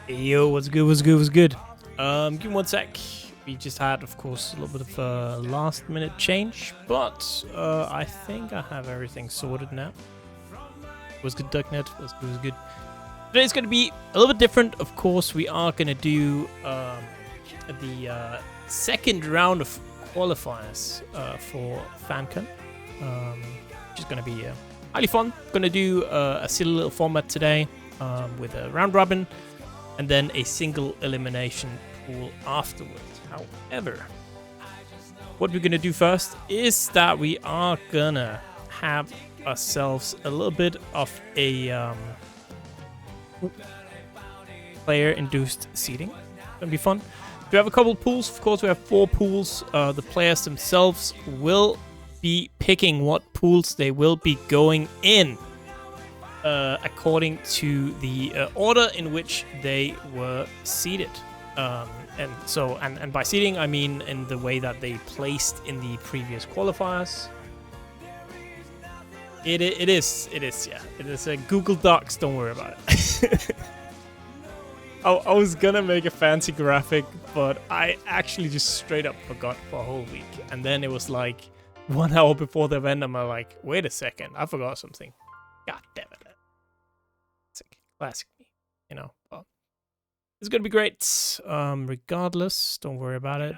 Yo, what's good, what's good, what's good? Give me one sec. We just had, of course, a little bit of a last-minute change, but I think I have everything sorted now. Was good, Ducknet? Was good. Today's going to be a little bit different. Of course, we are going to do the second round of qualifiers for FanCon, which is going to be highly fun. Going to do a silly little format today with a round robin and then a single elimination pool afterwards. However, what we're going to do first is that we are going to have ourselves a little bit of a player-induced seeding. It's going to be fun. We have a couple pools. Of course, we have 4 pools. The players themselves will be picking what pools they will be going in according to the order in which they were seeded. And by seeding, I mean in the way that they placed in the previous qualifiers. It is, yeah. It is a Google Docs, don't worry about it. I was gonna make a fancy graphic, but I actually just straight up forgot for a whole week. And then it was like 1 hour before the event, I'm like, wait a second, I forgot something. God damn it. Classic me, you know. Well, it's gonna be great. Regardless, don't worry about it.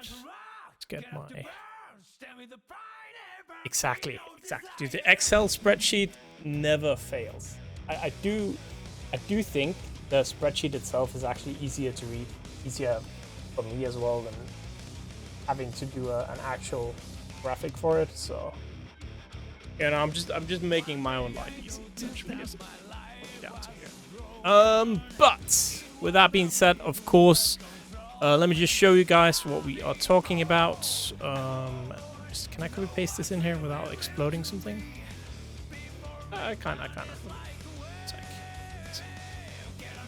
Let's get my... Exactly. Dude, the Excel spreadsheet never fails. I do think the spreadsheet itself is actually easier to read, easier for me as well than having to do an actual graphic for it. So, you know, I'm just making my own life easy. Essentially, down to here. But with that being said, of course, let me just show you guys what we are talking about. Can I copy paste this in here without exploding something? I kind of.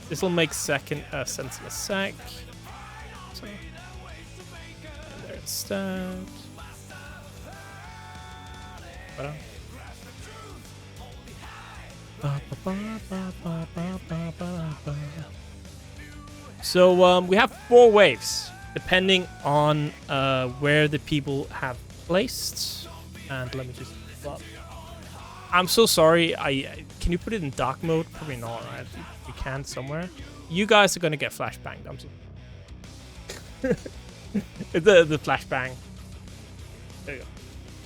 This will make sense in a sec. So, and there it's that. So we have 4 waves depending on where the people have placed. And let me just I'm so sorry. Can you put it in dark mode? Probably not, right? You can somewhere. You guys are gonna get flashbanged. I'm so the flashbang. There you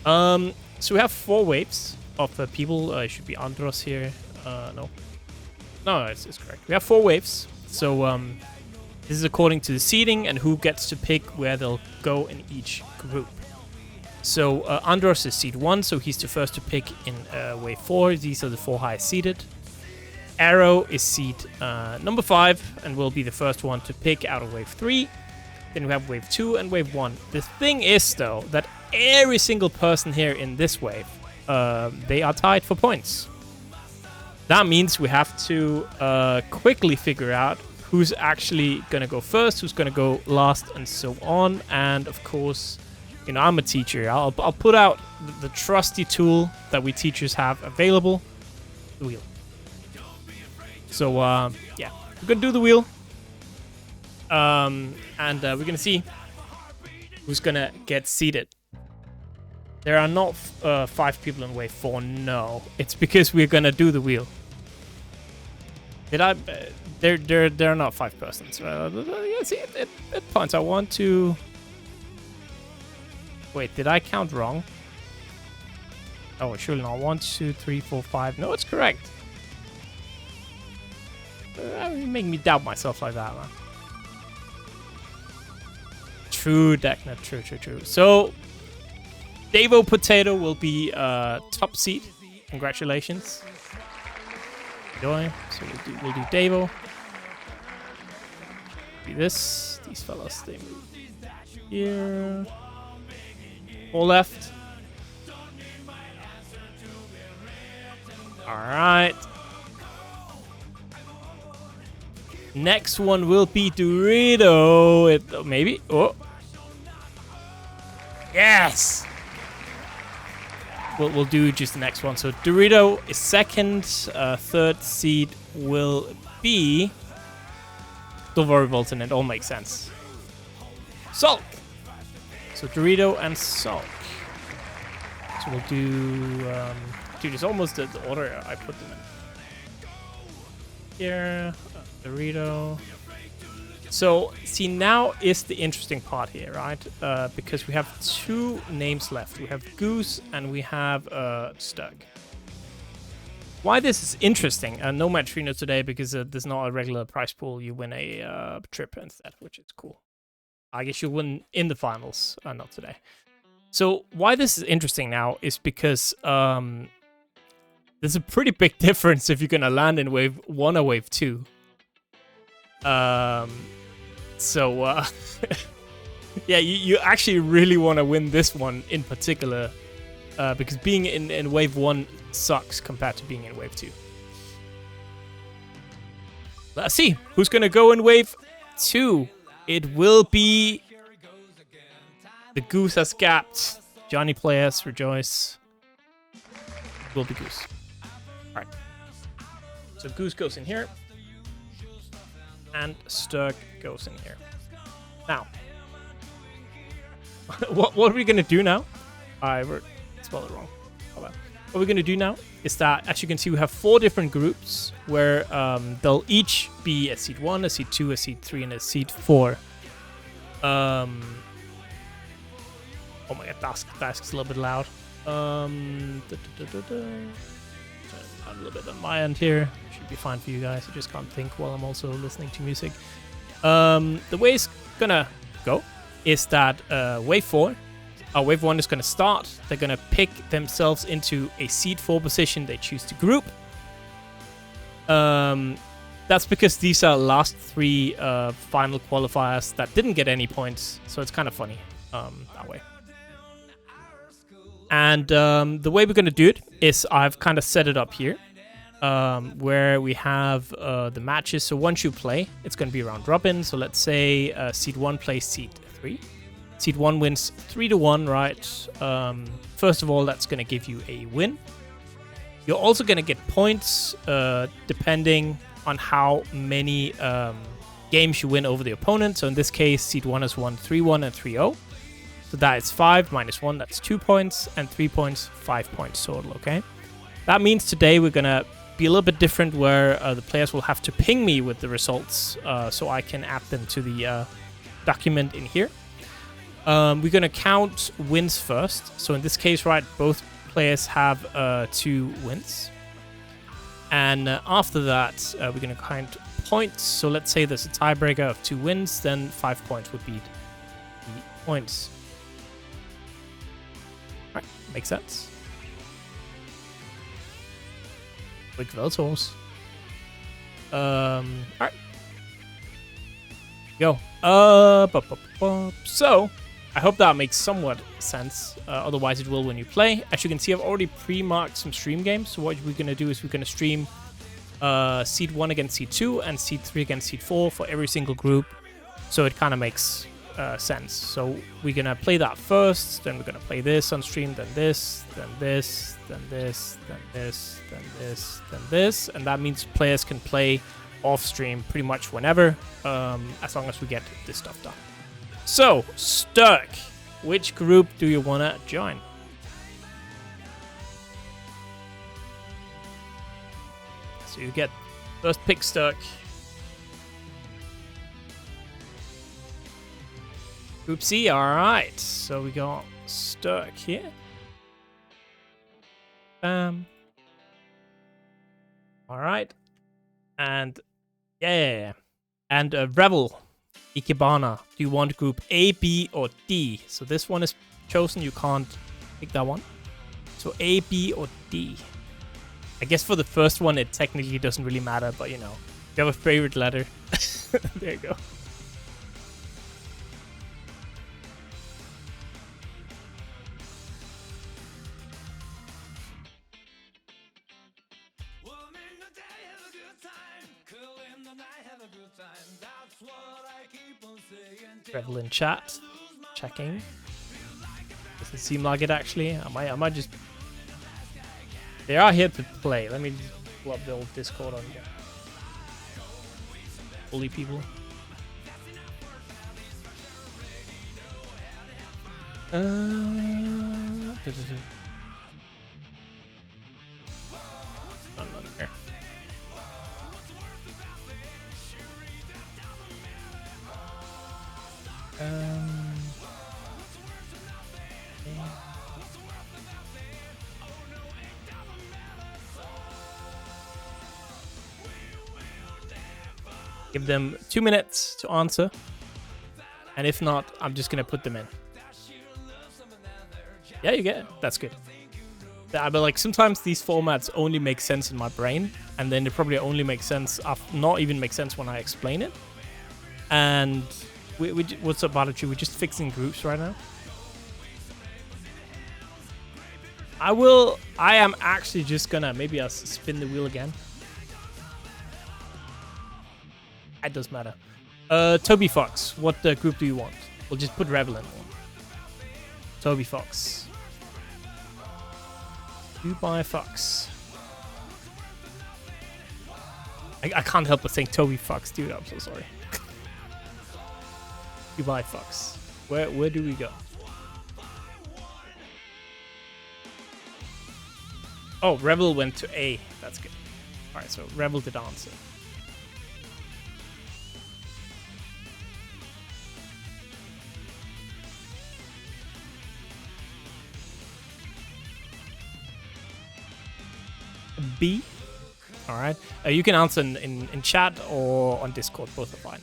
go. So we have 4 waves of people. It should be Andros here. No, it's correct. We have 4 waves. So this is according to the seeding and who gets to pick where they'll go in each group. So Andros is seed 1, so he's the first to pick in wave 4. These are the 4 highest seeded. Aero is seed number 5 and will be the first one to pick out of wave 3. Then we have wave 2 and wave 1. The thing is, though, that every single person here in this wave, they are tied for points. That means we have to quickly figure out who's actually going to go first, who's going to go last, and so on. And, of course, you know, I'm a teacher. I'll put out the trusty tool that we teachers have available, the wheel. So, yeah, we're going to do the wheel. And we're going to see who's going to get seated. There are not 5 people in wave 4, no. It's because we're going to do the wheel. There are not 5 persons. Yeah, see, it points. I want to... Wait, did I count wrong? Oh, surely not. 1, 2, 3, 4, 5. No, it's correct. You make me doubt myself like that, man. True, Deckner. True. So, Davopotato will be top seed. Congratulations. Enjoy. So we'll do Davo. Be this. These fellas, they move here. 4 left. Alright. Next one will be Doritoooo. Maybe. Oh. Yes! We'll do just the next one. So Doritoooo is second. 3rd seed will be don't worry, Volton, it all makes sense. Zulck! So Dorito and Zulck. So we'll do... dude, it's almost the order I put them in. Here, Dorito. So, see, now is the interesting part here, right? Because we have 2 names left. We have Goose and we have Sterg. Why this is interesting, no match Trino today because there's not a regular prize pool. You win a trip instead, which is cool. I guess you win in the finals, not today. So, why this is interesting now is because there's a pretty big difference if you're going to land in Wave 1 or Wave 2. So, yeah, you actually really want to win this one in particular, because being in Wave 1 sucks compared to being in Wave 2. Let's see who's going to go in Wave 2. It will be the Goose has gapped. Johnny players, rejoice. It will be Goose. All right. So Goose goes in here. And Sterg goes in here. Now, what are we going to do now? I spelled it wrong. Hold on. What we're going to do now is that, as you can see, we have 4 different groups where they'll each be a seed 1, a seed 2, a seed 3, and a seed 4. Oh my god, Dask's a little bit loud. Turn a little bit on my end here. Should be fine for you guys. I just can't think while I'm also listening to music. The way it's gonna go is that Wave 1 is gonna start. They're gonna pick themselves into a seed 4 position. They choose to group. That's because these are last 3 final qualifiers that didn't get any points, so it's kind of funny that way. And the way we're going to do it is I've kind of set it up here, where we have the matches. So once you play, it's going to be round robin. So let's say seed 1 plays seed 3. Seed 1 wins 3-1, right? First of all, that's going to give you a win. You're also going to get points depending on how many games you win over the opponent. So in this case, seed 1 has won 3-1 and 3-0. So that is 5 minus 1, that's 2 points, and 3 points, 5 points total, okay? That means today we're going to be a little bit different where the players will have to ping me with the results so I can add them to the document in here. We're going to count wins first. So in this case, right, both players have 2 wins. And after that, we're going to count points. So let's say there's a tiebreaker of 2 wins, then 5 points would be the points. Alright, makes sense. Quick Veltors. Alright. Go. So, I hope that makes somewhat sense. Otherwise, it will when you play. As you can see, I've already pre-marked some stream games. So what we're going to do is we're going to stream Seed 1 against Seed 2 and Seed 3 against Seed 4 for every single group. So it kind of makes sense. So we're going to play that first. Then we're going to play this on stream. Then this. Then this. Then this. Then this. Then this. Then this. And that means players can play off stream pretty much whenever, as long as we get this stuff done. So, Sterg, which group do you want to join? So you get first pick Sterg. Group C, alright. So we got Sterg here. Alright. And yeah. And Revill. Ikebana. Do you want group A, B, or D? So this one is chosen. You can't pick that one. So A, B, or D. I guess for the first one, it technically doesn't really matter, but you know, if you have a favorite letter, there you go. Revill in chat, checking. Doesn't seem like it actually. I might just. They are here to play. Let me just pull up the old Discord on here. Bully people. I'm not here. Give them 2 minutes to answer. And if not, I'm just going to put them in. Yeah, you get it. That's good. Yeah, but like sometimes these formats only make sense in my brain. And then they probably only make sense, not even make sense when I explain it. And what's up, PataChu? We're just fixing groups right now. I am actually just gonna, maybe I'll spin the wheel again. It does matter. Toby Fox, what group do you want? We'll just put Revill in one. Toby Fox. Goodbye, Fox. I can't help but think Toby Fox, dude. I'm so sorry. Goodbye, Fox. Where do we go? Oh, Revill went to A. That's good. All right, so Revill did answer. B. All right. You can answer in chat or on Discord. Both are fine.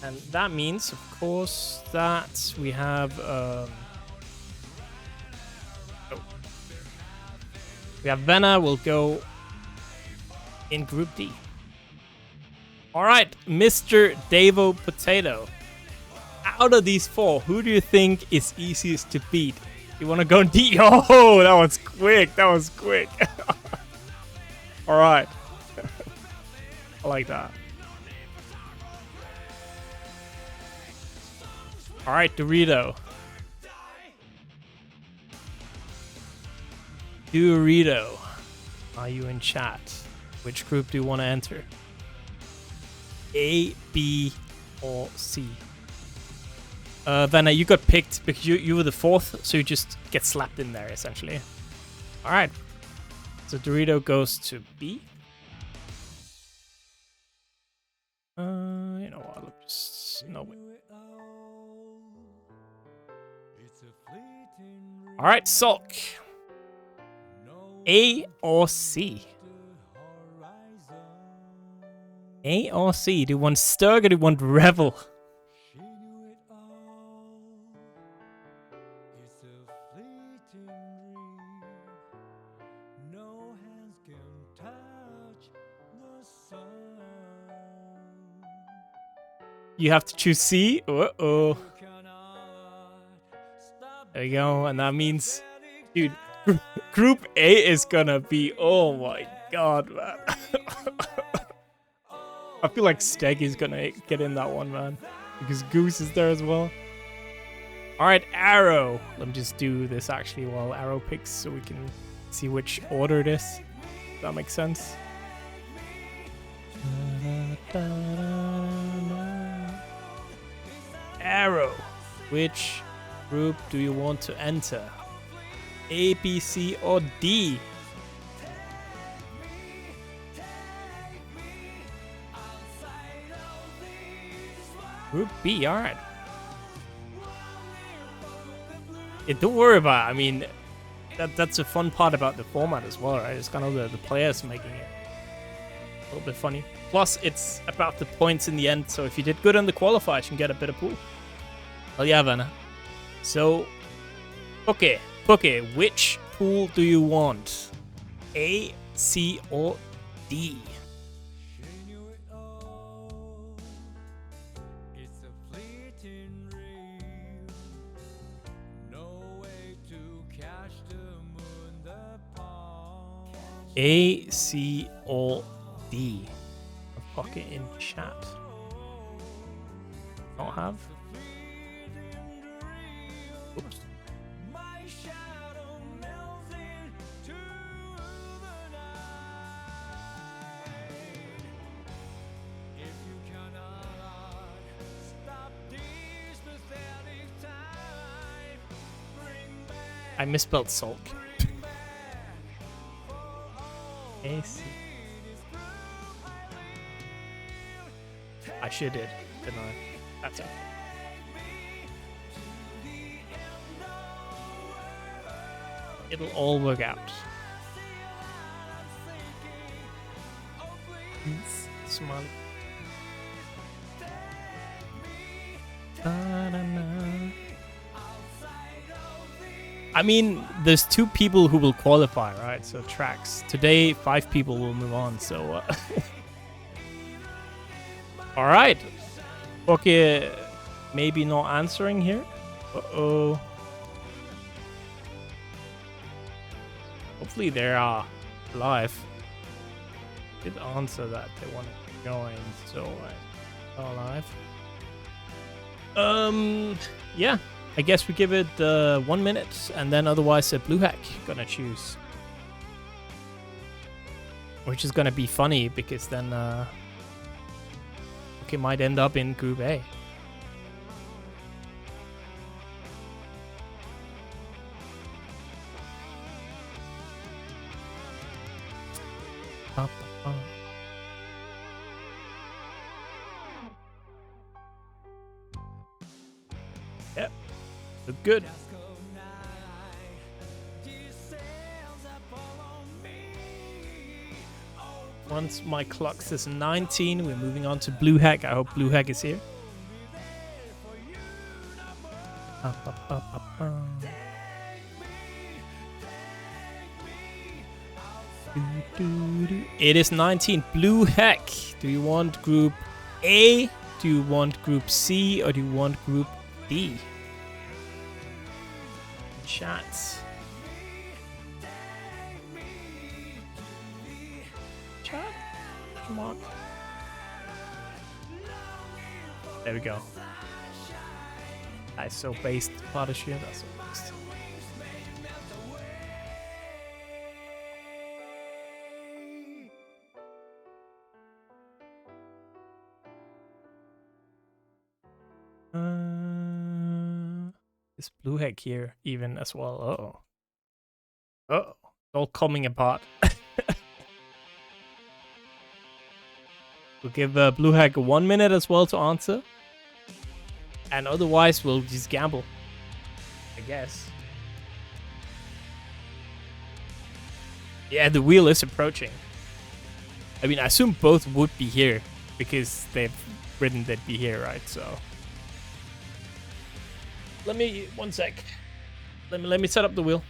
And that means, of course, that we have... we have Vena will go in Group D. All right, Mr. Davopotato. Out of these four, who do you think is easiest to beat? You want to go in D? Oh, that was quick. That was quick. All right. I like that. All right, Dorito. Dorito, are you in chat? Which group do you want to enter? A, B, or C? Vena, you got picked because you were the fourth, so you just get slapped in there, essentially. All right. So Dorito goes to B. You know what? I'll just... No, wait. All right, Zulck. A or C? A or C? Do you want Sterg or do you want Revill? You have to choose C. Uh-oh. There you go. And that means, dude, Group A is gonna be, oh my god, man. I feel like Sstegy is gonna get in that one, man. Because Goose is there as well. Alright, Aero. Let me just do this actually while Aero picks so we can see which order it is. If that makes sense. Aero. Which group do you want to enter? A, B, C, or D? Group B, alright. Yeah, don't worry about it. I mean, that's a fun part about the format as well, right? It's kind of the players making it a little bit funny. Plus, it's about the points in the end, so if you did good on the qualifier, you can get a better pool. Well, yeah, Vena. So, Pokke, which pool do you want? A, C, or D? A, C, or D? Pokke in chat. Not have. Oops. I misspelled Zulck. AC. I sure did, didn't I? That's okay. It'll all work out. Smile. I mean, there's 2 people who will qualify, right? So tracks. Today, 5 people will move on, so... Alright. Pokke maybe not answering here. Uh-oh. Hopefully they are live. Did answer that they want to join, so are live. Yeah. I guess we give it 1 minute, and then otherwise Blue Hack gonna choose. Which is gonna be funny, because then okay, might end up in Group A. Yep. Look good. Once my clock says 19, we're moving on to Blue Hack. I hope Blue Hack is here. It is 19. Blue Hack. Do you want Group A? Do you want Group C? Or do you want Group D? Chats. Chat? Come on. There we go. That's so based, PataChu. That's so based. Is Blue Hack here even as well? Uh-oh. Uh-oh. It's all coming apart. We'll give Blue Hack 1 minute as well to answer. And otherwise, we'll just gamble. I guess. Yeah, the wheel is approaching. I mean, I assume both would be here. Because they've written they'd be here, right? So... Let me... 1 sec. Let me set up the wheel.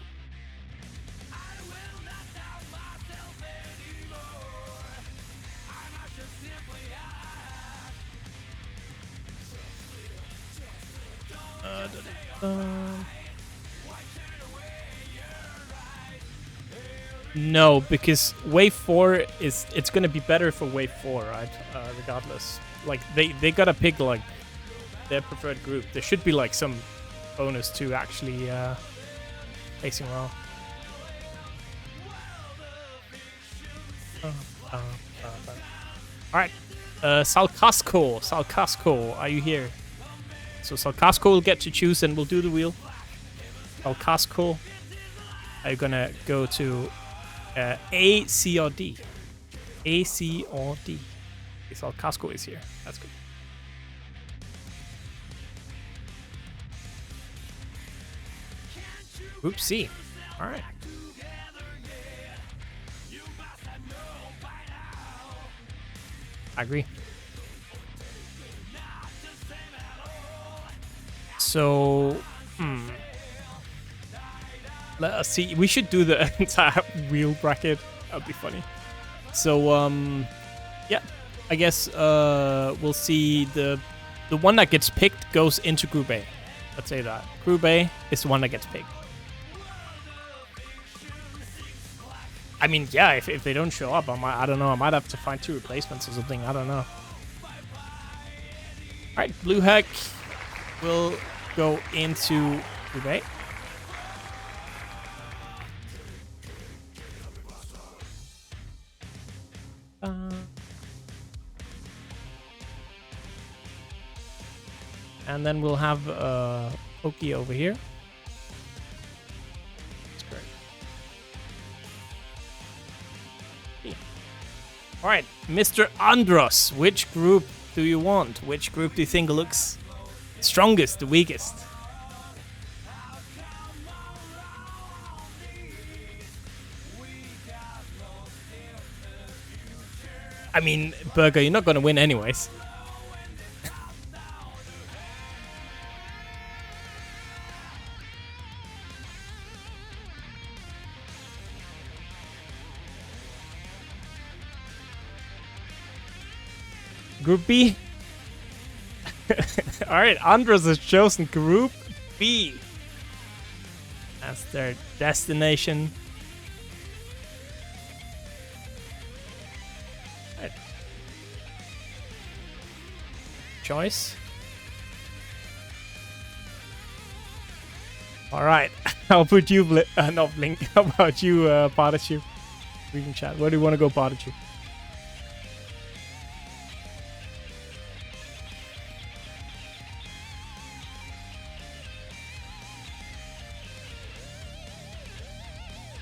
No, because wave 4 is... It's gonna be better for wave 4, right? Regardless. Like, they gotta pick, like, their preferred group. There should be, like, some... bonus to actually placing well. Alright. Salkazko, are you here? So Salkazko will get to choose and we'll do the wheel. Salkazko, are you gonna go to A, C, or D? A, C, or D? Okay, Salkazko is here. That's good. Oopsie. Alright. I agree. So, let us see. We should do the entire wheel bracket. That'd be funny. So, yeah. I guess we'll see the one that gets picked goes into Group A. Let's say that. Group A is the one that gets picked. I mean, yeah, if they don't show up, I don't know. I might have to find 2 replacements or something. I don't know. Alright, Blue Hack will go into Group A. And then we'll have Pokke over here. All right, Mr. Andros, which group do you want? Which group do you think looks strongest, the weakest? I mean, Burger, you're not going to win anyways. Group B? Alright, Andros has chosen Group B as their destination. Right. Choice. Alright, I'll put you, not Blink. How about you, PataChu? We can chat. Where do you want to go, PataChu?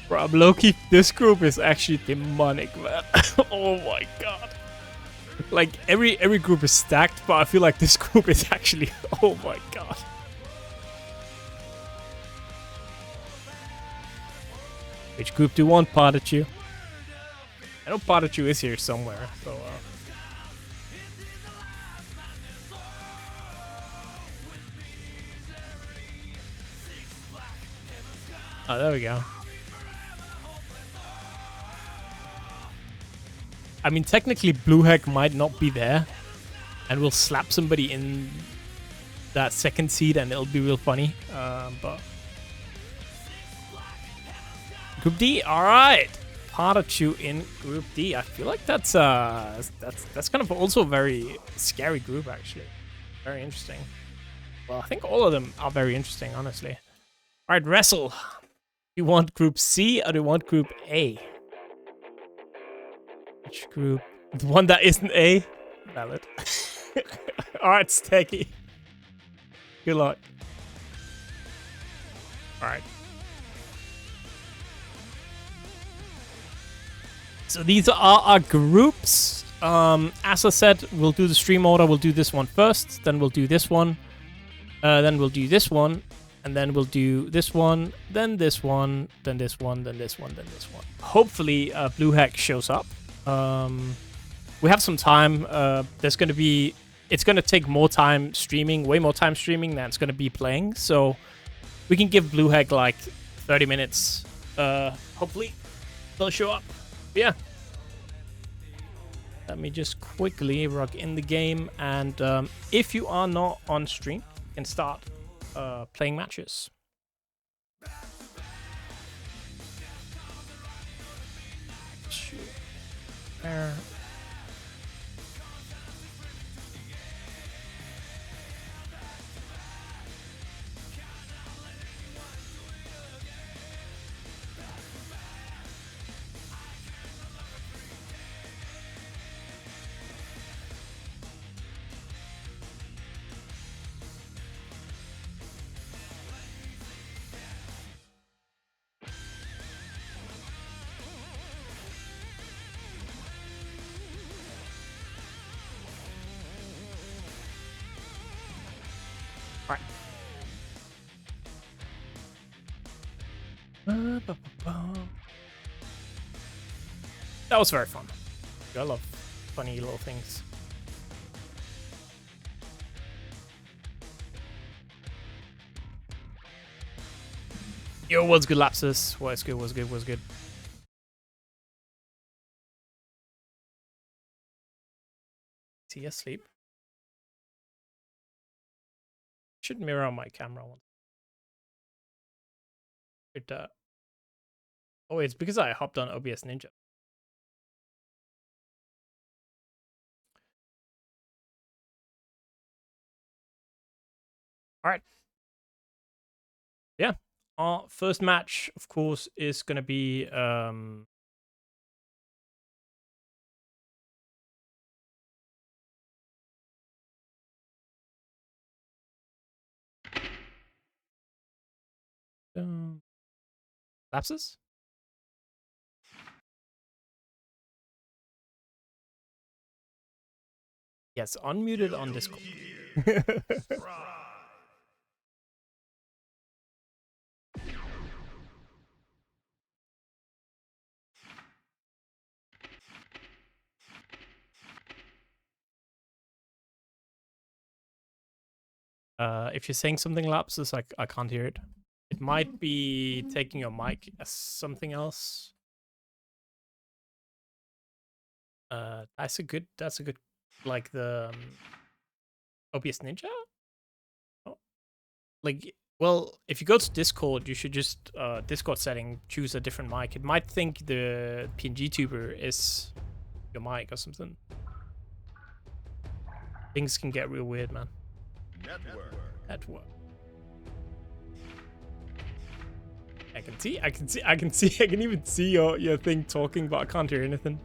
Bro, Loki, this group is actually demonic, man. Oh my god. Like, every group is stacked, but I feel like this group is actually... Oh my god. Which group do you want, PataChu? I know PataChu is here somewhere, so... Oh, there we go. I mean, technically, Blue Hack might not be there, and we'll slap somebody in that second seed, and it'll be real funny. But Group D, all right. PataChu in Group D. I feel like that's kind of also a very scary group, actually. Very interesting. Well, I think all of them are very interesting, honestly. All right, Resil. Do you want Group C or do you want Group A? Which group? The one that isn't A? Valid. Alright, Sstegy. Good luck. Alright. So these are our groups. As I said, we'll do the stream order. We'll do this one first. Then we'll do this one. Then we'll do this one. And then we'll do this one. Then this one. Then this one. Then this one. Then this one. Hopefully, Blue Hack shows up. We have some time. It's gonna take more time streaming, way more time streaming than it's gonna be playing. So we can give Blue Hack like 30 minutes. Hopefully they'll show up. But yeah. Let me just quickly rock in the game, and if you are not on stream, you can start playing matches. There. That was very fun. I love funny little things. Yo, what's good, Lapsus? What's good, what's good, what's good? Is he asleep? Should mirror on my camera one. Oh, it's because I hopped on OBS Ninja. All right. Yeah. Our first match, of course, is going to be Lapsus? Yes, unmuted on Discord. If you're saying something, Lapsus, I can't hear it. It might be taking your mic as something else. That's a good, like the OBS Ninja? Oh. Like, well, if you go to Discord, you should just, Discord setting, choose a different mic. It might think the PNG tuber is your mic or something. Things can get real weird, man. Network. I can even see your thing talking, but I can't hear anything.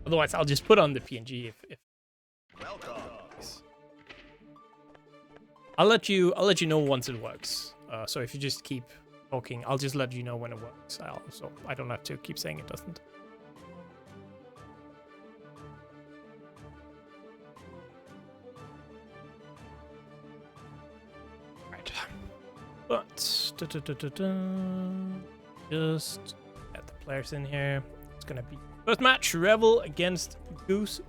Otherwise, I'll just put on the PNG if welcome. I'll let you know once it works. So if you just keep talking, I'll just let you know when it works. So I don't have to keep saying it doesn't. Right. But just get the players in here. It's gonna be first match, Revill against Goose.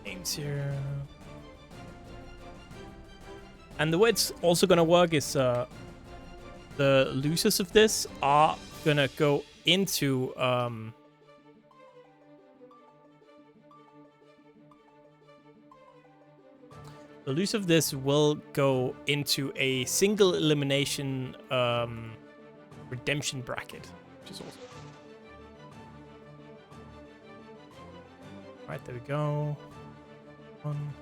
Names here. And the way it's also gonna work is the losers of this are gonna go into the loser of this will go into a single elimination redemption bracket, which is awesome. Right, there we go. One.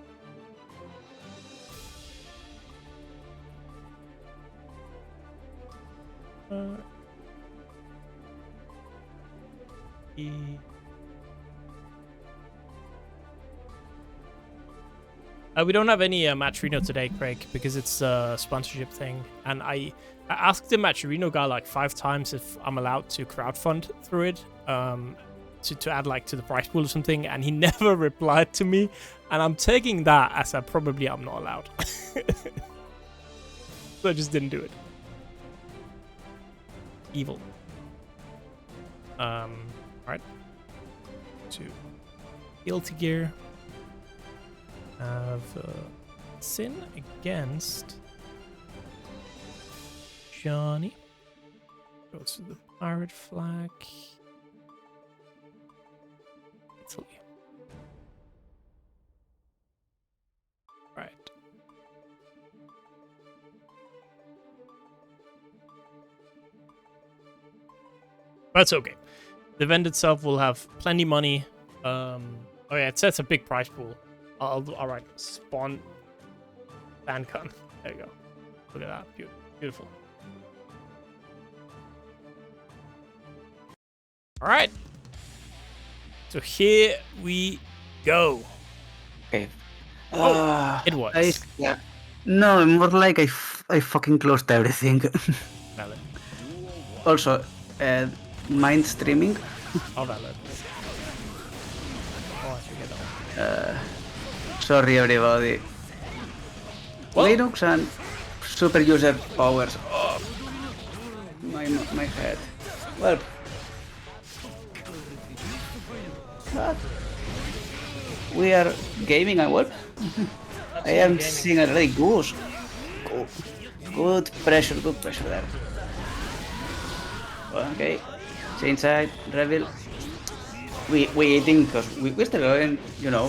We don't have any Matcherino today, Craig, because it's a sponsorship thing. And I asked the Matcherino guy like 5 times if I'm allowed to crowdfund through it. To add like to the prize pool or something, and he never replied to me, and I'm taking that as I probably am not allowed. So I just didn't do it. Evil. Alright. To guilty gear. Have Sin against Johnny. Goes to the pirate flag. Right. That's okay. The event itself will have plenty money. Oh yeah, it sets a big prize pool. Alright, spawn FanCon. There you go. Look at that. Beautiful. Alright. So here we go. Okay. It was. Yeah. No, more like I fucking closed everything. Valid. Also, mind streaming. Oh, valid. Oh, I should get that one. Sorry, everybody. Well, Linux and super user powers. Oh, my head. Well. But we are gaming and what? I am seeing already Goose. Good pressure there. Okay. Stay inside. Revill. We eating because we're still going, you know.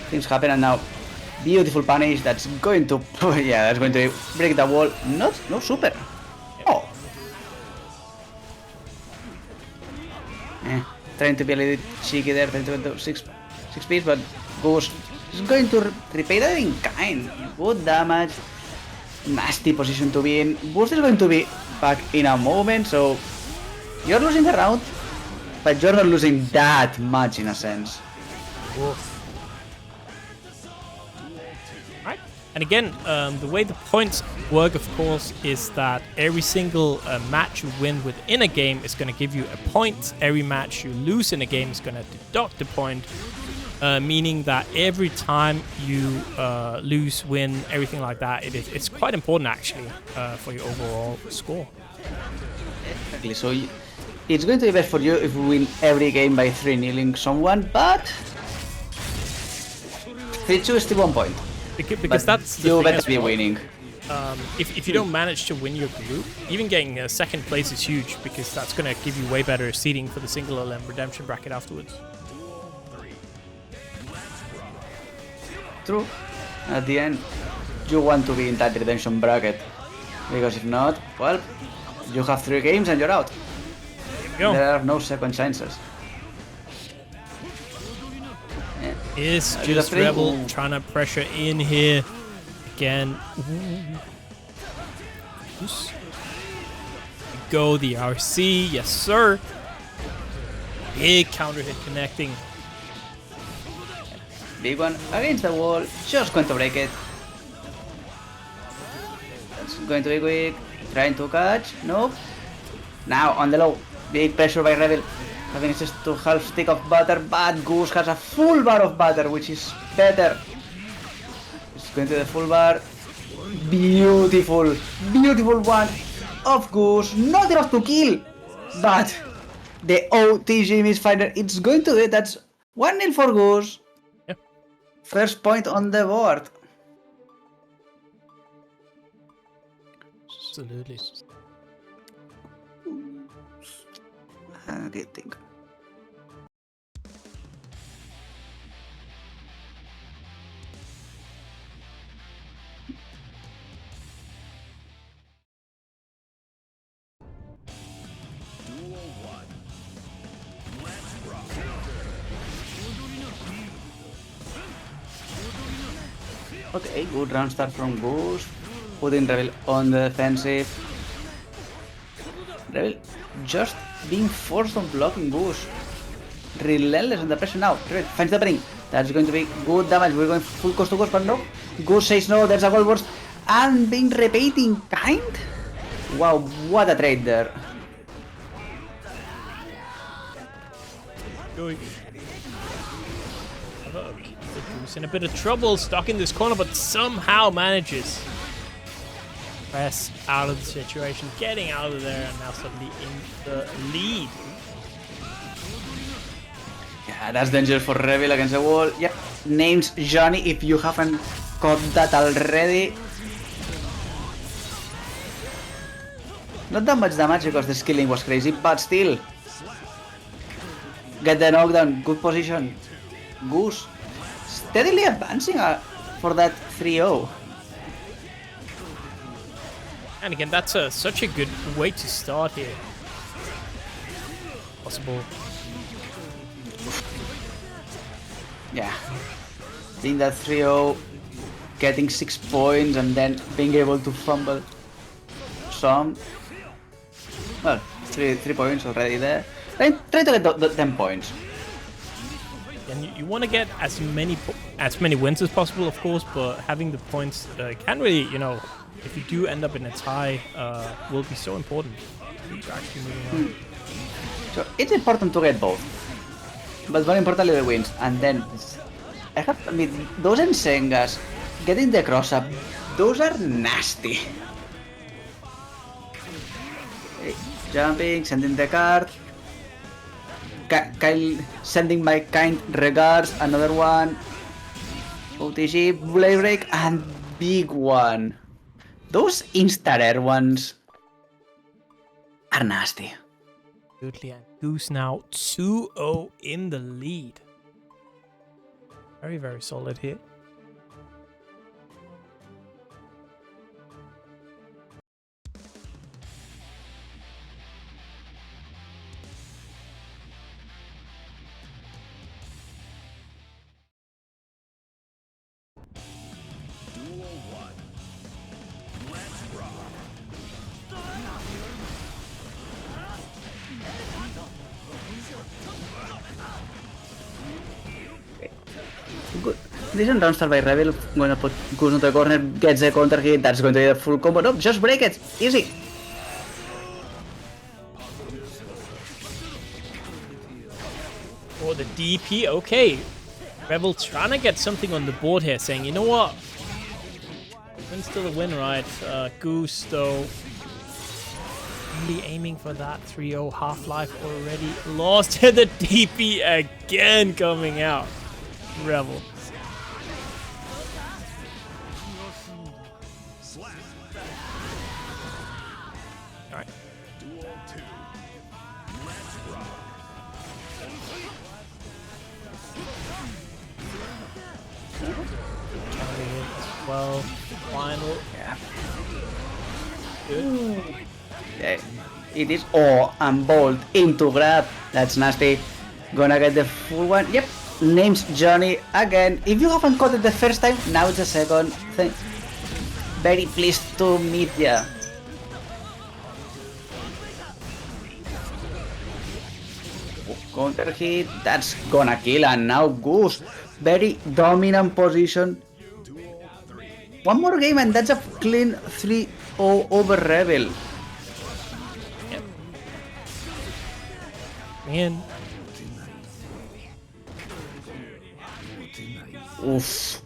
Things happen and now beautiful punish that's going to yeah, that's going to break the wall. No super. Oh. Trying to be a little cheeky there, trying to do six piece, but Goose is going to repay that in kind. Good damage. Nasty position to be in. Goose is going to be back in a moment, so you're losing the round, but you're not losing that much in a sense. Oof. Right. And again, the way the points work, of course, is that every single match you win within a game is going to give you a point. Every match you lose in a game is going to deduct a point, meaning that every time you lose, win, everything like that, it's quite important actually for your overall score. Exactly. So it's going to be best for you if we win every game by 3-0ing someone, but 3-2 is still 1 point. Because that's the you thing better be well. winning. If you don't manage to win your group, even getting a second place is huge because that's going to give you way better seeding for the single LM redemption bracket afterwards. True. At the end, you want to be in that redemption bracket because if not, well, you have 3 games and you're out. There are no second chances. Is just Revill trying to pressure in here again. Go the RC, yes sir. Big counter hit connecting. Big one against the wall, just going to break it. That's going to be quick. Trying to catch, nope. Now on the low, big pressure by Revill. Having just to half stick of butter, but Goose has a full bar of butter, which is better. It's going to the full bar. Beautiful, beautiful one of Goose. Not enough to kill, but the OTG misfire, it's going to it. That's 1-0 for Goose. Yep. First point on the board. Absolutely. Good thing. Okay, good round start from Goose. Putting Revill on the defensive. Revill just being forced on blocking Goose. Relentless on the pressure now. Revill finds the bring. That's going to be good damage. We're going full cost to Goose, but no. Goose says no. There's a goal burst. And being repeating kind? Wow, what a trade there. Going. Goose in a bit of trouble, stuck in this corner, but somehow manages press out of the situation, getting out of there, and now suddenly in the lead. Yeah, that's dangerous for Revill against the wall. Yeah, names Johnny if you haven't caught that already. Not that much damage because the skilling was crazy, but still. Get the knockdown, good position. Goose steadily advancing for that 3-0. And again, that's such a good way to start here. Possible. Yeah. Seeing that 3-0, getting 6 points and then being able to fumble some. Well, 3 points already there. Try to get the 10 points. And you want to get as many wins as possible, of course, but having the points can really, you know, if you do end up in a tie, will be so important to actually moving on. So it's important to get both, but more importantly the wins. And then I mean, those Nsengas getting the cross up, those are nasty. Okay, jumping, sending the card. Kyle sending my kind regards, another one. OTG, blade break, and big one. Those insta-rare ones are nasty. Absolutely, and Goose now 2-0 in the lead. Very, very solid here. Good. Decent round start by Revill. Going to put Goose into the corner, gets a counter hit. That's going to be a full combo. No, just break it. Easy. Oh, the DP. Okay. Revill trying to get something on the board here, saying, you know what? Win's still a win, right? Goose, though, really aiming for that 3-0 Half-Life already. Lost to the DP again coming out. Revill. Alright. Well, final. Yeah. Good. Yeah. It is. Oh, and bolt into grab. That's nasty. Gonna get the full one. Yep. Names Johnny again. If you haven't caught it the first time, now it's the second thing. Very pleased to meet ya. Counter hit, that's gonna kill, and now Goose. Very dominant position. One more game and that's a clean 3-0 over Revill. Yep. Man. Oof.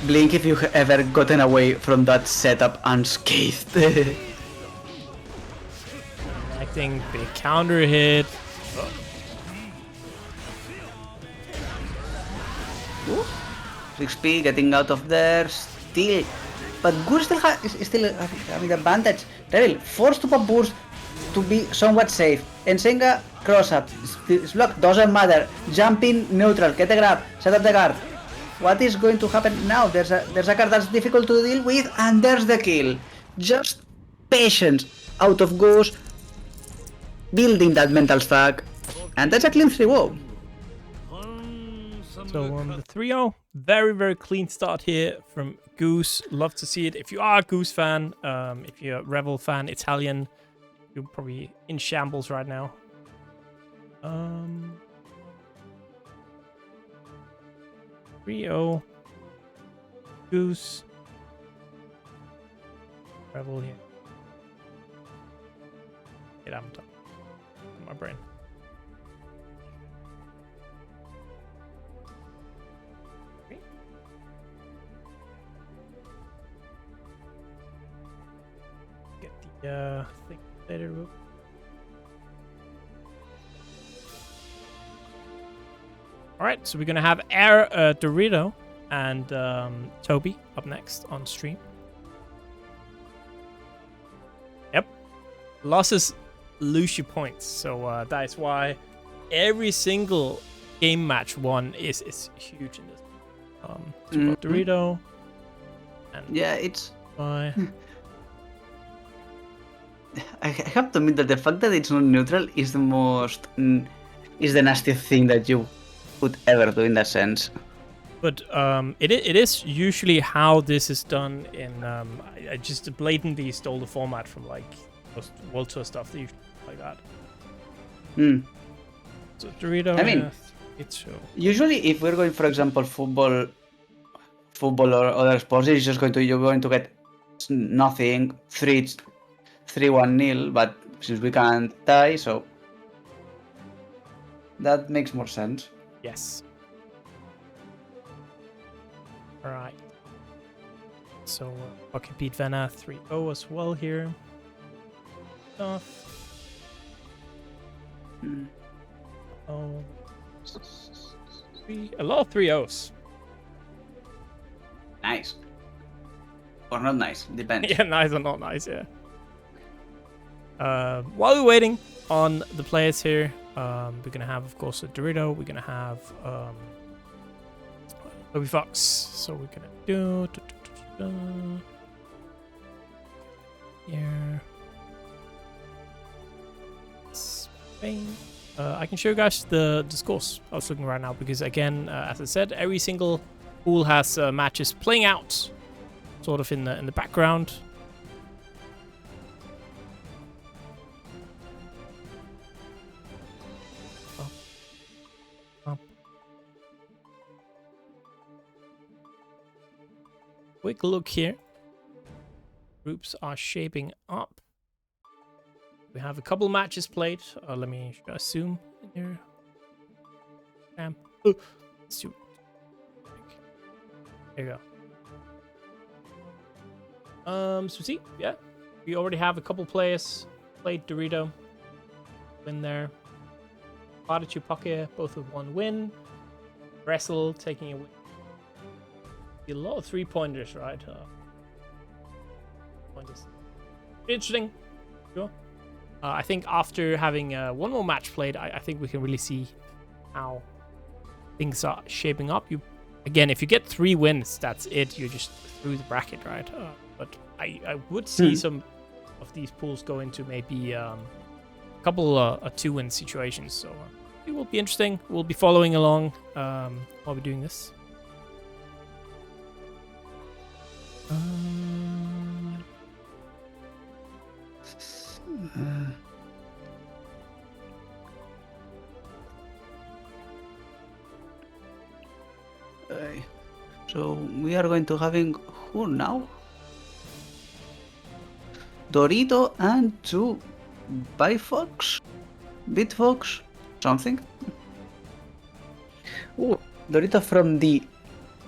Blink if you've ever gotten away from that setup unscathed. Acting big counter hit. 6P getting out of there still. But Goose is still having the advantage. Revill forced to pop burst to be somewhat safe. Ensenga cross up. Zulck doesn't matter. Jump in neutral. Get a grab. Set up the guard. What is going to happen now? There's a card that's difficult to deal with, and there's the kill. Just patience out of Goose, building that mental stack, and that's a clean 3-0. So the 3-0, very, very clean start here from Goose. Love to see it. If you are a Goose fan, if you're a Revill fan, Italian, you're probably in shambles right now. 3-0. Goose. Revill here. Get out of my brain. Get the thing later. Alright, so we're gonna have Doritoooo and Toby up next on stream. Yep. Losses lose you points, so that is why every single game match won is huge in this. So we've got Doritoooo. And yeah, it's. Bye. I have to admit that the fact that it's not neutral is the nastiest thing that you could ever do in that sense. But it is usually how this is done in. I just blatantly stole the format from like most World Tour stuff. They usually like that. So Doritoooo. I mean, it's usually if we're going, for example, football or other sports, it's just you're going to get nothing, 3-1-0. But since we can't tie, so that makes more sense. Yes. All right. So Pokke beat Vena 3-0 as well here. Stuff. Oh. A lot of 3-0s. Nice. Or not nice, depends. Yeah, nice or not nice, yeah. While we're waiting on the players here, we're gonna have, of course, a Dorito. We're gonna have Toby Fox. So we're gonna do here. Spain. I can show you guys the scores I was looking right now because, again, as I said, every single pool has matches playing out, sort of in the background. Quick look here. Groups are shaping up. We have a couple matches played. Let me zoom in here. Let's do. There you go. So see, yeah, we already have a couple players played Dorito. Win there. PataChu, Pokke, both with 1 win. Resil taking a win. A lot of 3-pointers, right? Pointers. Interesting. Sure. I think after having one more match played, I think we can really see how things are shaping up. Again, if you get 3 wins, that's it. You're just through the bracket, right? But I would see some of these pools go into maybe a couple of 2-win situations. So it will be interesting. We'll be following along while we're doing this. So we are going to having who now? Dorito and 2 Bifox? Bitfox? Something? Oh, Dorito from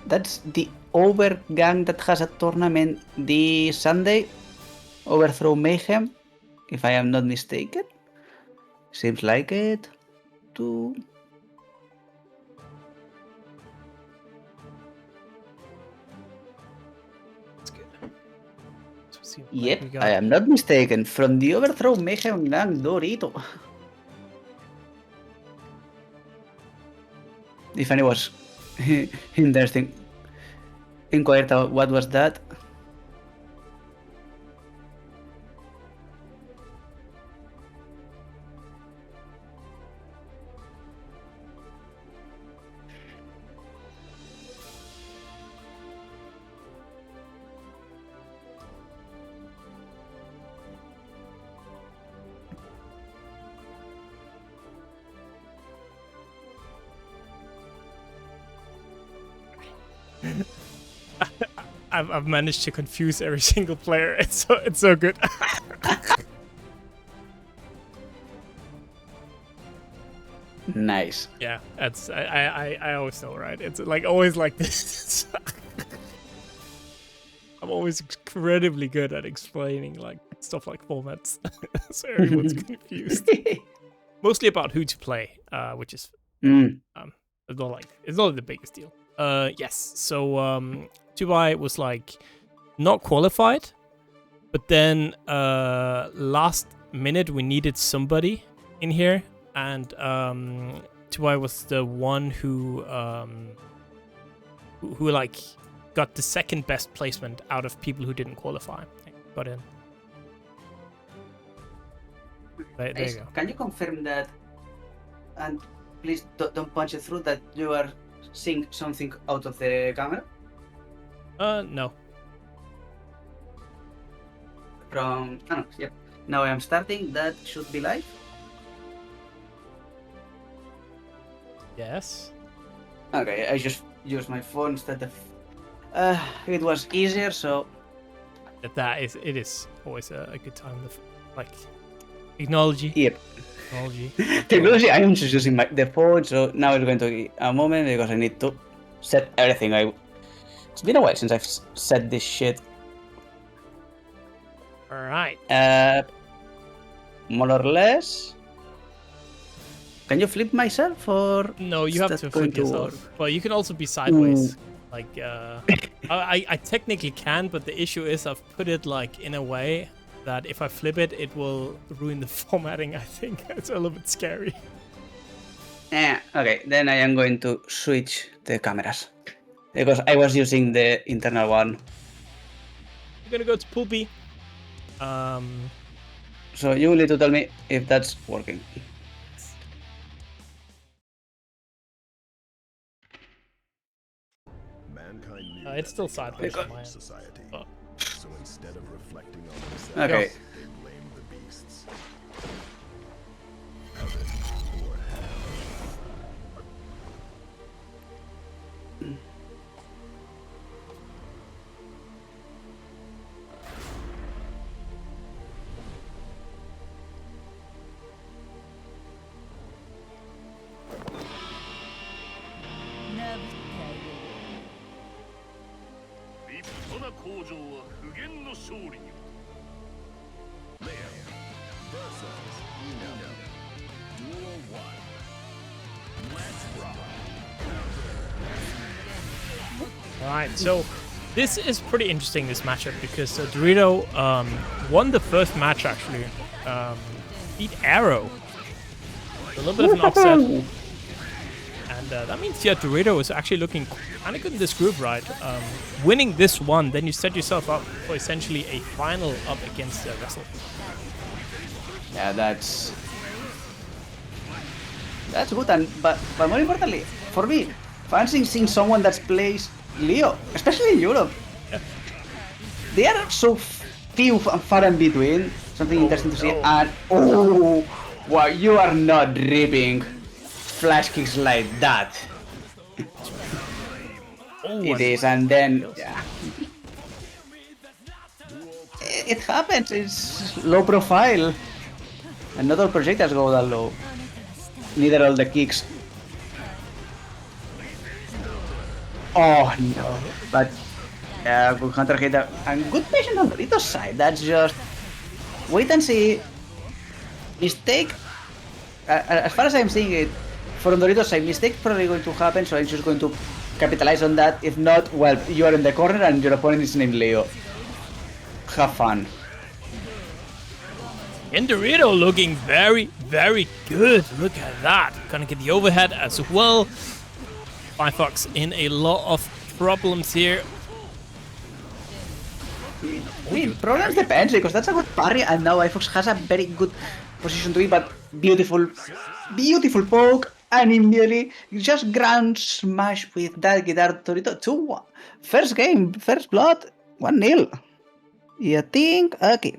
that's the Over gang that has a tournament this Sunday. Overthrow Mayhem, if I am not mistaken. Seems like it. Too. That's good. Yep, I am not mistaken. From the Overthrow Mayhem gang, Dorito. If any was interesting, inquired what was that. I've managed to confuse every single player. It's so good. Nice. Yeah, that's I always know, right? It's like always like this. I'm always incredibly good at explaining like stuff like formats, so everyone's confused. Mostly about who to play, which is it's not the biggest deal. Yes. So Dubai was like not qualified, but then last minute we needed somebody in here, and Dubai was the one who like got the second best placement out of people who didn't qualify. Got in. There you go. Can you confirm that? And please don't punch it through that you are seeing something out of the camera. No. Yep. Now I am starting. That should be live. Yes. Okay, I just used my phone instead of. It was easier, so. It is always a good time to like technology. Yep. Technology. Technology. I am just using the phone, so now it's going to be a moment because I need to set everything. It's been a while since I've said this shit. Alright. More or less. Can you flip myself or? No, you have to flip yourself. But you can also be sideways. Like, I technically can, but the issue is I've put it like in a way that if I flip it, it will ruin the formatting. I think it's a little bit scary. Yeah, okay, then I am going to switch the cameras because I was using the internal one. We're gonna go to pool B. So you need to tell me if that's working. It's still sideways on my end. Oh. So instead of reflecting on themselves, Okay. they blame the beasts. Heaven or hell. Alright, so this is pretty interesting, this matchup, because Dorito won the first match, actually. Beat Aero. A little bit of an upset. And that means, yeah, Dorito is actually looking kind of good in this group, right? Winning this one, then you set yourself up for essentially a final up against Resil. Yeah, that's good, and but more importantly, for me, fancying seeing someone that plays Leo, especially in Europe. Yeah. They are so few and far in between. Something interesting to see. And oh, wow, you are not ripping flash kicks like that. It is, and then yeah, it happens. It's low profile, and not all projectors go that low. Neither all the kicks. Oh no, but good counter hit and good patience on Dorito's side. That's just wait and see. Mistake, as far as I'm seeing it, from Dorito's side, mistake probably going to happen, so I'm just going to capitalize on that. If not, well, you are in the corner and your opponent is named Leo. Have fun. And Dorito looking very, very good. Look at that. Gonna get the overhead as well. Firefox in a lot of problems here. I mean, problems depends because that's a good parry, and now iFox has a very good position to be, but beautiful poke, and immediately just grand smash with that guitar. Dorito 2-1. First game, first blood, 1-0. You think? Okay.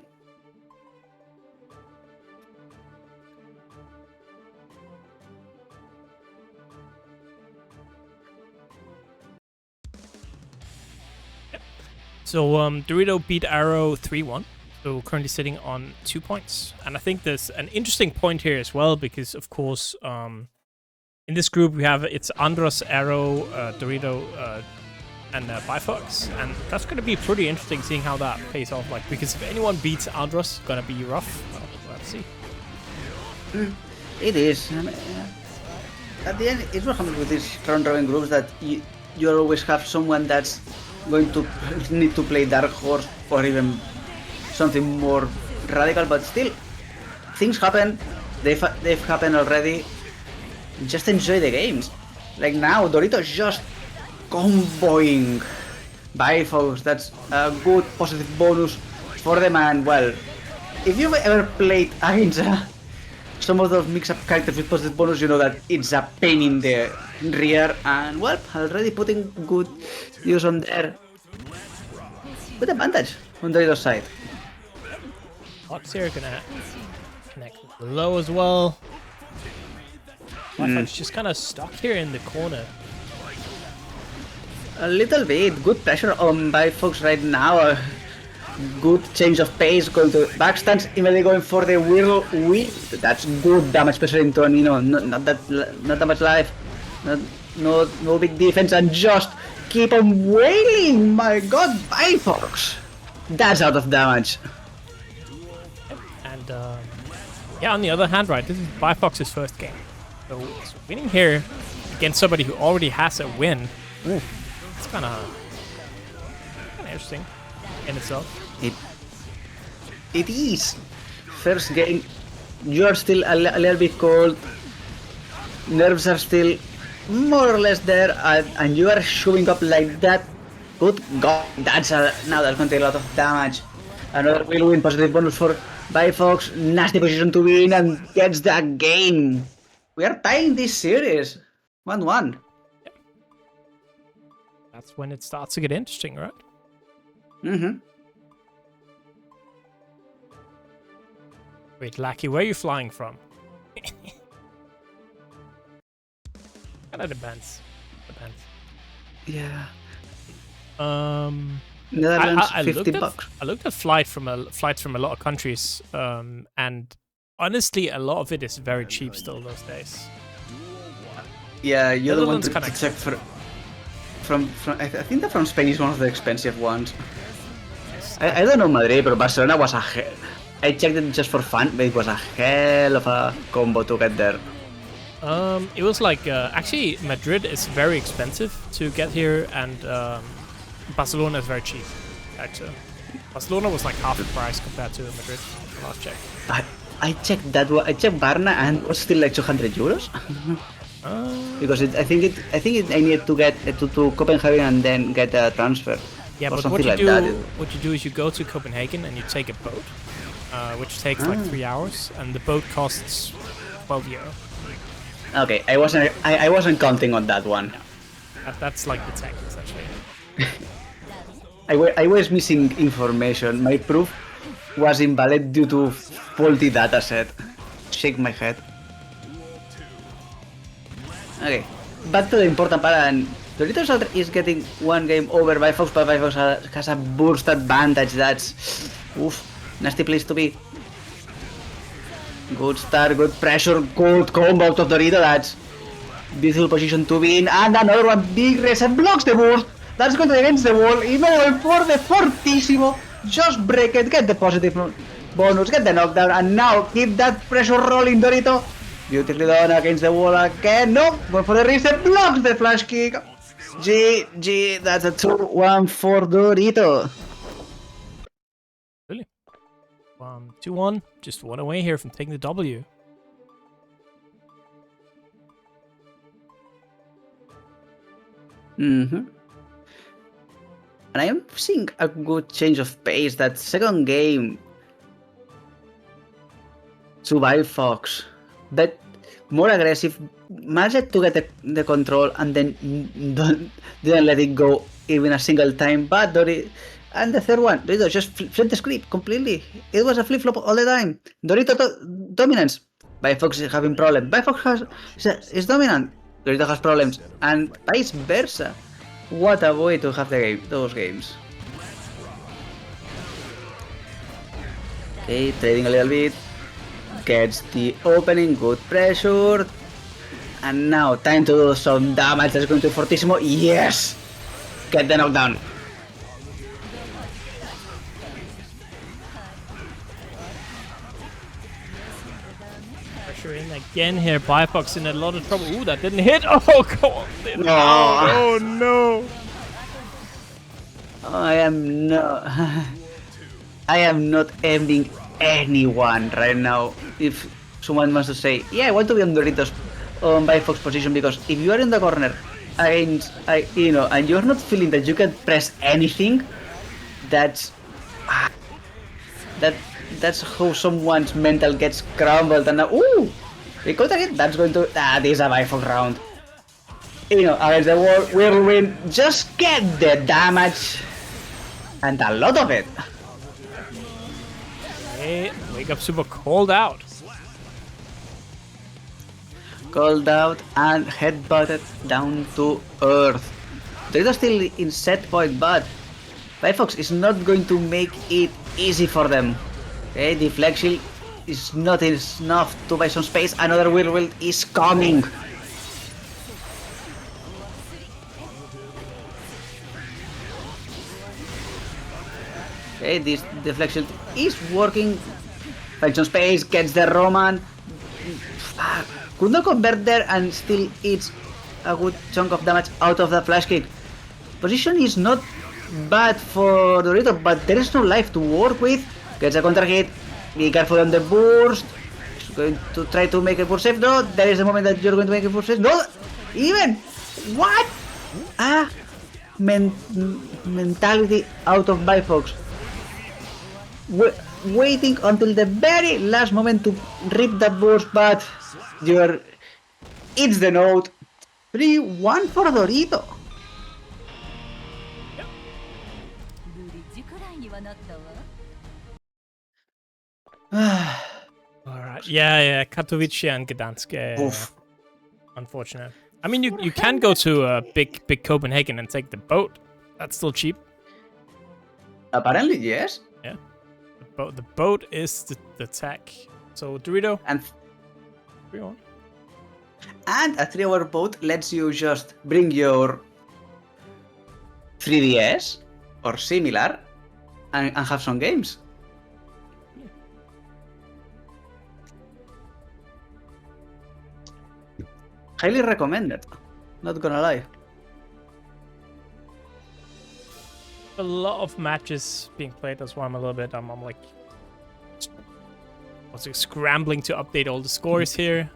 So Dorito beat Aero 3-1. So currently sitting on 2 points. And I think there's an interesting point here as well, because of course in this group we have it's Andros, Aero, Dorito, and Firefox. And that's going to be pretty interesting seeing how that pays off. Like, because if anyone beats Andros, it's going to be rough. Well, let's see. It is. I mean, at the end, it's what happens with these round-robin groups, that you always have someone that's going to need to play Dark Horse or even something more radical, but still, things happen. They've happened already. Just enjoy the games. Like now, Dorito's just comboing by folks. That's a good positive bonus for them. And well, if you've ever played against some of those mix-up characters with positive bonus, you know that it's a pain in the rear. And well, already putting good use on there. Good advantage on Dorito's side. Fox here gonna connect with the low as well. Firefox just kind of stuck here in the corner. A little bit. Good pressure on by Fox right now. Good change of pace, going to backstands, immediately going for the whirl. That's good damage, especially into Nino. Not that much life. No big defense, and just keep on wailing. My God, by Fox. That's out of damage. And yeah, on the other hand, right, this is Bifox's first game. So winning here against somebody who already has a win, it's kind of interesting in itself. It is. First game, you're still a little bit cold. Nerves are still more or less there, and you are showing up like that. Good God, now that's going to take a lot of damage. Another will win, positive bonus for Bifox. Nasty position to win and gets the game. We are tying this series. 1-1. That's when it starts to get interesting, right? Mm-hmm. Wait, Lackey, where are you flying from? Kinda depends. Yeah. I Netherlands, looked $50. I looked at flights from a lot of countries, and honestly, a lot of it is very cheap still those days. Yeah, you're the one to Netherlands check from I think that from Spain is one of the expensive ones. I don't know Madrid, but Barcelona was I checked it just for fun, but it was a hell of a combo to get there. It was like actually Madrid is very expensive to get here, and Barcelona is very cheap. Actually, Barcelona was like half the price compared to Madrid last check. I checked that one. I checked Varna and it was still like 200 euros. Because I think I needed to get to Copenhagen and then get a transfer. Yeah, or but something like that. what you do is you go to Copenhagen and you take a boat, which takes like 3 hours, and the boat costs 12 euro. Okay, I wasn't counting on that one. That's like the tech essentially. I was missing information. My proof was invalid due to faulty dataset. Shake my head. Okay, back to the important part. And Doritoooo is getting one game over by Fox, but Fox has a burst advantage. That's nasty place to be. Good start, good pressure, good combo out of Dorito. That's beautiful position to win, and another one. Big reset blocks the burst. That's going against the wall. Even for the fortissimo. Just break it, get the positive bonus, get the knockdown, and now keep that pressure rolling, Dorito. Beautifully done against the wall again. No, going for the reset, blocks the flash kick. GG, that's a 2-1 for Dorito. Really? 2-1, just one away here from taking the W. Mm-hmm. And I am seeing a good change of pace. That second game to Fox, but more aggressive, managed to get the control and then didn't let it go even a single time. But Dorito, and the third one, Dorito just flipped the script completely. It was a flip flop all the time. Dorito dominance. Fox is having problems. Fox is dominant. Dorito has problems, and vice versa. What a way to have those games. Okay, trading a little bit. Gets the opening, good pressure. And now time to do some damage. That's going to Fortissimo. Yes! Get the knockdown. Pressure in again here. Bifox in a lot of trouble. Ooh, that didn't hit. Oh, come on. No. Oh, no. I am not envying anyone right now. If someone wants to say, yeah, I want to be on Doritos on Bifox position, because if you are in the corner and you're not feeling that you can press anything, that's how someone's mental gets crumbled. And now, ooh, because again, that's going to that is a Bifox round. Against the wall, we'll win. Just get the damage and a lot of it. Hey, wake up super cold out. Cold out and headbutted down to earth. They're still in set point, but Bifox is not going to make it easy for them. Okay, deflection is not enough to buy some space. Another whirlwind is coming. Okay, this deflection is working. Finds some space, gets the Roman. Could not convert there and still eats a good chunk of damage out of the flash kick. Position is not bad for Dorito, but there is no life to work with. Gets a counter hit. Be careful on the burst. He's going to try to make a burst save. No, that is the moment that you're going to make a burst save. No, even. What? Ah, mentality out of Bifox. Waiting until the very last moment to rip that burst, but you're. It's the note. 3-1 for Dorito. Alright. Yeah, Katowice and Gdansk. Oof. Unfortunate. I mean, you can go to big Copenhagen and take the boat. That's still cheap. Apparently, yes. Yeah. The boat is the tech. So, Dorito. And 3-1. And a 3-hour boat lets you just bring your 3DS or similar and have some games. Highly recommended. Not gonna lie. A lot of matches being played. That's why I'm a little bit. I'm like, scrambling to update all the scores here.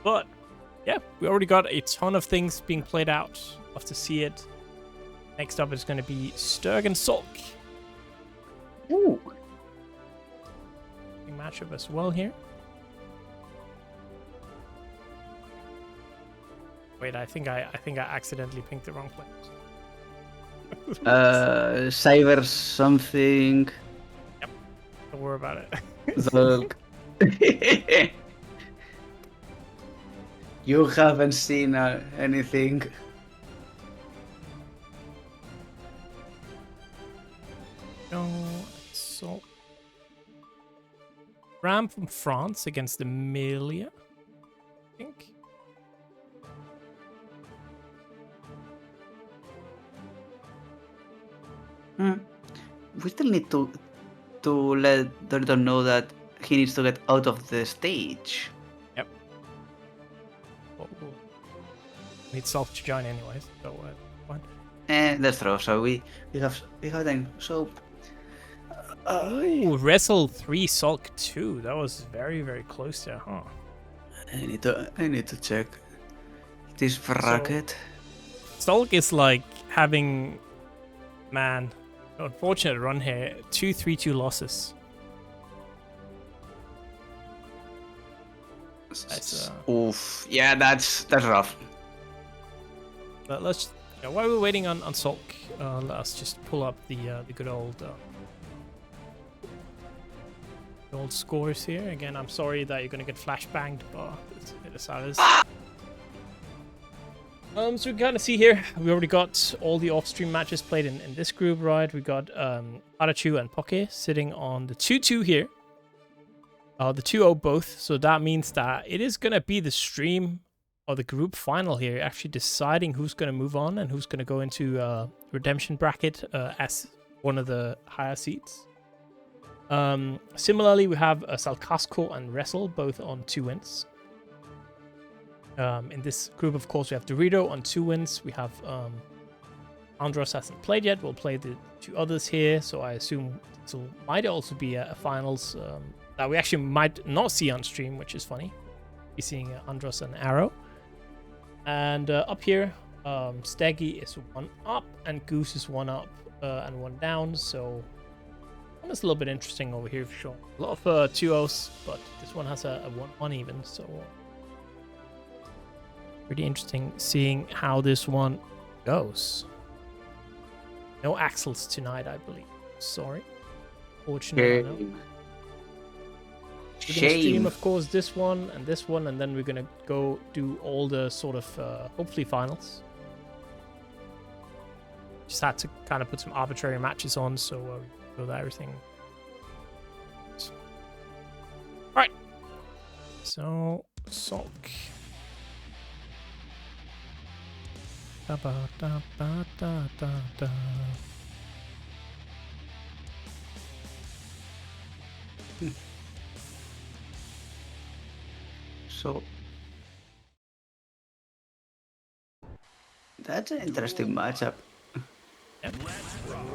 But yeah, we already got a ton of things being played out. Love to see it. Next up is going to be Sterg and Zulck. Ooh. Big matchup as well here. Wait, I think I accidentally pinked the wrong place. Cyber something. Yep. Don't worry about it. Zulck. You haven't seen anything. No, so Ram from France against the Millia, I think. We still need to let Dorito know that he needs to get out of the stage. Yep. Well, need Salk to join anyways, so fine. That's true. So we have time. So. Ooh, Resil 3, Zulck 2. That was very, very close there, huh? I need to check this bracket. Zulck is like having, man, unfortunate run here. 2-3-2 losses. That's, Oof. Yeah, that's rough. But let's. While we're waiting on Zulck, let's just pull up the good old scores here. Again, I'm sorry that you're gonna get flashbanged, but it is how it is. So we kind of see here, we already got all the off-stream matches played in this group, right? We got PataChu and Pokke sitting on the 2-2 here. The 2-0 both, so that means that it is gonna be the stream or the group final here, actually deciding who's gonna move on and who's gonna go into redemption bracket as one of the higher seats. Similarly, we have Salkazko and Resil both on 2 wins. In this group, of course, we have Dorito on 2 wins. We have Andros hasn't played yet. We'll play the 2 others here, so I assume this might also be a finals that we actually might not see on stream, which is funny. We're seeing Andros and Aero. And up here, Sstegy is 1 up, and Goose is 1 up and 1 down, so it's a little bit interesting over here for sure. A lot of 2-0s, but this one has a 1-1 even, so pretty interesting seeing how this one goes. No Axels tonight, I believe. Sorry. Fortunately, no. We're gonna stream, of course, this one, and then we're gonna go do all the sort of hopefully finals. Just had to kind of put some arbitrary matches on, so that everything. Alright. So, Zulck. Da ba da ba da da da. So that's an interesting matchup. Yep.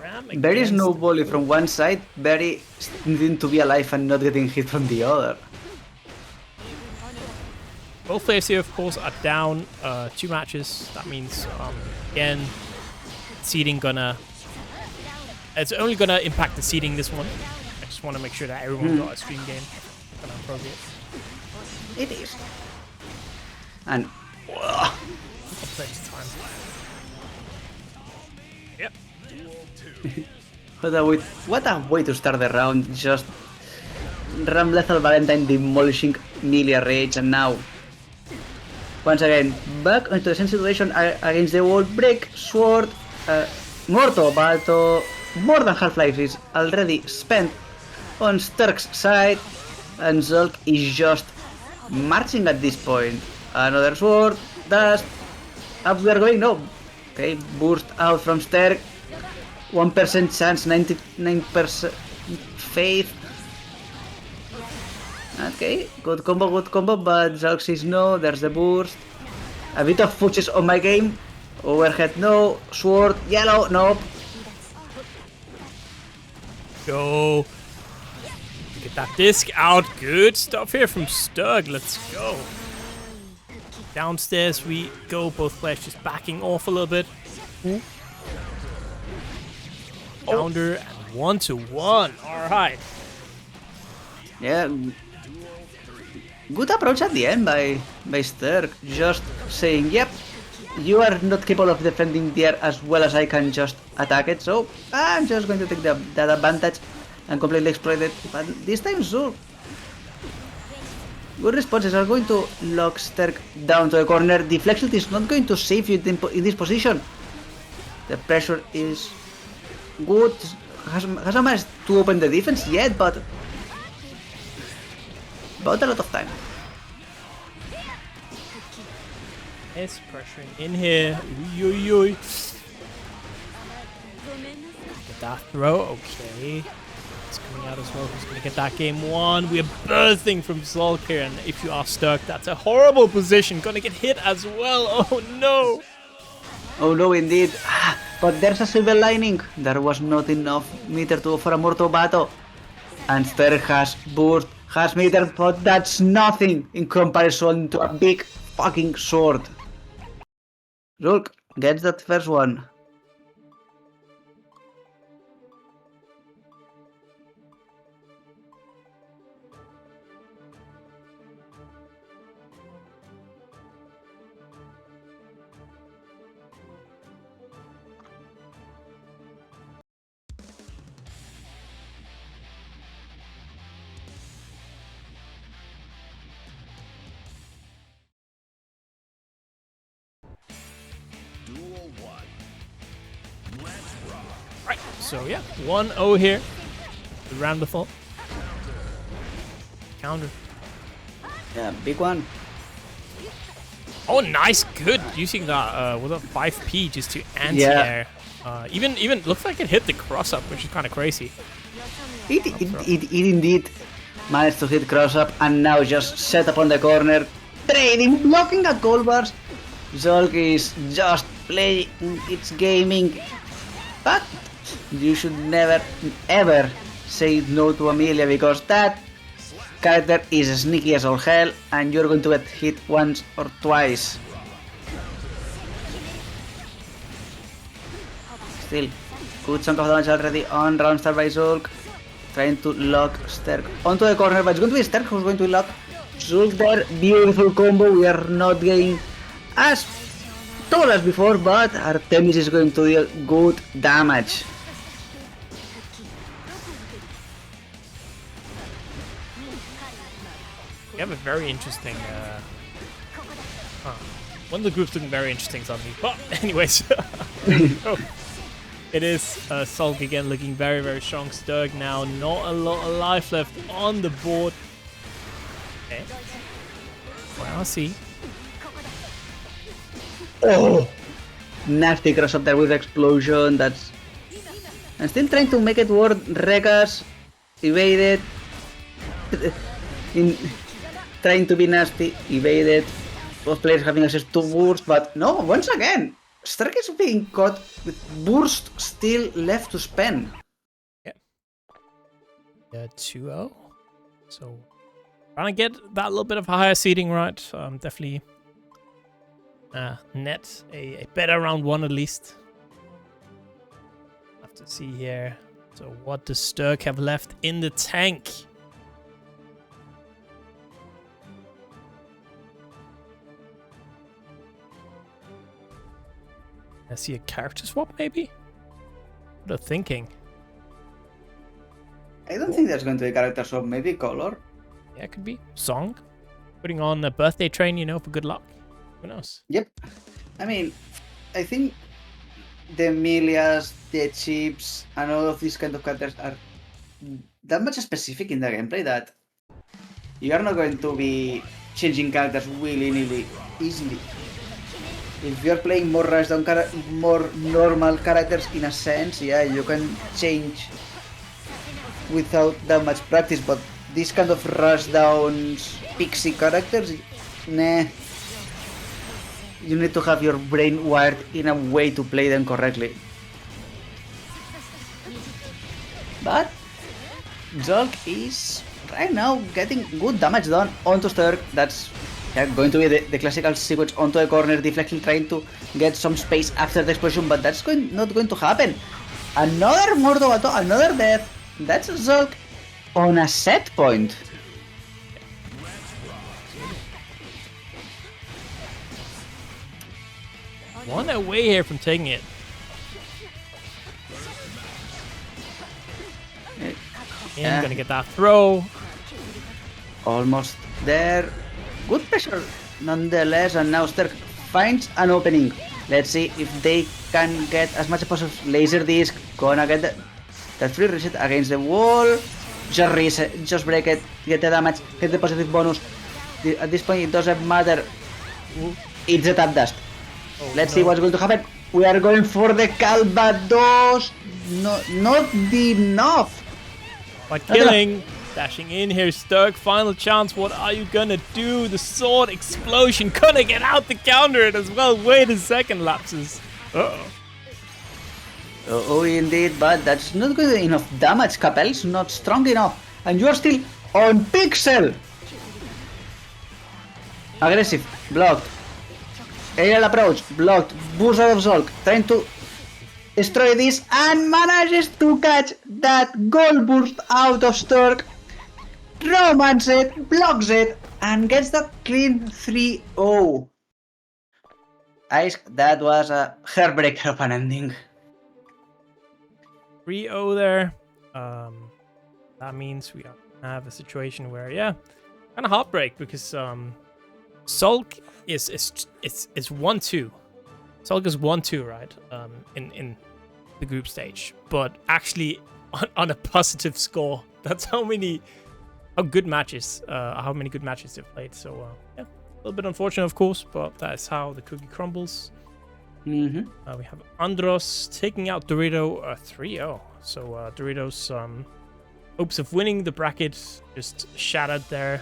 Ram Very against- snowbally from one side, very needing to be alive and not getting hit from the other. Both players here, of course, are down 2 matches. That means, again, seeding gonna... It's only gonna impact the seeding this one. I just want to make sure that everyone got a stream game. Gonna appropriate. It is. And Plenty of time. Yep. what a way to start the round. Just Ramlethal Valentine demolishing Millia Rage, and now once again back into the same situation against the wall. Break, sword, Morto Bato. More than half-life is already spent on Sterg's side, and Zulck is just marching at this point. Another sword, dust, up we are going, no. Okay, burst out from Sterg. 1% chance, 99% faith. Okay, good combo, but Zulck says no, there's the burst. A bit of footage on my game. Overhead, no. Sword, yellow, nope. Go. Get that disc out. Good stuff here from Sterg. Let's go. Downstairs we go. Both players just backing off a little bit. Counter and 1-1. Alright. Yeah. Good approach at the end by Sterg. Just saying, yep, you are not capable of defending the air as well as I can just attack it, so I'm just going to take that advantage and completely exploit it. But this time, Zulck. Good responses are going to lock Sterg down to the corner. Deflection is not going to save you in this position. The pressure is good. Hasn't managed to open the defense yet, but about a lot of time. It's pressuring in here. Uy, uy, uy. Get that throw. Okay. It's coming out as well. Who's going to get that game 1? We are bursting from Zulck here. And if you are stuck, that's a horrible position. Gonna get hit as well. Oh no. Oh no, indeed. But there's a silver lining. There was not enough meter to offer a Morto Bato. And Sterg has burst, has meter, but that's nothing in comparison to a big fucking sword. Zulck gets that first one. Right. So yeah, 1-0 here. The Ramlethal. Counter. Yeah, big one. Oh, nice, good. Using that with a 5P just to anti-air. Even looks like it hit the cross up, which is kind of crazy. It indeed managed to hit cross up, and now just set up on the corner, trading, blocking at goal bars. Zulck is just playing its gaming, but you should never ever say no to Amelia, because that character is sneaky as all hell, and you're going to get hit once or twice. Still, good chunk of damage already on round start by Zulck, trying to lock Sterg onto the corner, but it's going to be Sterg who's going to lock Zulck there. Beautiful combo. We are not getting as tall as before, but Artemis is going to deal good damage. We have a very interesting. One of the groups looking very interesting suddenly. But anyways, it is Zulck again looking very, very strong. Sterg now not a lot of life left on the board. Okay. Well, I'll see. Oh, nasty cross up there with explosion. That's, and still trying to make it work. Regas evaded. Trying to be nasty, evaded. Both players having access to burst, but no, once again, Sterg is being caught with burst still left to spend. Yeah, 2-0. So trying to get that little bit of higher seeding right. Definitely net a better round 1 at least. Have to see here. So what does Sterg have left in the tank? I see a character swap maybe? What are you thinking? I don't think there's going to be character swap, maybe color. Yeah, it could be. Song. Putting on a birthday train, you know, for good luck. Who knows? Yep. I mean, I think the Millias, the chips, and all of these kind of characters are that much specific in the gameplay that you are not going to be changing characters willy-nilly easily. If you're playing more rushdown, more normal characters in a sense, yeah, you can change without that much practice, but these kind of rushdowns, pixie characters, nah. You need to have your brain wired in a way to play them correctly. But Zulck is right now getting good damage done onto Sterg. That's going to be the classical sequence onto the corner, deflecting, trying to get some space after the explosion, but that's not going to happen. Another Mordovato, another death. That's Zulck on a set point. One away here from taking it. Yeah. Gonna get that throw. Almost there. Good pressure nonetheless, and now Sterg finds an opening. Let's see if they can get as much as possible. Laser disc, gonna get that free reset against the wall. Just reset, just break it, get the damage, get the positive bonus. At this point it doesn't matter. It's the tap dust. Oh, Let's see what's going to happen. We are going for the Calvados. No, not enough. By killing, dashing in here, Sterg, final chance. What are you gonna do? The sword explosion, gonna get out to counter it as well. Wait a second, lapses. Uh-oh. Oh, indeed, but that's not good enough damage. Capel's not strong enough, and you are still on Pixel. Aggressive, blocked. Aerial approach, blocked. Boost out of Zulck, trying to destroy this, and manages to catch that gold burst out of Sterg. Romance it, blocks it, and gets that clean 3-0. That was a heartbreaker of an ending. 3-0 there. That means we have a situation where, yeah, kind of heartbreak because Zulck is 1-2. Zulck is 1-2, right? In the group stage, but actually on a positive score. That's how many good matches they've played. So yeah, a little bit unfortunate, of course, but that's how the cookie crumbles. Mm-hmm. We have Andros taking out Dorito 3-0. So Doritos' hopes of winning the bracket just shattered there.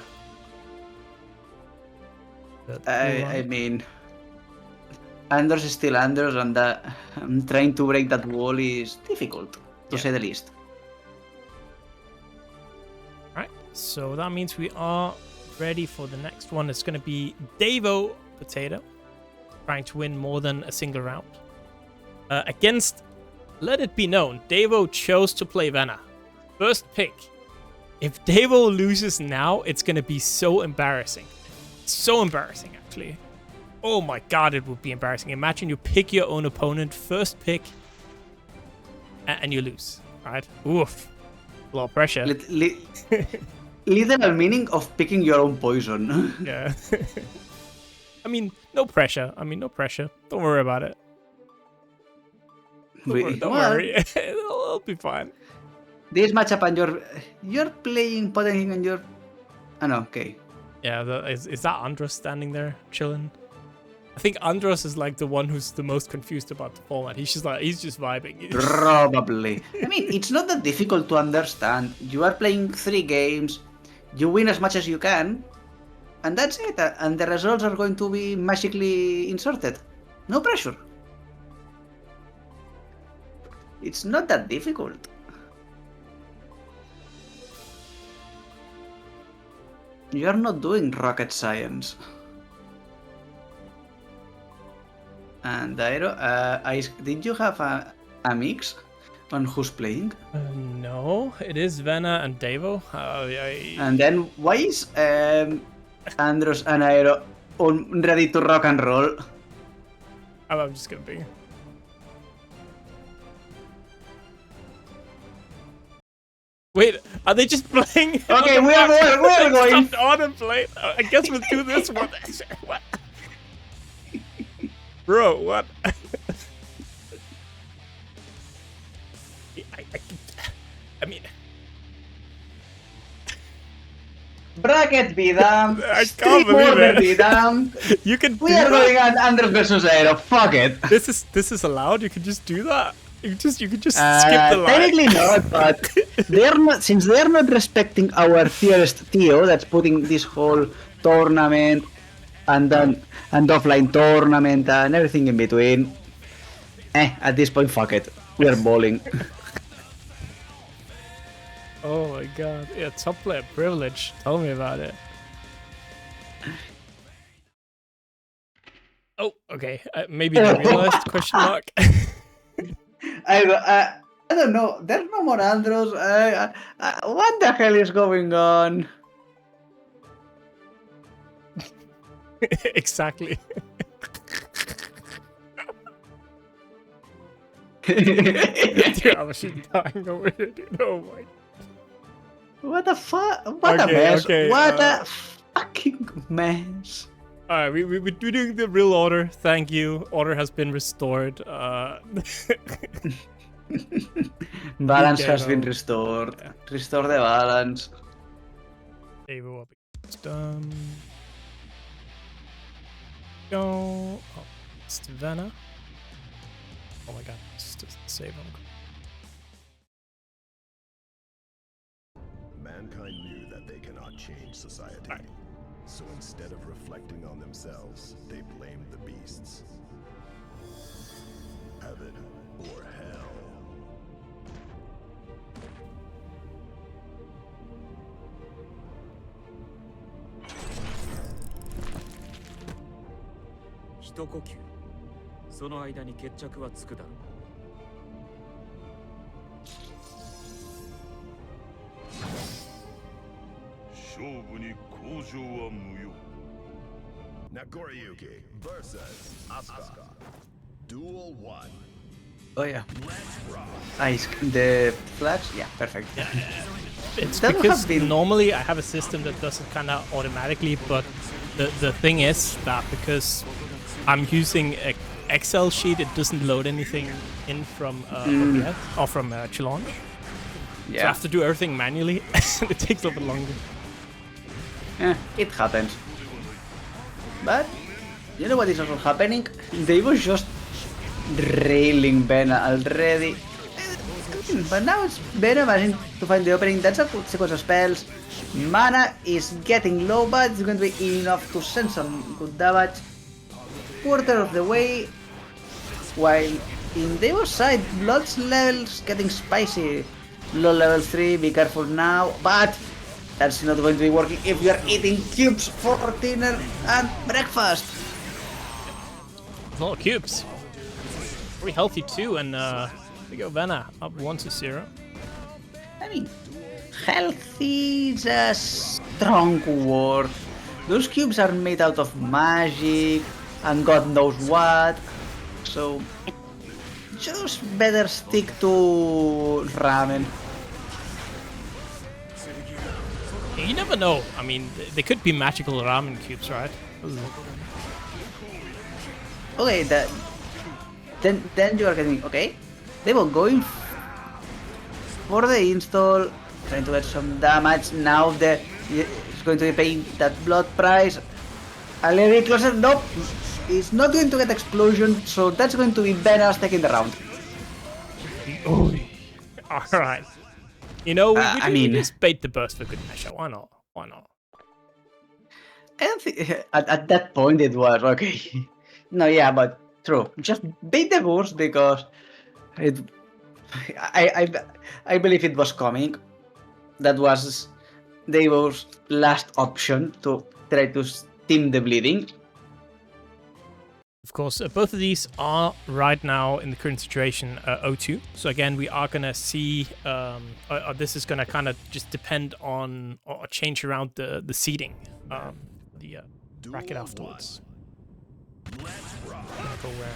I mean, Anders is still Anders, and trying to break that wall is difficult, to say the least. Right, so that means we are ready for the next one. It's going to be Davopotato, trying to win more than a single round. Against, let it be known, Davo chose to play Vena. First pick. If Davo loses now, it's going to be so embarrassing. So embarrassing, actually. Oh my god, it would be embarrassing. Imagine you pick your own opponent, first pick, and you lose. Right? Oof. A lot of pressure. Literal meaning of picking your own poison. Yeah. I mean, no pressure. Don't worry about it. Don't worry. It'll be fine. This matchup, and you're playing Potemkin, and you're... Oh no, okay. Yeah, is that Andros standing there chilling? I think Andros is like the one who's the most confused about the format. He's just vibing. Probably. I mean, it's not that difficult to understand. You are playing 3 games, you win as much as you can, and that's it. And the results are going to be magically inserted. No pressure. It's not that difficult. You are not doing rocket science. And Aero, did you have a mix on who's playing? No, it is Vena and Davo. And then why is Andros and Aero ready to rock and roll? I'm just gonna be. Wait, are they just playing? Okay, we're going. Stopped on and played. I guess we'll do this one. What? Bro, what? I mean, Bracket be damned. I can't believe Order it. be damned. You can. We are going on Andros versus Aero. Fuck it. This is allowed. You can just do that. You can just skip the line. Technically not, but they're not, since they're not respecting our fiercest Theo that's putting this whole tournament and then and offline tournament and everything in between. At this point, fuck it. We are bowling. Oh my god. Yeah, top player privilege. Tell me about it. Oh, okay. Maybe they realized question mark. I don't know. There's no more Andros. What the hell is going on? Exactly. Dude, I was dying over here, dude. Oh my. What the fuck? What a Okay, mess. okay, What a fucking mess. Alright, we're doing the real order. Thank you. Order has been restored. Balance Okay, has been no. restored. Yeah. Restore the balance. Evo up against go. Oh, it's Vena. Oh my god, it's just save him. Mankind knew that they cannot change society. Right. So instead of reflecting on themselves, they blamed the beasts. Heaven or hell. Nagoriyuki versus Asuka. Duel 1. Oh yeah. Ice. The flash? Yeah, perfect. It's That would because have been- normally I have a system that does it kind of automatically, but the thing is that because I'm using a Excel sheet, it doesn't load anything in from OBS or from Challenge. So I Yeah. have to do everything manually, and it takes a little bit longer. It happens. But, you know what is also happening? They were just railing Vena already. But now it's Vena managing to find the opening. That's a good sequence of spells. Mana is getting low, but it's going to be enough to send some good damage. Quarter of the way. While in Devo's side, Blood's levels getting spicy. Low level 3, be careful now. But that's not going to be working if you are eating cubes for dinner and breakfast. It's a lot of cubes. Very healthy too, and we go Vena up 1-0. I mean, healthy is a strong word. Those cubes are made out of magic and God knows what. So, just better stick to ramen. You never know. I mean, they could be magical ramen cubes, right? Okay, then you are getting okay. They were going for the install, trying to get some damage. Now it's going to be paying that blood price. A little bit closer. Nope, it's not going to get explosion. So that's going to be Vena's taking the round. All right. You know, we mean- just bait the burst for good measure. Why not? Why not? I don't think at that point it was okay. No, yeah, but true. Just beat the burst because it I believe it was coming. That was Davo's last option to try to stem the bleeding. Of course, both of these are right now in the current situation 0-2. So again, we are gonna see. This is gonna kind of just depend on or change around the seeding, the bracket afterwards. Go where?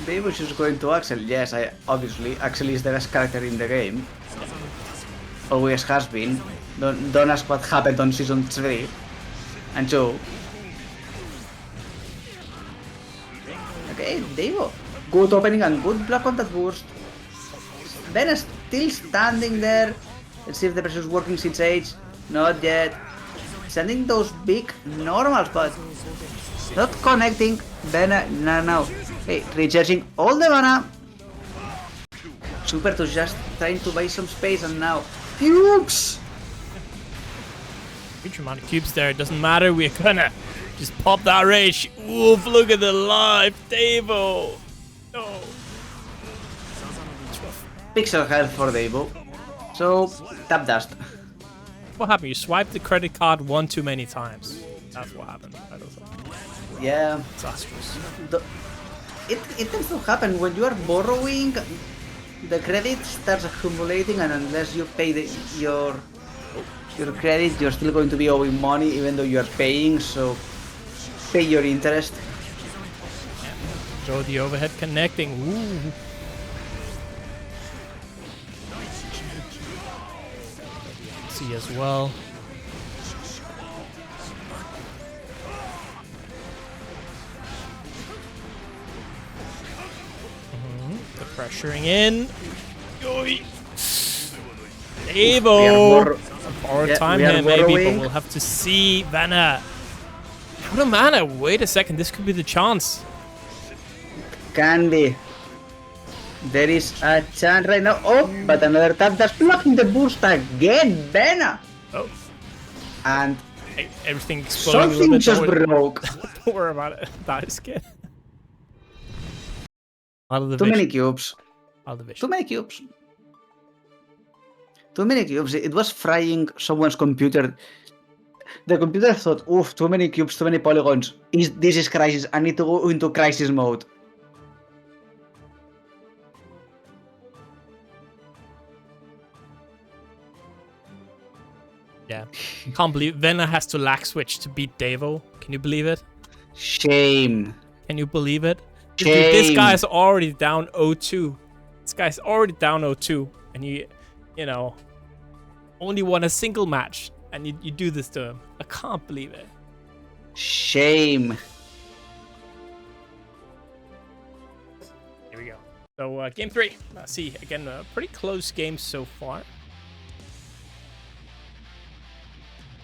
Davo is going to Axel. Yes, obviously Axel is the best character in the game. Always has been. Don't ask what happened on season 3 and 2. Okay, Davo. Good opening and good block on that burst. Vena still standing there. Let's see if the pressure is working since age. Not yet. Sending those big normals, but not connecting. Vena, no. Hey, recharging all the mana. Super to just trying to buy some space, and now cubes. Huge amount of cubes there. It doesn't matter. We're gonna just pop that rage. Oof! Look at the life, Davo. No. Pixel health for Davo. So tap dust. What happened? You swiped the credit card one too many times. That's what happened. Yeah. Disastrous. It tends to happen when you are borrowing. The credit starts accumulating, and unless you pay your credit, you're still going to be owing money, even though you are paying. So pay your interest. Show the overhead connecting. Ooh. See as well. The pressuring in. Davo. Forward time here maybe, but we'll have to see. Vena. Out of mana. Wait a second. This could be the chance. Can be. There is a chance right now. Oh, but another tap that's blocking the burst again, Vena. Oh. And everything exploding. Something just broke. Don't worry about it. That is good. Too many cubes. Too many cubes. Too many cubes. It was frying someone's computer. The computer thought, oof, too many cubes, too many polygons. This is crisis. I need to go into crisis mode. Yeah. Can't believe Vena has to lag switch to beat Davo. Can you believe it? Shame. Can you believe it? Shame. Dude, this guy's already down 0-2. This guy's already down 0-2. And you know, only won a single match. And you do this to him. I can't believe it. Shame. Here we go. So, game 3. Let's see. Again, a pretty close game so far.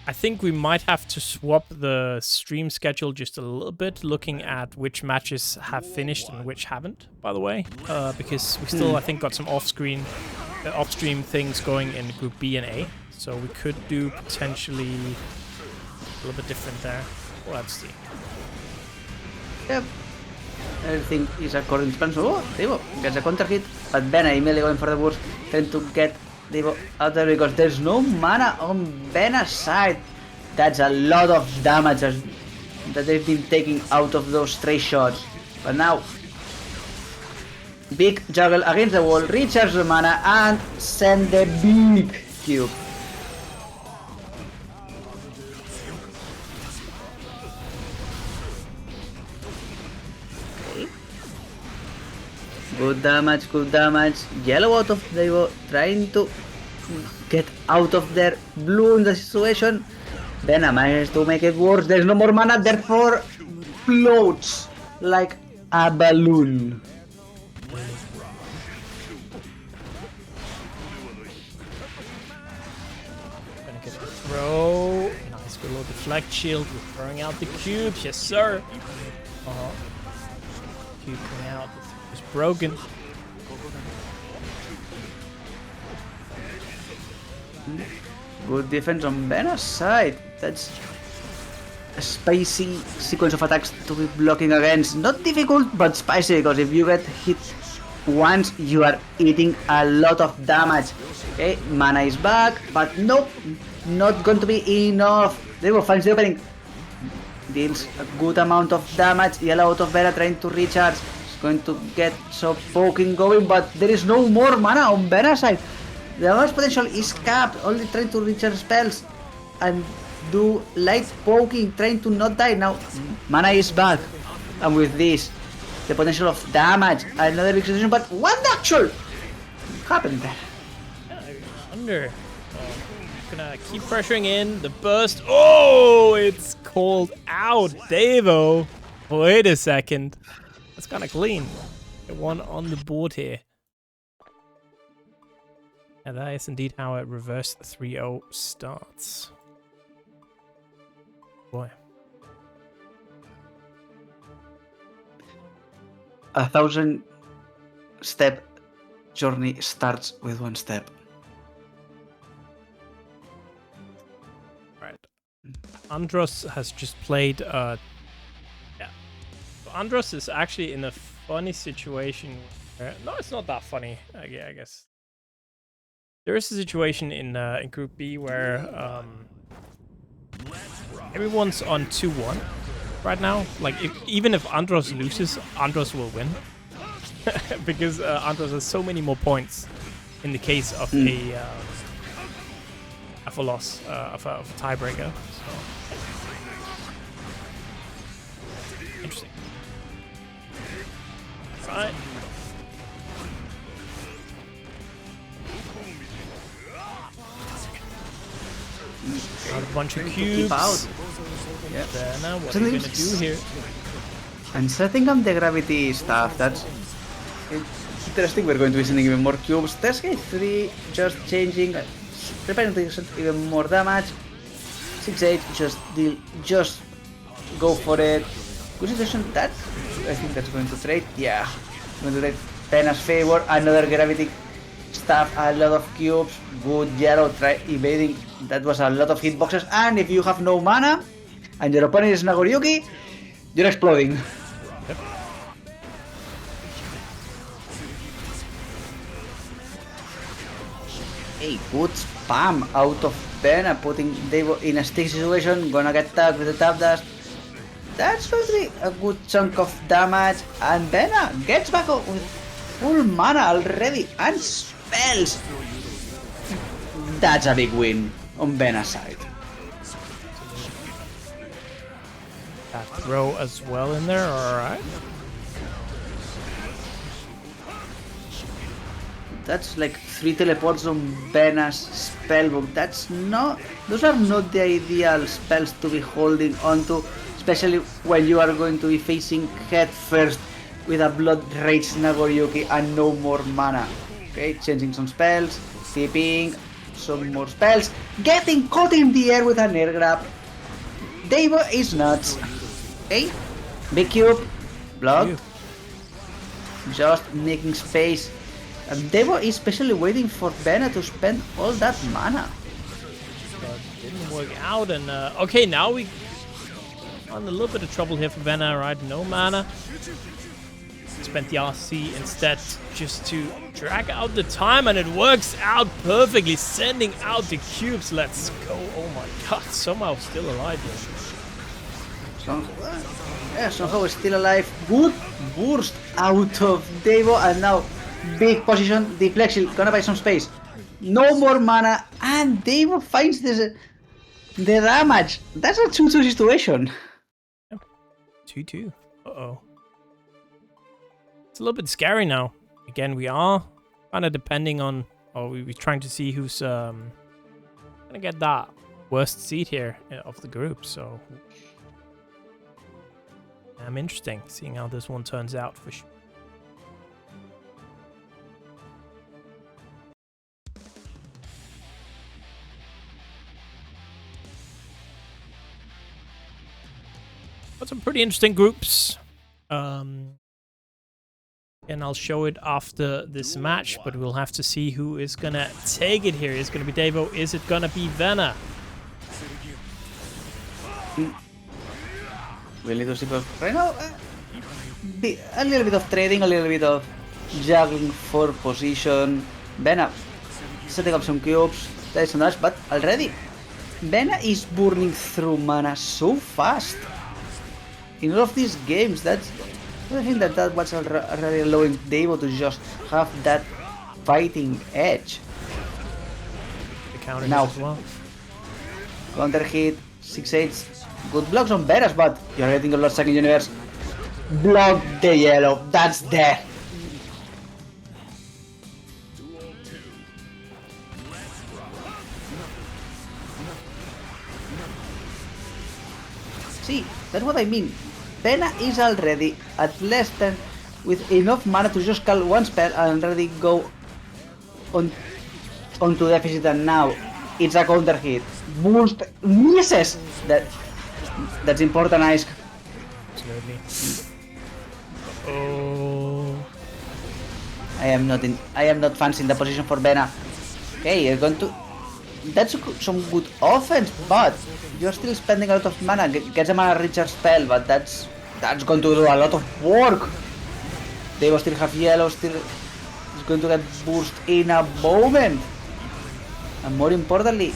I think we might have to swap the stream schedule just a little bit, looking at which matches have finished and which haven't, by the way. Because we still, I think, got some off-stream things going in Group B and A. So we could do potentially a little bit different there. Well, let's see. Yep. Everything is according to plan. So, oh, Davo gets a counter hit, but Vena immediately going for the burst, trying to get Davo out there because there's no mana on Vena's side. That's a lot of damage that they've been taking out of those stray shots. But now, big juggle against the wall, recharge the mana, and send the big cube. Good damage, good damage. Yellow out of Davo, trying to get out of there. Blue in the situation. Vena manages to make it worse. There's no more mana, therefore floats like a balloon. Gonna get the throw. Nice good little deflect shield. We're throwing out the cubes. Yes, sir. Cube coming out. It's broken. Good defense on Vena's side. That's spicy sequence of attacks to be blocking against. Not difficult, but spicy, because if you get hit once, you are eating a lot of damage. Okay, mana is back, but nope, not going to be enough. Revill finds the opening. Deals a good amount of damage. Yellow out of Vena trying to recharge. It's going to get some poking going, but there is no more mana on Vena's side. The damage potential is capped, only trying to recharge spells and do light poking, trying to not die. Now, mana is back, and with this, the potential of damage, another big situation, but what actual happened there? Under. Gonna keep pressuring in the burst. Oh, it's called out. Davo. Wait a second. That's kind of clean. Get one on the board here. And that is indeed how a reverse 3-0 starts. Boy. 1,000-step journey starts with 1 step. Right. Andros has just played. Yeah. So Andros is actually in a funny situation. No, it's not that funny. Yeah, I guess. There is a situation in Group B where everyone's on 2-1 right now. Like, even if Andros loses, Andros will win. Because Andros has so many more points in the case of a loss, of a tiebreaker. So. Interesting. Right. Got a bunch of cubes. Keep out. Yeah. Now what are you gonna do here? And setting up the gravity stuff, that's interesting. We're going to be sending even more cubes. Sstegy 3 just changing, preparing to send even more damage. 6-8 just go for it. Good situation. That I think that's going to trade. Yeah, going to trade Vena's favor. Another gravity stuff, a lot of cubes. Good yellow, try evading. That was a lot of hitboxes. And if you have no mana and your opponent is Nagoriyuki, you're exploding. Yep. Hey, good spam out of Vena, putting Davo in a stick situation. Gonna get tagged with the tap dash. That's going to be a good chunk of damage. And Vena gets back up with full mana already and spells. That's a big win on Vena's side. That throw as well in there, alright. That's like 3 teleports on Vena's spellbook. Those are not the ideal spells to be holding onto, especially when you are going to be facing head first with a Blood Rage Nagoriyuki and no more mana. Okay, changing some spells, tipping, some more spells, getting caught in the air with an air grab. Davo is nuts. Okay, big cube, block, just making space. And Davo is especially waiting for Vena to spend all that mana. But didn't work out, and okay, now we on a little bit of trouble here for Vena, right? No mana. Spent the RC instead just to drag out the time, and it works out perfectly, sending out the cubes. Let's go. Oh my god, somehow still alive here. Somehow still alive. Good burst out of Davo, and now big position, deflection, gonna buy some space. No more mana, and Davo finds the damage. That's a 2-2 situation. 2-2. Uh-oh. It's a little bit scary now. Again, we are kind of depending on, or we're trying to see who's gonna get that worst seed here of the group. So I'm interesting seeing how this one turns out for sure. Got some pretty interesting groups. And I'll show it after this match, but we'll have to see who is gonna take it here. Is it gonna be Davo? Is it gonna be Vena? we'll need to see, but right now, a little bit of trading, a little bit of juggling for position. Vena setting up some cubes, that's some dash, but already Vena is burning through mana so fast. In all of these games, I think that was already allowing Davo to just have that fighting edge. The counter Now. hit as well. Counter hit, 6-8. Good blocks on Beras, but you're getting a lot second universe. Block the yellow, that's there. See, that's what I mean. Vena is already at less than with enough mana to just call one spell and already go onto deficit, and now it's a counter hit. Boost misses. That's important, Ice. Absolutely. Oh. I am not fancying the position for Vena. Okay, you're going to. That's some good offense, but you're still spending a lot of mana. Get a mana richer spell, but that's going to do a lot of work. They will still have yellow, still is going to get burst in a moment. And more importantly,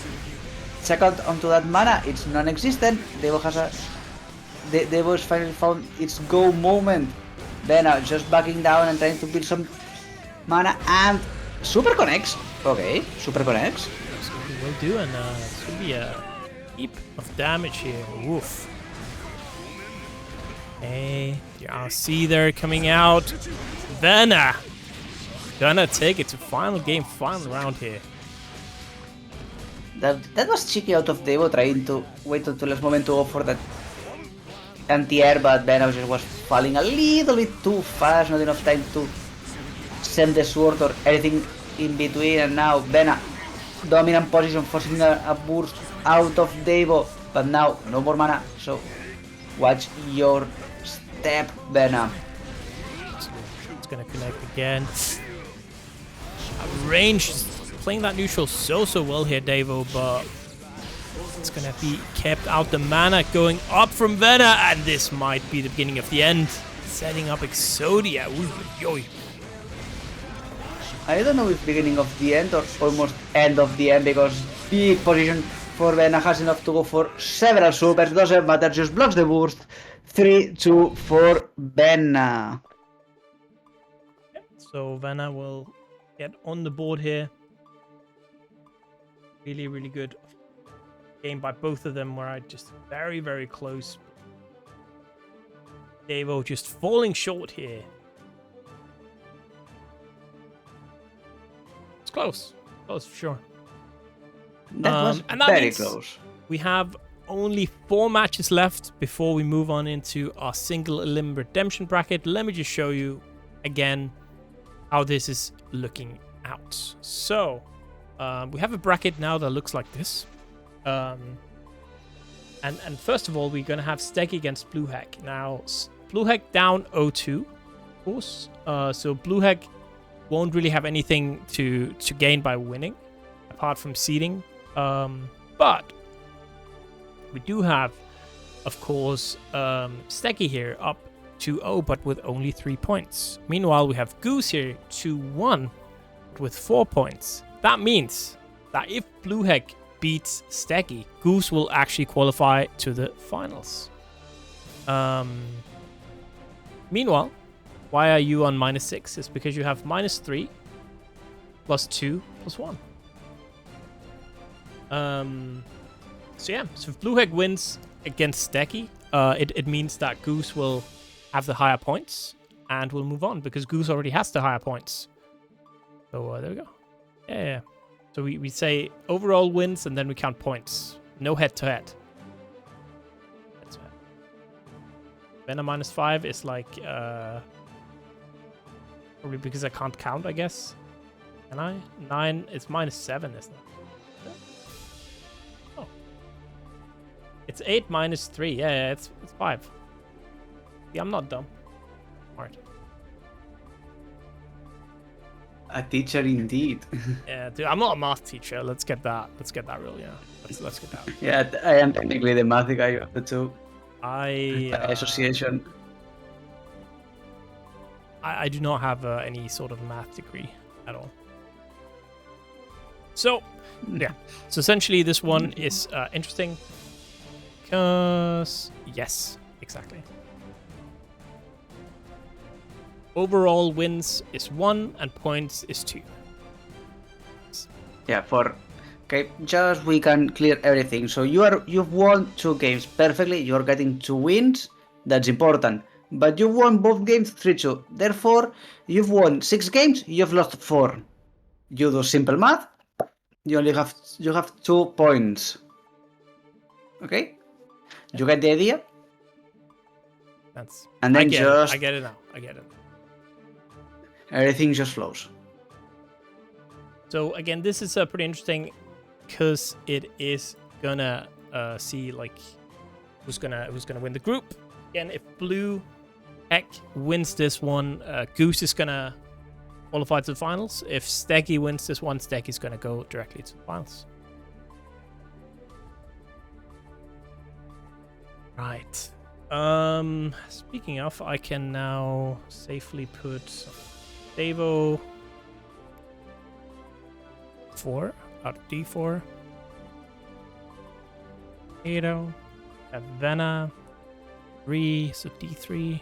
check out onto that mana, it's non-existent. Devo has finally found its go moment. Vena just backing down and trying to build some mana, and super connects. Okay, super connects. Absolutely will do, and it's gonna be a heap of damage here. Woof. Hey, the RC there coming out. Vena gonna take it to final game, final round here. That was cheeky out of Devo, trying to wait until last moment to go for that anti-air, but Vena just was falling a little bit too fast, not enough time to send the sword or anything in between, and now Vena dominant position, forcing a burst out of Devo, but now no more mana, so watch your step, Vena. It's gonna connect again. Range is playing that neutral so well here, Davo, but it's gonna be kept out. The mana going up from Vena, and this might be the beginning of the end. Setting up Exodia. Ooh, I don't know if beginning of the end or almost end of the end, because big position for Vena, has enough to go for several supers. Doesn't matter, just blocks the burst. 3-2 for Vena. So Vena will get on the board here. Really good game by both of them, where I just very close. Davo just falling short here. It's close for sure. That was and that very means close. we have only 4 matches left before we move on into our single elim redemption bracket. Let me just show you again how this is looking out. So we have a bracket now that looks like this. And first of all, we're going to have Sstegy against Bluehag. Now, Bluehag down 0-2, of course. So Bluehag won't really have anything to gain by winning, apart from seeding. But we do have, of course, Sstegy here up 2-0, but with only 3 points. Meanwhile, we have Goose here 2-1 with 4 points. That means that if Bluehag beats Sstegy, Goose will actually qualify to the finals. Meanwhile, why are you on -6? It's because you have -3 +2 +1. So yeah, so if Bluehag wins against Sstegy, it means that Goose will have the higher points and will move on, because Goose already has the higher points. So there we go. Yeah. So we say overall wins, and then we count points. No head-to-head. That's right. Vena -5 is like... probably because I can't count, I guess. Can I? 9 is -7, isn't it? Oh. It's 8 -3. Yeah, it's 5. Yeah, I'm not dumb. Smart. A teacher indeed. Yeah, dude, I'm not a math teacher. Let's get that real, yeah. Let's get that. Yeah, I am technically the math guy of the two. I association. I do not have any sort of math degree at all. So, yeah. So essentially, this one is interesting because yes, exactly. Overall wins is 1 and points is 2. Yeah, okay, just we can clear everything. So you've won 2 games perfectly. You're getting 2 wins. That's important. But you won both games 3-2. Therefore, you've won 6 games. You've lost 4. You do simple math. You have 2 points. Okay, you get the idea. And then I get it now. I get it. Everything just flows. So again, this is pretty interesting because it is gonna see like who's gonna win the group. Again, if Blue Heck wins this one, Goose is gonna qualify to the finals. If Sstegy wins this one, Steggy's gonna go directly to the finals. Right. Speaking of, I can now safely put Davo 4 out of D4. Aero. Have Vena. 3, so D3.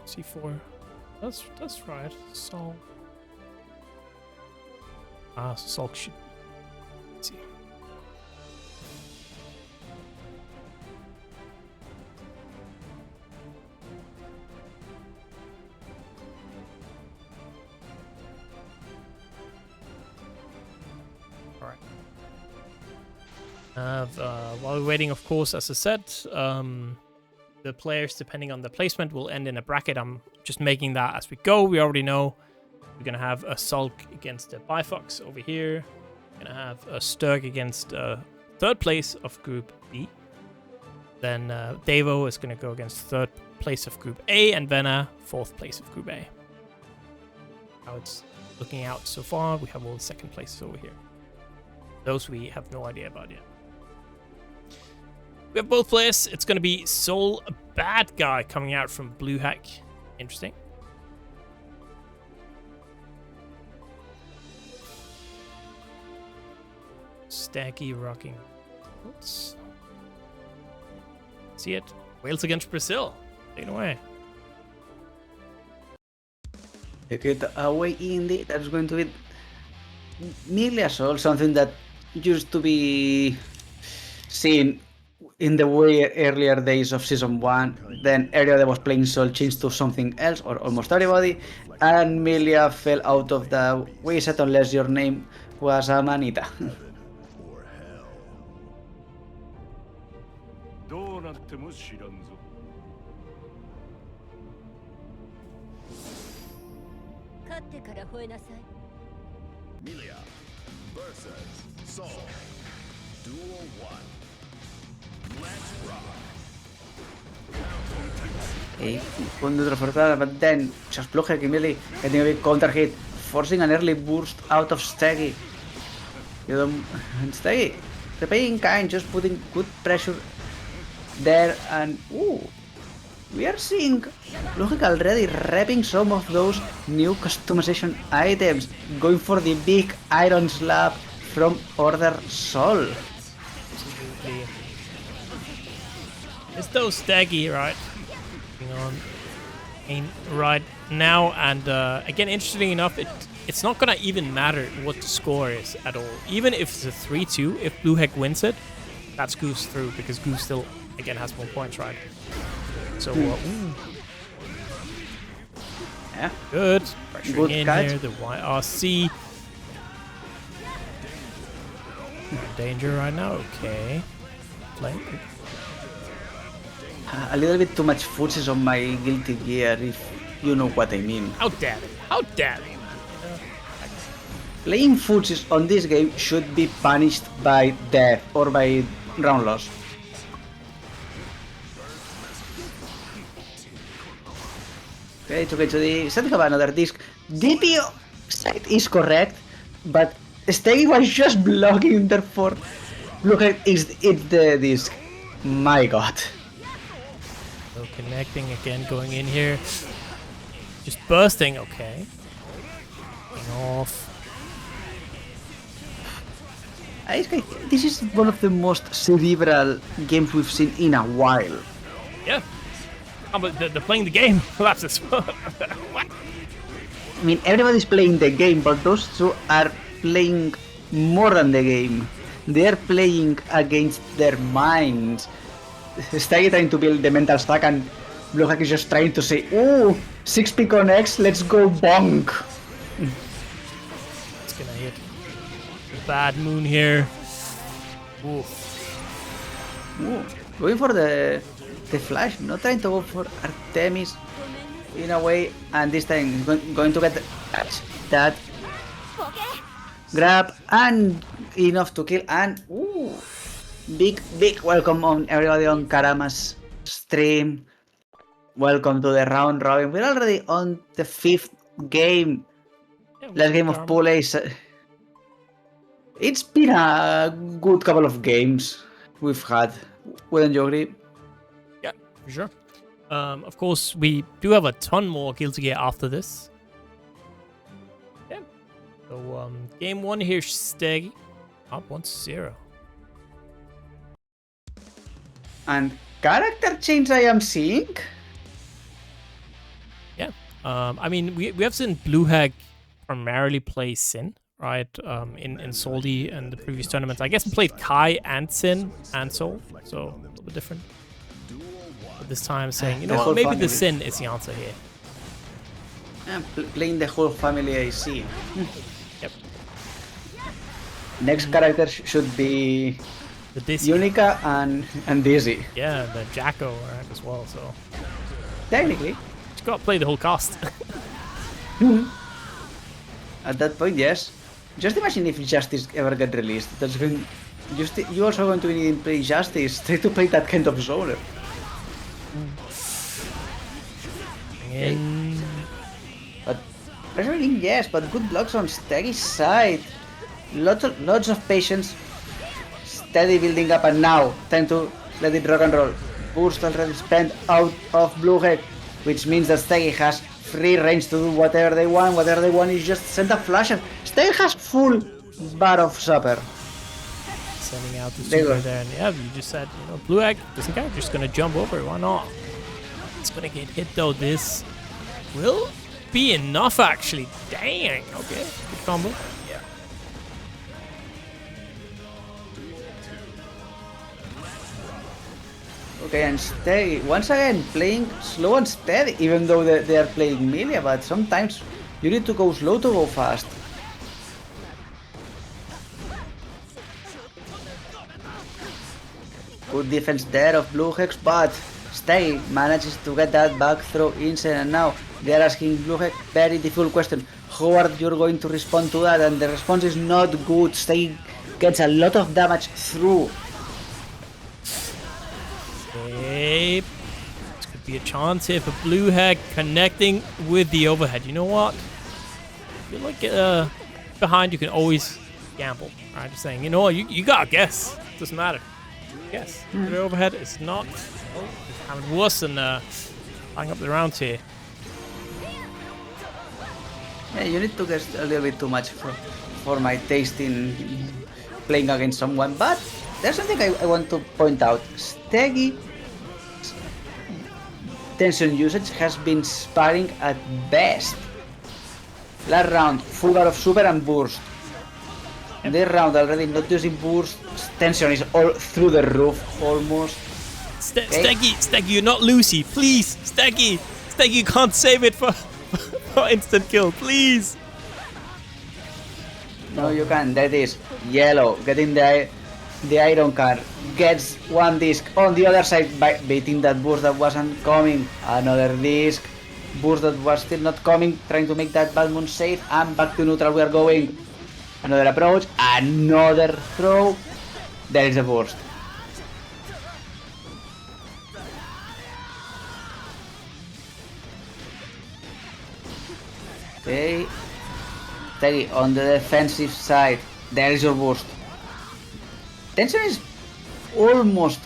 C4. That's right. Salk. So Salk should. Let's see. All right. While we're waiting, of course, as I said, the players, depending on the placement, will end in a bracket. I'm just making that as we go. We already know we're going to have a Zulck against a Bifox over here. We're going to have a Sterg against third place of Group B. Then Davo is going to go against third place of Group A, and Vena, fourth place of Group A. How it's looking out so far, we have all the second places over here. Those we have no idea about yet. We have both players. It's going to be Soul Bad Guy coming out from Blue Hack. Interesting. Sstegy rocking. Oops. See it? Wales against Brazil. Take it away. Take it away, Indy. That's going to be Millia Soul, something that used to be seen in the way earlier days of Season 1. Then everybody was playing Soul changed to something else, or almost everybody, and Millia fell out of the way set unless your name was Amanita. Or hell. どうなっても知らんぞ。勝ってから吠えなさい。 Millia versus Soul. Duel 1. Let's rock. A punto de reforzada, but then just Blue Hack immediately getting a big counter hit, forcing an early burst out of Sstegy. You don't. Sstegy, the paying kind, just putting good pressure there, and ooh, we are seeing Blue Hack already repping some of those new customization items, going for the big iron slab from Order Soul. Absolutely. It's those Sstegy, right? On right now, and again, interestingly enough, it's not gonna even matter what the score is at all. Even if it's a 3-2, if Blue Hack wins it, that's Goose through, because Goose still again has more points, right? So Yeah, good pressuring Good in catch. here. The YRC danger right now. Okay, play. a little bit too much footsies on my guilty gear, if you know what I mean. How dare they? How dare they, man? Playing footsies on this game should be punished by death or by round loss. Okay, it's okay to the set have another disc. DPO side is correct, but Sstegy was just blocking, therefore Bluehead is the disc. My god. So connecting again, going in here. Just bursting, okay. Going off. This is one of the most cerebral games we've seen in a while. Yeah. Oh, but they're playing the game. That's as well. What? I mean, everybody's playing the game, but those two are playing more than the game. They're playing against their minds. Sstegy trying to build the mental stack, and Bluehack is just trying to say, ooh, 6 on X, let's go bonk. It's gonna hit. Bad moon here. Ooh. Ooh, going for the flash, not trying to go for Artemis in a way, and this time going to get that grab and enough to kill, and ooh, big welcome on everybody on Karama's stream. Welcome to the round robin. We're already on the 5th game. Yeah, Last game of Pool Ace. It's been a good couple of games we've had. Wouldn't you agree? Yeah, for sure. Of course, we do have a ton more Guilty Gear after this. Yeah. So, game 1 here, Sstegy. Up 1-0. And character change I am seeing? Yeah. I mean, we have seen Bluehack primarily play Sin, right? In Salty and the previous tournaments. I guess he played Kai and Sin and Soul, so a little bit different. But this time saying, you know what, maybe the Sin is the answer here. I'm playing the whole family I see. Yep. Next character should be The Dizzy. Unika and Dizzy. Yeah, the Jacko as well, so. Technically. Just gotta play the whole cast. At that point, yes. Just imagine if Justice ever get released. That's going. You also going to need to play Justice. Try to play that kind of zoner. And But pressuring, yes, but good blocks on Steggy's side. Lots of patience. Steady building up, and now time to let it rock and roll. Burst already spent out of Bluehead, which means that Steggy has free range to do whatever they want. Whatever they want is just send a flash. Steggy has full bar of supper. sending out the There you super go. there, and yeah, you just said, you know, Bluehack doesn't care, just gonna jump over, why not? It's gonna get hit though. This will be enough actually. Dang, okay, good combo. Yeah. Okay, and Steggy once again playing slow and steady, even though they are playing Millia, but sometimes you need to go slow to go fast. Good defense there of Bluehex, but Steggy manages to get that back throw inside, and now they are asking Bluehex very difficult question. How are you going to respond to that? And the response is not good. Steggy gets a lot of damage through. Okay. This could be a chance here for Bluehack connecting with the overhead. You know what? If you like behind, you can always gamble. Alright, just saying, you know what, you gotta guess. Doesn't matter. Guess. The overhead is not having worse than tying up the rounds here. Yeah, you need to guess a little bit too much for my taste in playing against someone, but there's something I want to point out. Steggy tension usage has been sparring at best. Last round, full bar of super and burst. This round already not using burst, tension is all through the roof almost. Steggy, you're not Lucy, please, Steggy, you can't save it for instant kill, please. No, you can. That is yellow getting the iron card, gets one disc on the other side by baiting that burst that wasn't coming. Another disc, burst that was still not coming, trying to make that bad moon safe, and back to neutral we are going. Another approach, another throw. There is a burst. Okay. Sstegy on the defensive side. There is your boost. Tension is almost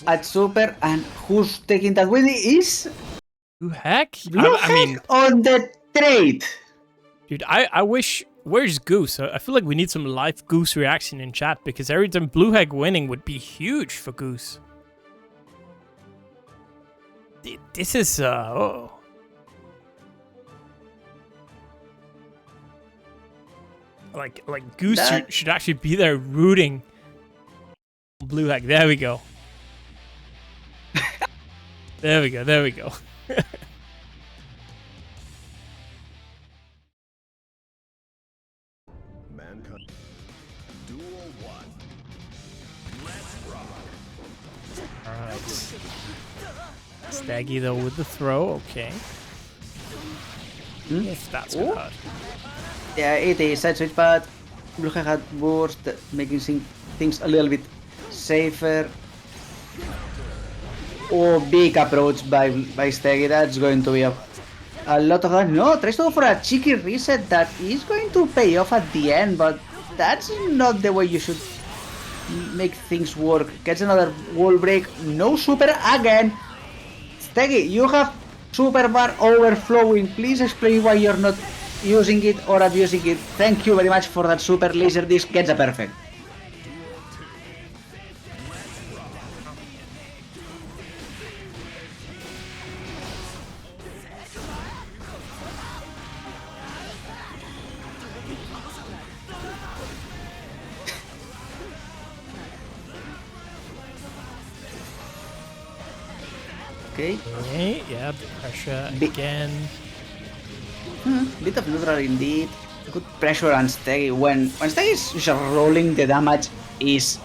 at super, and who's taking that win is Who heck? Blue I mean, on the trade. dude, I wish. Where's Goose? I feel like we need some live Goose reaction in chat because every time Blue Heck winning would be huge for Goose. This is oh. Like Goose should actually be there rooting Blue Heck. There we go. There we go. There we go. Mankind. Duel 1. Let's rock. Alright. Sstegy though with the throw, okay. If that's gonna hurt. Yeah, it is side switch, but Blue had burst, making things a little bit safer. Oh, big approach by Sstegy. That's going to be a lot of that. No, tries to go for a cheeky reset that is going to pay off at the end, but that's not the way you should make things work. Gets another wall break. No super again. Sstegy, you have super bar overflowing. Please explain why you're not using it or abusing it. Thank you very much for that super laser disc. Gets a perfect. Okay. Yeah, the pressure again. Bit of neutral indeed. Good pressure on Sstegy. When Sstegy is just rolling, the damage is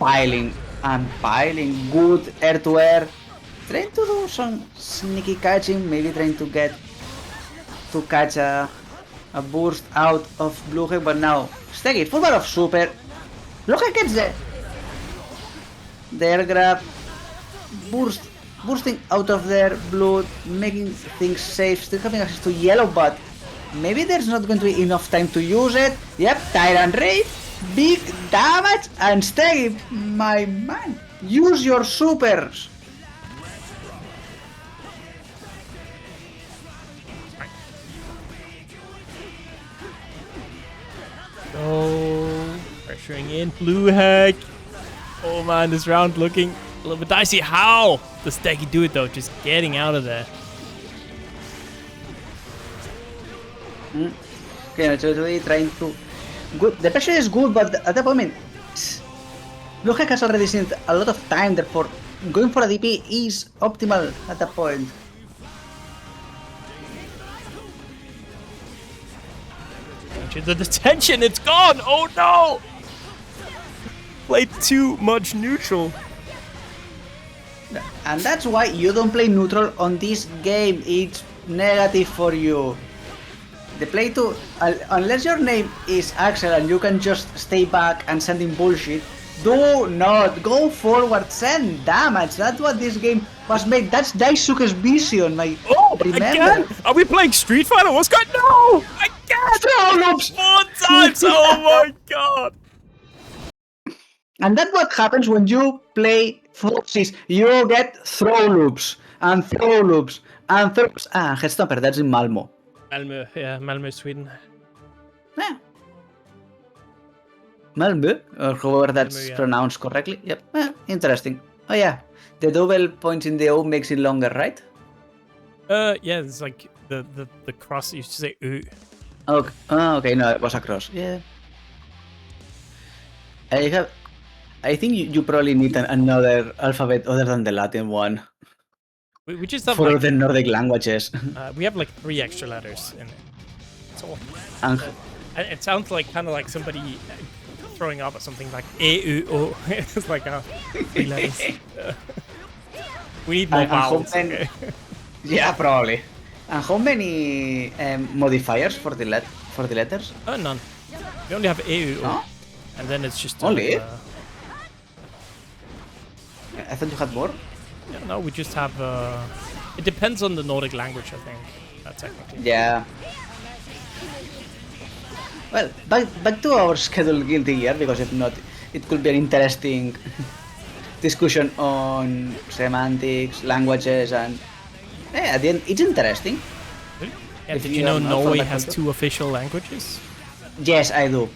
piling and piling. Good air to air. Trying to do some sneaky catching, maybe trying to catch a burst out of Blue Heck, but now Sstegy, full bar of super. Blue Heck gets the air grab, bursting out of their blood, making things safe, still having access to yellow, but maybe there's not going to be enough time to use it. Yep, Tyrant Rave, big damage, and Sstegy, my man, use your supers. Oh, pressuring in Blue Heck. Oh man, this round looking a little bit dicey. How does Sstegy do it though? Just getting out of there. Okay, actually trying to... Good. The pressure is good, but at that moment, Blue Heck has already seen a lot of time, therefore going for a DP is optimal at that point. The detention, it's gone! Oh no! Played too much neutral. And that's why you don't play neutral on this game. It's negative for you. The play to... unless your name is Axel and you can just stay back and send in bullshit, do not go forward, send damage. That's what this game was made. That's Daisuke's vision, my... Oh, remember? again? Are we playing Street Fighter? What's going... No! Again! Throw loops! 4 times! Oh my god! And that's what happens when you play Foxes. You get throw loops and throw loops and throw loops. Ah, Headstomper, that's in Malmo. Malmö, yeah, Malmö, Sweden. Yeah. Malmö, or however that's Malmö, yeah. pronounced correctly. Yep, interesting. Oh yeah, the double point in the O makes it longer, right? Yeah, it's like the cross used to say U. Okay, okay, no, it was across. Yeah. I think you probably need another alphabet other than the Latin one We just have for like, the Nordic languages. we have like 3 extra letters in it. That's all. And It sounds like kind of like somebody throwing up or something like E-U-O. It's like 3 letters. We need more And how vowels. many- Okay. yeah, probably. And how many modifiers for the letters? None. We only have E-U-O. No? And then it's just... Only? I thought you had more. yeah, no, we just have... it depends on the Nordic language, I think. technically. Yeah. Well, back to our scheduled Guilty Gear, because if not, it could be an interesting discussion on semantics, languages, and at the end, it's interesting. Yeah, If did you you know are not from Norway the has country. 2 official languages? Yes, I do.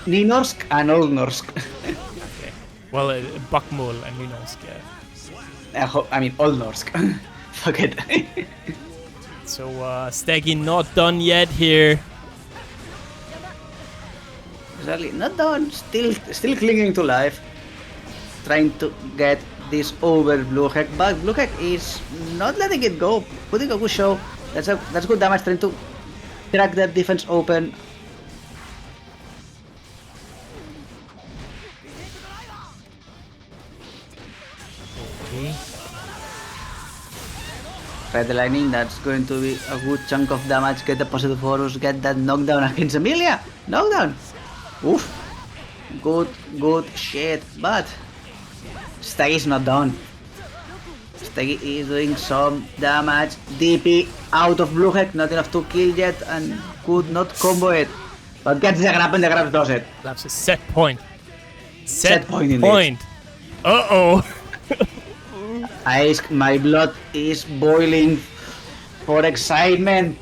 Nynorsk and Old Norsk. Okay. Well, Bakmål and Nynorsk, yeah. I mean, Old Norsk. Fuck it. So, Sstegy not done yet here. Exactly, not done. Still clinging to life. Trying to get this over Bluehek, but Bluehek is not letting it go. Putting a good show. That's good damage. Trying to crack that defense open. Okay. Redlining, that's going to be a good chunk of damage. Get the positive Horus, get that knockdown against Millia. Knockdown. Oof. Good shit. But Sstegy is not done. Sstegy is doing some damage. DP out of Bluehek, not enough to kill yet, and could not combo it. But gets the grab and the grab does it. That's a set point. Set point indeed. point. Uh-oh. My blood is boiling for excitement.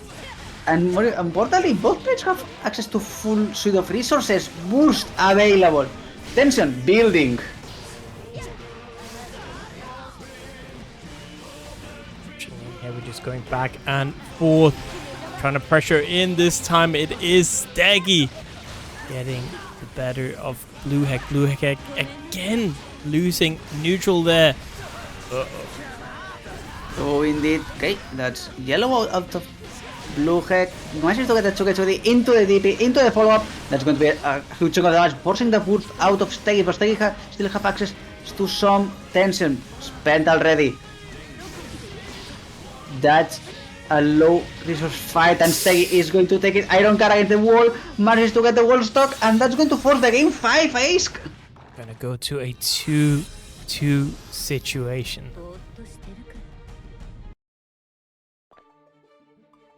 And more importantly, both players have access to full suite of resources. Burst available. Tension building. Yeah, we're just going back and forth. Trying to pressure in. This time it is Sstegy getting the better of Bluehek. Bluehek again losing neutral there. Oh, indeed. Okay, that's yellow out of Bluehek. Manages to get the Chuketsudi into the DP, into the follow-up. That's going to be a huge chunk of damage, forcing the burst out of Sstegy. But Sstegy still have access to some tension. Spent already. That's a low resource fight, and Sstegy is going to take it. Iron Car against the wall. Manages to get the wall stock, and that's going to force the game 5 ace. Gonna go to a 2-2 situation. ぼーっとしてる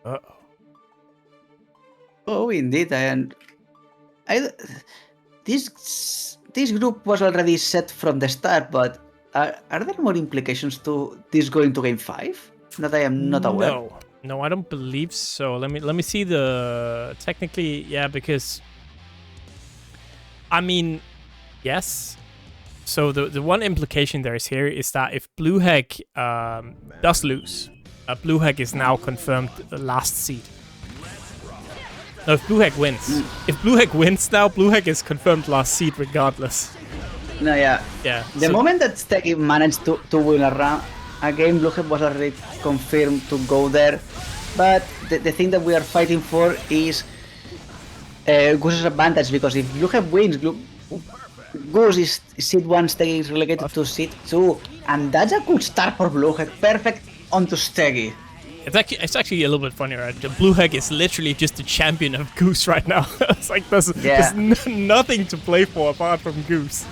から Uh-oh. Oh, indeed, and this group was already set from the start, but are there more implications to this going to game 5 that I am not aware? No, I don't believe so. Let me see the technically, yeah, because I mean, yes. So the one implication there is here is that if Bluehek does lose, Bluehek is now confirmed the last seed. No, if Bluehek wins. If Bluehek wins now, Bluehek is confirmed last seed regardless. No, yeah. Yeah. The moment that Sstegy managed to win a game, Bluehek was already confirmed to go there. But the thing that we are fighting for is Goose's advantage, because if Bluehek wins, Goose is seed 1, Sstegy is relegated to seed 2, and that's a good start for Bluehek. Perfect onto Sstegy. It's actually a little bit funny, right? The Bluehek is literally just the champion of Goose right now. It's like there's nothing to play for apart from Goose.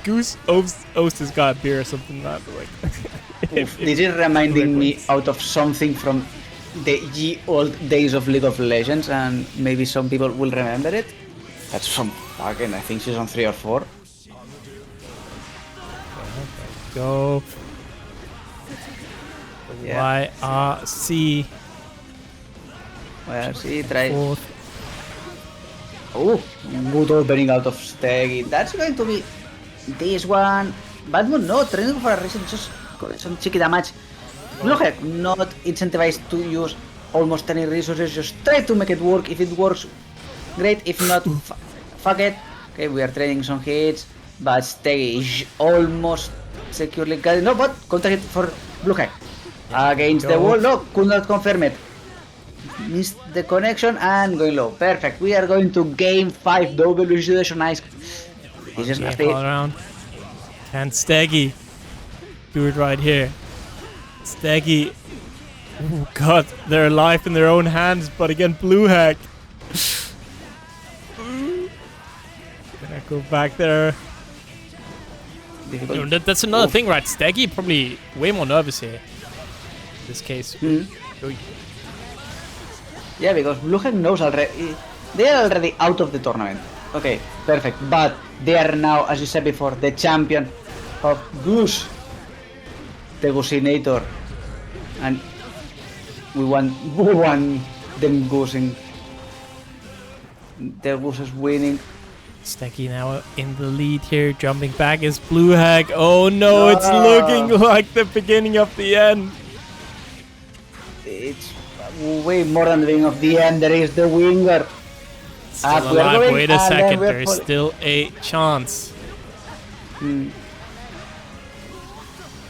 Goose owes this guy a beer or something like that. This is reminding me out of something from the ye old days of League of Legends, and maybe some people will remember it. That's from fucking, I think season 3 or 4. Go. Yeah. YRC. Well, see, try. Fourth. Oh, good opening out of Sstegy. That's going to be this one. Bedman, no, trying for a reason, just some cheeky damage. Bluehek not incentivized to use almost any resources, just try to make it work. If it works, great. If not, fuck it. Okay, we are trading some hits, but Sstegy is almost securely got it. No, but counter hit for Bluehek. Against the wall, no, could not confirm it. Missed the connection and going low. Perfect. We are going to game 5. Double situation. Nice. This is nasty. All around. Can Sstegy do it right here? Sstegy. Oh god, they're alive in their own hands, but again, Bluehek. Gonna go back there. Difficult. That's another thing, right? Sstegy probably way more nervous here. In this case. Ui. Yeah, because Bluehawk knows already. They are already out of the tournament. Okay, perfect. But they are now, as you said before, the champion of Goose, the Goosinator, and we want them goosing. The Goose is winning. Sstegy now in the lead here, jumping back is Bluehawk. Oh no, it's looking like the beginning of the end. It's way more than the beginning of the end. There is the winger. Still alive. Wait a second, there's still a chance.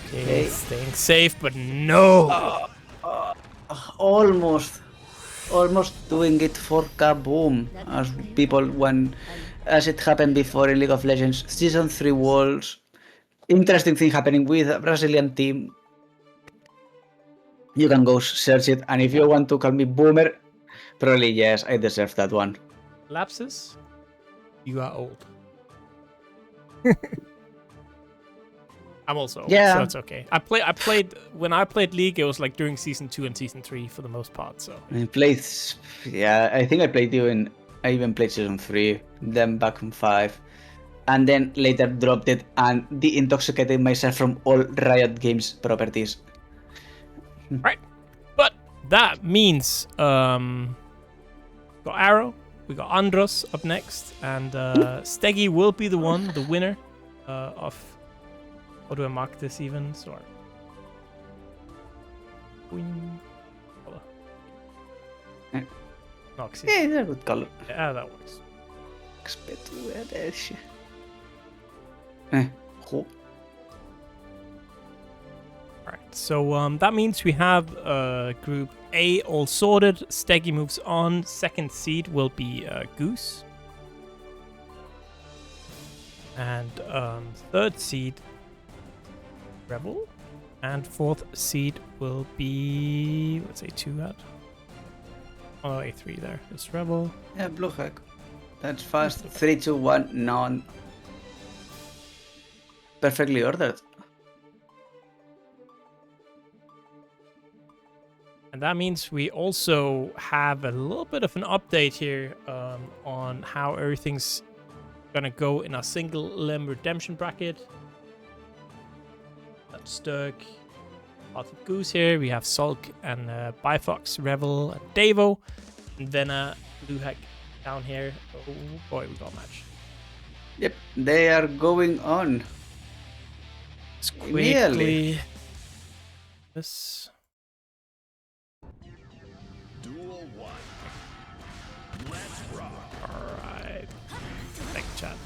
Okay, staying safe, but no. Almost doing it for Kaboom, as people as it happened before in League of Legends Season 3 Worlds. Interesting thing happening with a Brazilian team. You can go search it, and if you want to call me boomer, probably yes, I deserve that one. Lapses? You are old. I'm also old, so it's okay. I played when I played League, it was like during Season 2 and Season 3 for the most part, so. I think I played I even played Season 3, then back from 5, and then later dropped it and de-intoxicated myself from all Riot Games properties. Right, but that means we got Aero, we got Andros up next, and Sstegy will be the winner of. How do I mark this even? Sorry. Noxy. Yeah, it's a good color. Yeah, that works. Alright, so that means we have Group A all sorted. Sstegy moves on. Second seed will be Goose. And third seed, Revill. And fourth seed will be, let's say 2 out. Oh, A3 there. It's Revill. Yeah, Bluehawk. That's fast. 3, 2, 1, none. Perfectly ordered. And that means we also have a little bit of an update here on how everything's gonna go in our single limb redemption bracket. That's Sterg, Goose here. We have Zulck and Bifox, Revill, and Davo, and Vena, Bluehawk down here. Oh boy, we got a match. Yep, they are going on. Let's quickly. This. Duel 1. Let's rock. Alright. Thank you, chat.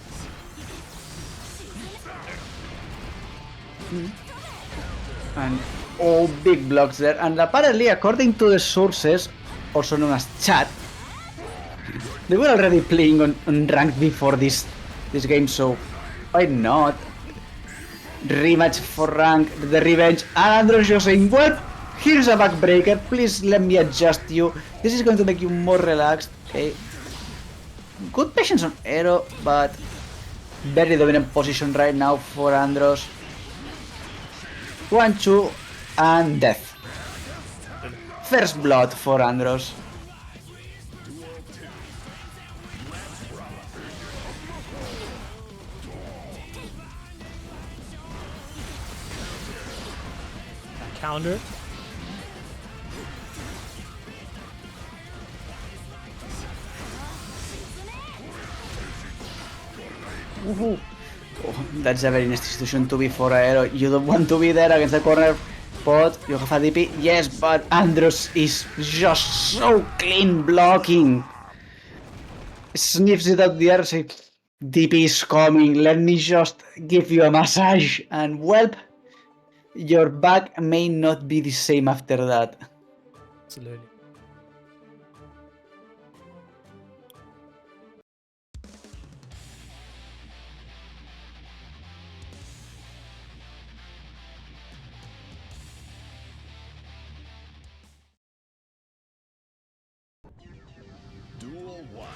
And all big blocks there. And apparently, according to the sources, also known as chat, they were already playing on ranked before this game, so why not? Rematch for rank, the revenge. And Andros just saying, well, here's a backbreaker, please let me adjust you. This is going to make you more relaxed. Okay. Good patience on Aero, but very dominant position right now for Andros. 1, 2, and death. First blood for Andros. Counter. Oh, that's a very nice situation to be for Aero. You don't want to be there against the corner pot. You have a DP. Yes, but Andros is just so clean blocking. Sniffs it out the air, say, DP is coming. Let me just give you a massage. And well, your back may not be the same after that. Absolutely. Duel 1.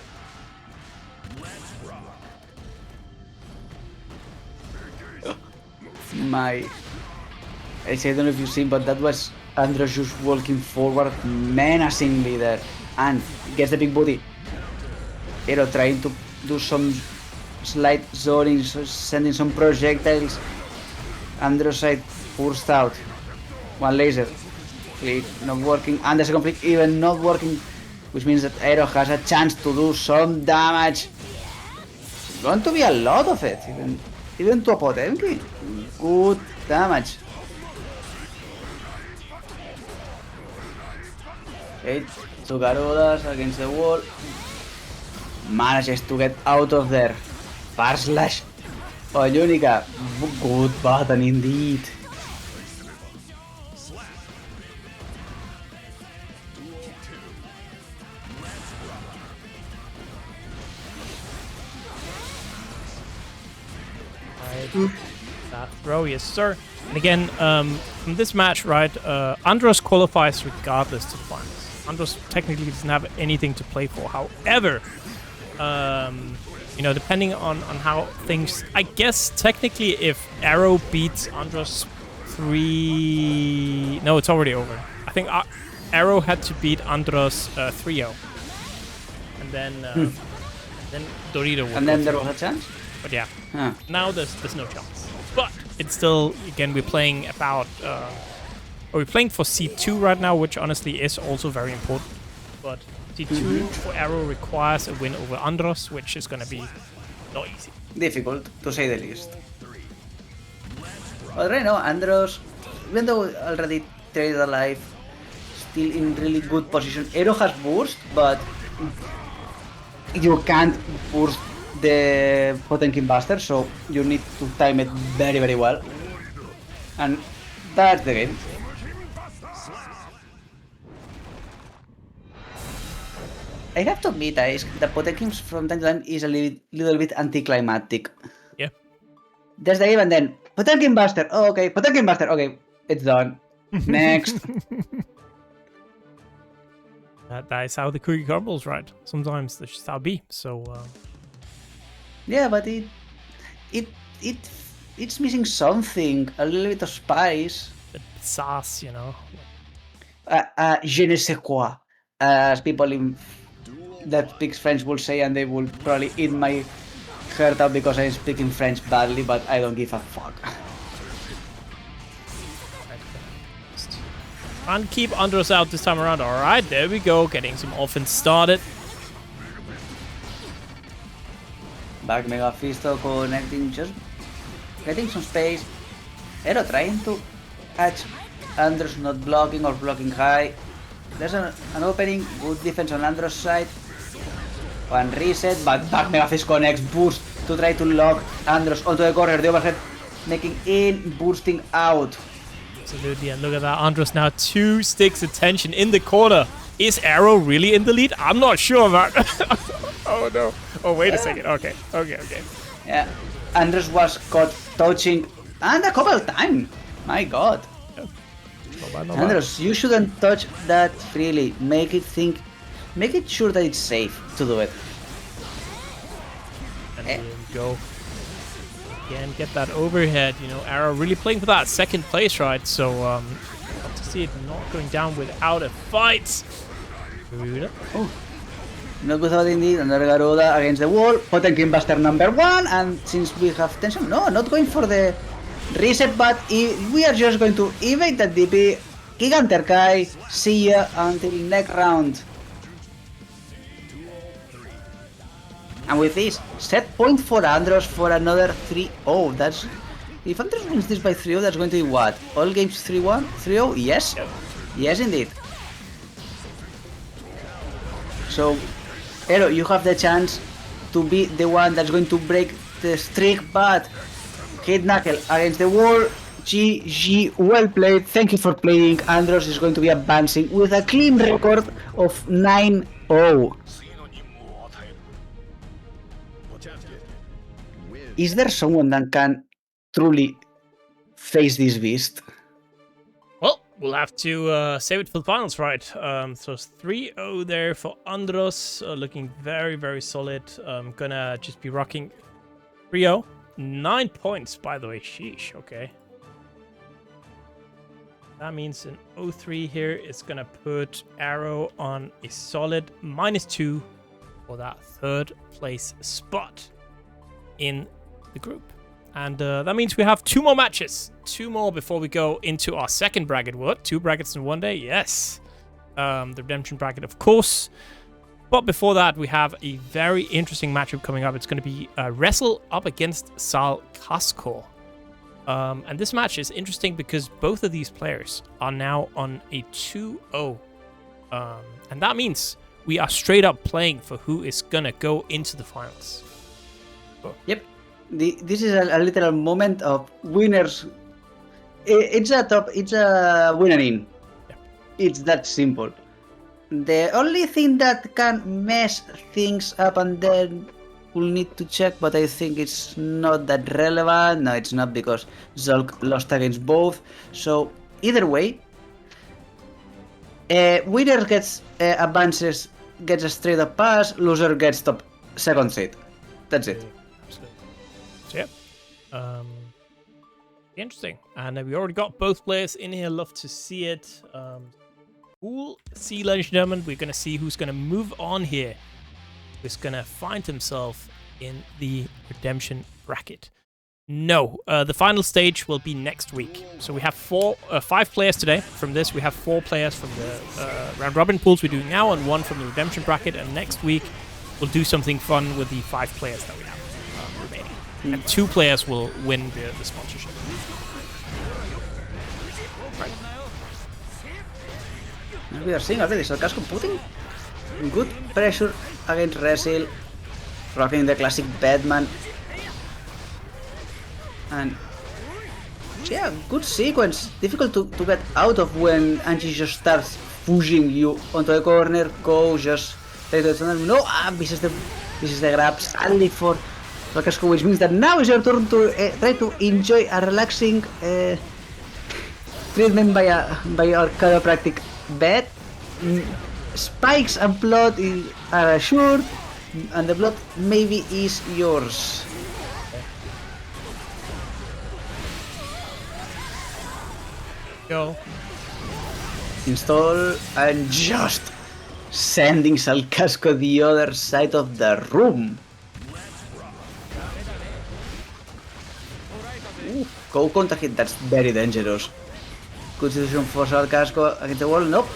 Let's rock. I don't know if you've seen, but that was Andros just walking forward menacingly there and gets the big booty. Aero trying to do some slight zoning, sending some projectiles. Andros side burst out. One laser. Flick not working, and the second flick even not working, which means that Aero has a chance to do some damage. It's going to be a lot of it, even to a Potemkin. Good damage. Okay, two Garudas against the wall. Manages to get out of there. Far slash. Oh, Unika. Good button indeed. That throw, yes sir. And again, from this match, right, Andros qualifies regardless to the finals. Andros technically doesn't have anything to play for. However, you know, depending on how things, I guess technically if Aero beats Andros 3... No, it's already over. I think Aero had to beat Andros 3-0. And then Doritoooo would. And then there was a chance? But yeah, Now there's no chance. But it's still, again, we're playing about... we're playing for C2 right now, which honestly is also very important. But C2 for Aero requires a win over Andros, which is going to be not easy. difficult, to say the least. But right now, Andros, even though already traded alive, still in really good position. Aero has burst, but you can't burst the Potemkin Buster, so you need to time it very, very well. And that's the game. I have to admit, the Potemkin from time to time is a little bit anticlimactic. Yeah. There's the game and then, Potemkin Buster, oh, okay, Potemkin Buster, okay, it's done. Next. That is how the cookie crumbles, right? Sometimes that's just how it be. So Yeah, but it's missing something, a little bit of spice. the sauce, you know. Je ne sais quoi, as people that speak French will say, and they will probably eat my heart out because I'm speaking French badly, but I don't give a fuck. And keep Andros out this time around. All right, there we go. Getting some offense started. Back Mega Fisto connecting, just getting some space. Aero trying to catch Andros, not blocking or blocking high. There's an opening, good defense on Andros' side. One reset, but back Mega Fist connects, boost to try to lock Andros onto the corner, the overhead making in, boosting out. Absolutely, and look at that. Andros now 2 sticks attention in the corner. Is Aero really in the lead? I'm not sure, man. Oh no. Oh, wait a second. Okay. Yeah, Andros was caught touching, and a couple of times. My god. Yeah. Not bad. Andros, you shouldn't touch that freely. Make it sure that it's safe to do it. And here we go. Again, get that overhead. You know, Aero really playing for that second place, right? So, love to see it not going down without a fight. Oh, not without indeed. Another Garuda against the wall. Potemkin Buster number 1, and since we have tension, no, not going for the reset, but we are just going to evade that DP. Giganterkai, see ya until next round. And with this, set point for Andros for another 3-0. That's... If Andros wins this by 3-0, that's going to be what? All games 3-1? 3-0? Yes? Yep. Yes, indeed. So, Aero, you have the chance to be the one that's going to break the streak, but hit Knuckle against the wall. GG, well played. Thank you for playing. Andros is going to be advancing with a clean record of 9-0. Is there someone that can truly face this beast? Well, we'll have to save it for the finals, right? So it's 3-0 there for Andros, looking very, very solid. Gonna just be rocking 3-0. 9 points, by the way. Sheesh, okay. That means an 0-3 here is going to put Aero on a solid -2 for that 3rd place spot in the group. And that means we have 2 more matches. 2 more before we go into our 2nd bracket. What? 2 brackets in one day? Yes. The redemption bracket, of course. But before that, we have a very interesting matchup coming up. It's going to be Resil up against Salkazko. And this match is interesting because both of these players are now on a 2-0. And that means we are straight up playing for who is going to go into the finals. Yep. This is a little moment of winners. It's a winner in. Yeah. It's that simple. The only thing that can mess things up, and then we'll need to check, but I think it's not that relevant. No, it's not, because Zulck lost against both. So either way, winner gets advances, gets a straight up pass. Loser gets top 2nd seed. That's it. Absolutely. So yeah, interesting. And we already got both players in here. Love to see it. We'll see, ladies and gentlemen. We're gonna see who's gonna move on here. Who's gonna find himself in the redemption bracket. No, the final stage will be next week. So we have 5 players today. From this, we have 4 players from the round robin pools we're doing now, and 1 from the redemption bracket. And next week, we'll do something fun with the 5 players that we have remaining. And 2 players will win the sponsorship. Right. We are seeing already Salkazko putting good pressure against Resil, rocking the classic Bedman. And yeah, good sequence. Difficult to get out of when Anji just starts pushing you onto the corner. Go, just try to no, this is the grab sadly for Salkazko, which means that now is your turn to try to enjoy a relaxing treatment by our chiropractic bed. Spikes and blood are assured, and the blood maybe is yours. Go. Install, and just sending Salkazko the other side of the room. Ooh, go contact hit, that's very dangerous. Good situation for Salkazko against the wall, nope.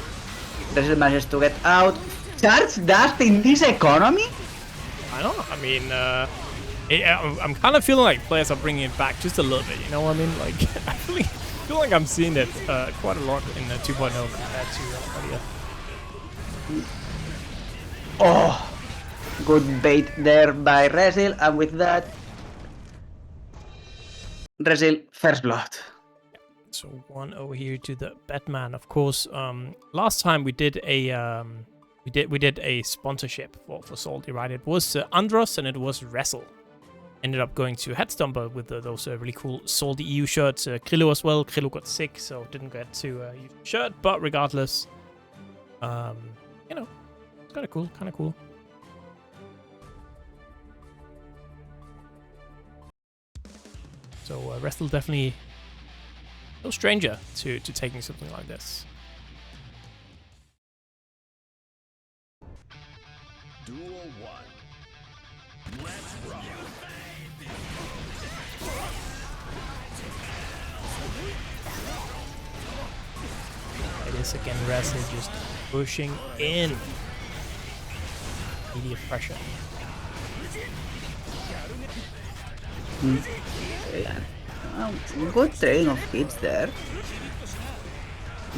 Resil manages to get out. Charge dust in this economy? I don't know. I mean, I'm kind of feeling like players are bringing it back just a little bit. You know what I mean? Like, I feel like I'm seeing it quite a lot in 2.0 compared to earlier. Oh, good bait there by Resil, and with that, Resil first blood. So 1-0 here to the Bedman. Of course, last time we did a we did a sponsorship for Salty, right? It was Andros and it was Resil. Ended up going to Headstomper with those really cool SaltyEU shirts. Krillo as well. Krillo got sick, so didn't get to use the shirt. But regardless, you know, it's kind of cool. Kind of cool. So Resil definitely no stranger to taking something like this. Duel 1. Let's rock. It is again Resil just pushing in. Immediate pressure. Good train of hits there.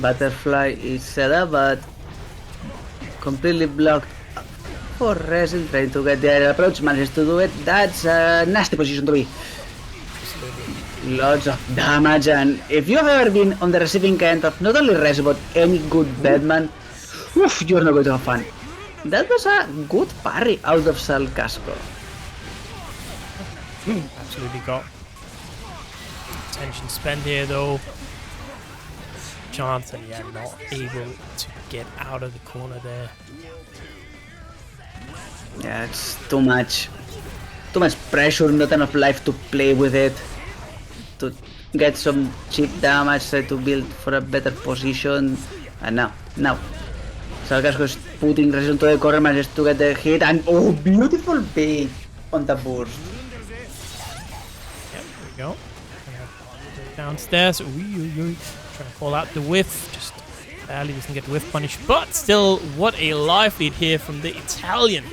Butterfly is set up, but completely blocked for Resil, trying to get the aerial approach, manages to do it. That's a nasty position to be. Lots of damage, and if you have ever been on the receiving end of not only Resil but any good Bedman, you're not going to have fun. That was a good parry out of Salkazko. Absolutely got attention spent here though. Chance, and yeah, not able to get out of the corner there. Yeah, it's too much pressure, not enough life to play with it. get some cheap damage, try to build for a better position, and now. Salkazko is putting Resil to the corner, manages to get the hit, and oh, beautiful bait on the burst. Yep, there we go. Downstairs. Trying to call out the whiff. Just barely doesn't get whiff punish. But still, what a life lead here from the Italian.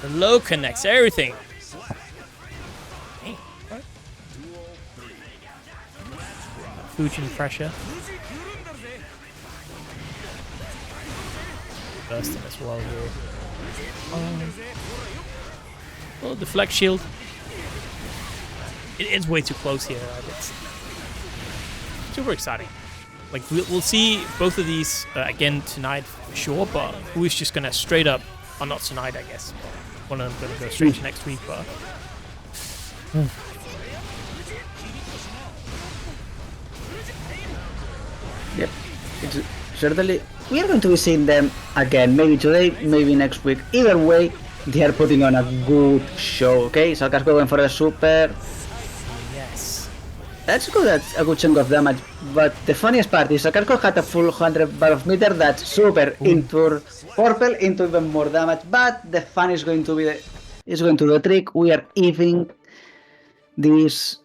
The low connects everything. Hey, right. Fujin pressure. Bursting as well here. Oh, deflect shield. It is way too close here. It's super exciting. Like we'll see both of these again tonight for sure, but who is just gonna straight up, or not tonight, I guess. One of them gonna go straight to next week, but. Yep, it's certainly. We are going to be seeing them again, maybe today, maybe next week. Either way, they are putting on a good show, okay? Salkazko going for the super. Yes. That's good, that's a good chunk of damage. But the funniest part is Salkazko had a full 100 bar of meter, that's super into purple, into even more damage. But the fun is going to be the trick. We are evening this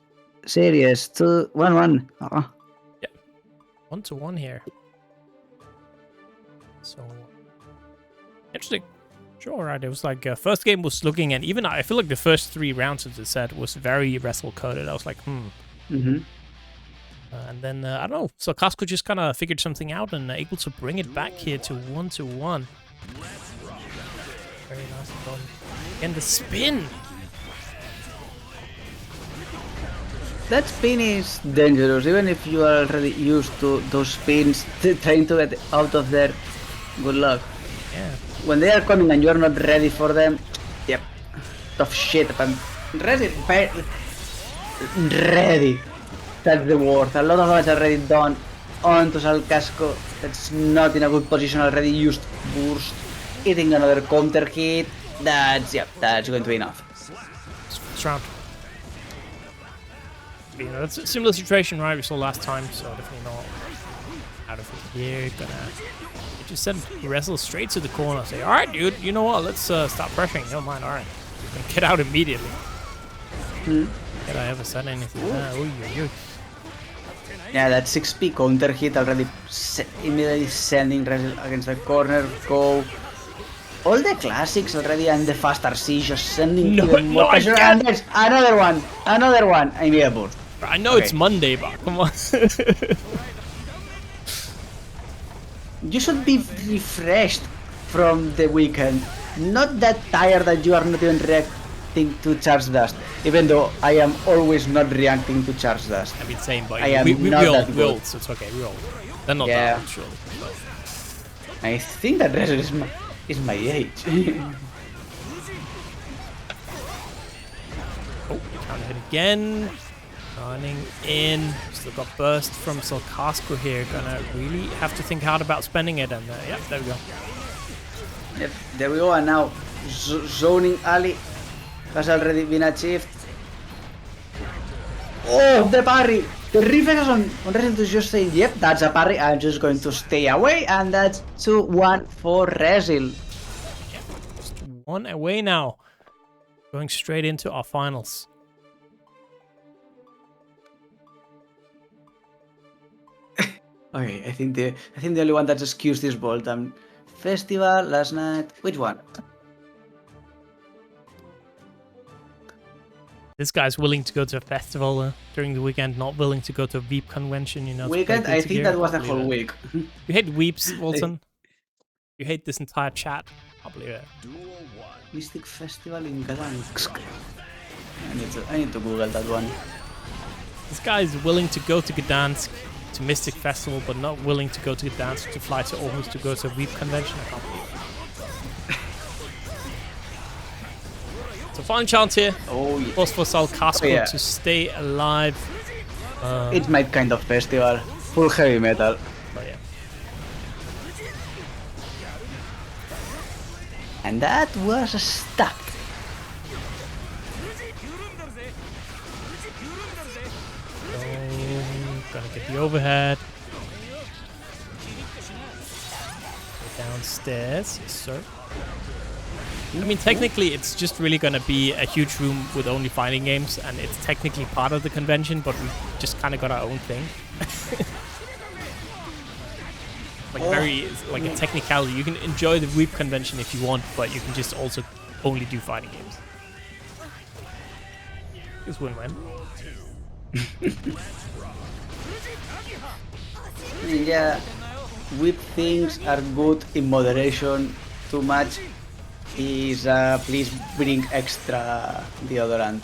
series to 1-1. Yeah. 1-1 here. So interesting. Sure, right. It was like first game was looking, and even I feel like the first 3 rounds of the set was very wrestle coded. I was like, and then I don't know. So Salkazko just kind of figured something out and able to bring it back here to 1-1. Very nice one. And the spin. That spin is dangerous, even if you are already used to those spins, trying to get out of there. Good luck. Yeah. When they are coming and you are not ready for them, yep, tough shit. But ready. That's the word. A lot of damage already done onto Salkazko. That's not in a good position already. Used burst, hitting another counter hit. That's going to be enough. First round. You know, it's a similar situation, right? We saw last time, so definitely not out of it here. Just send Resil straight to the corner. Say, all right, dude, you know what? Let's stop pressuring. Don't mind. All right, get out immediately. Did I ever said anything? Yeah, that 6p counter hit already immediately sending Resil against the corner. Go. All the classics already and the fast RC just sending even more pressure. And there's another one. I need a burst. I know it's Monday, but come on. You should be refreshed from the weekend. Not that tired that you are not even reacting to charge dust. Even though I am always not reacting to charge dust. I mean, same, but we all, so it's okay. We all. They're not that old, surely. I think that Resil is my age. Oh, counter hit again. Running in. Still got burst from Salkazko here. Gonna really have to think hard about spending it. And yep, there we go. Yep, there we go. And now zoning Ali has already been achieved. Oh, the parry! The reflex on Resil to just say, yep, that's a parry. I'm just going to stay away. And that's 2-1 for Resil. Just 1 away now. Going straight into our finals. Okay, I think the only one that's excused is Bolton. Festival last night. Which one? This guy's willing to go to a festival during the weekend, not willing to go to a VEEP convention, you know. Weekend? I think that was the whole week. You hate Weeps, Walton? You hate this entire chat? I believe it. Mystic Festival in Gdansk. I need to Google that one. This guy is willing to go to Gdansk to Mystic Festival, but not willing to go to Gdansk to fly to Aarhus to go to a VEEP convention. I can't believe it. So final chance here. Oh yeah. Was for Salkazko to stay alive. It's my kind of festival. Full heavy metal. But yeah. And that was stuck. get the overhead. Go downstairs, yes sir. I mean, technically, it's just really gonna be a huge room with only fighting games, and it's technically part of the convention, but we just kind of got our own thing. Like a technicality. You can enjoy the R.E.V. convention if you want, but you can just also only do fighting games. It's win-win. Yeah, R.E.V. things are good in moderation. Too much is please bring extra deodorant.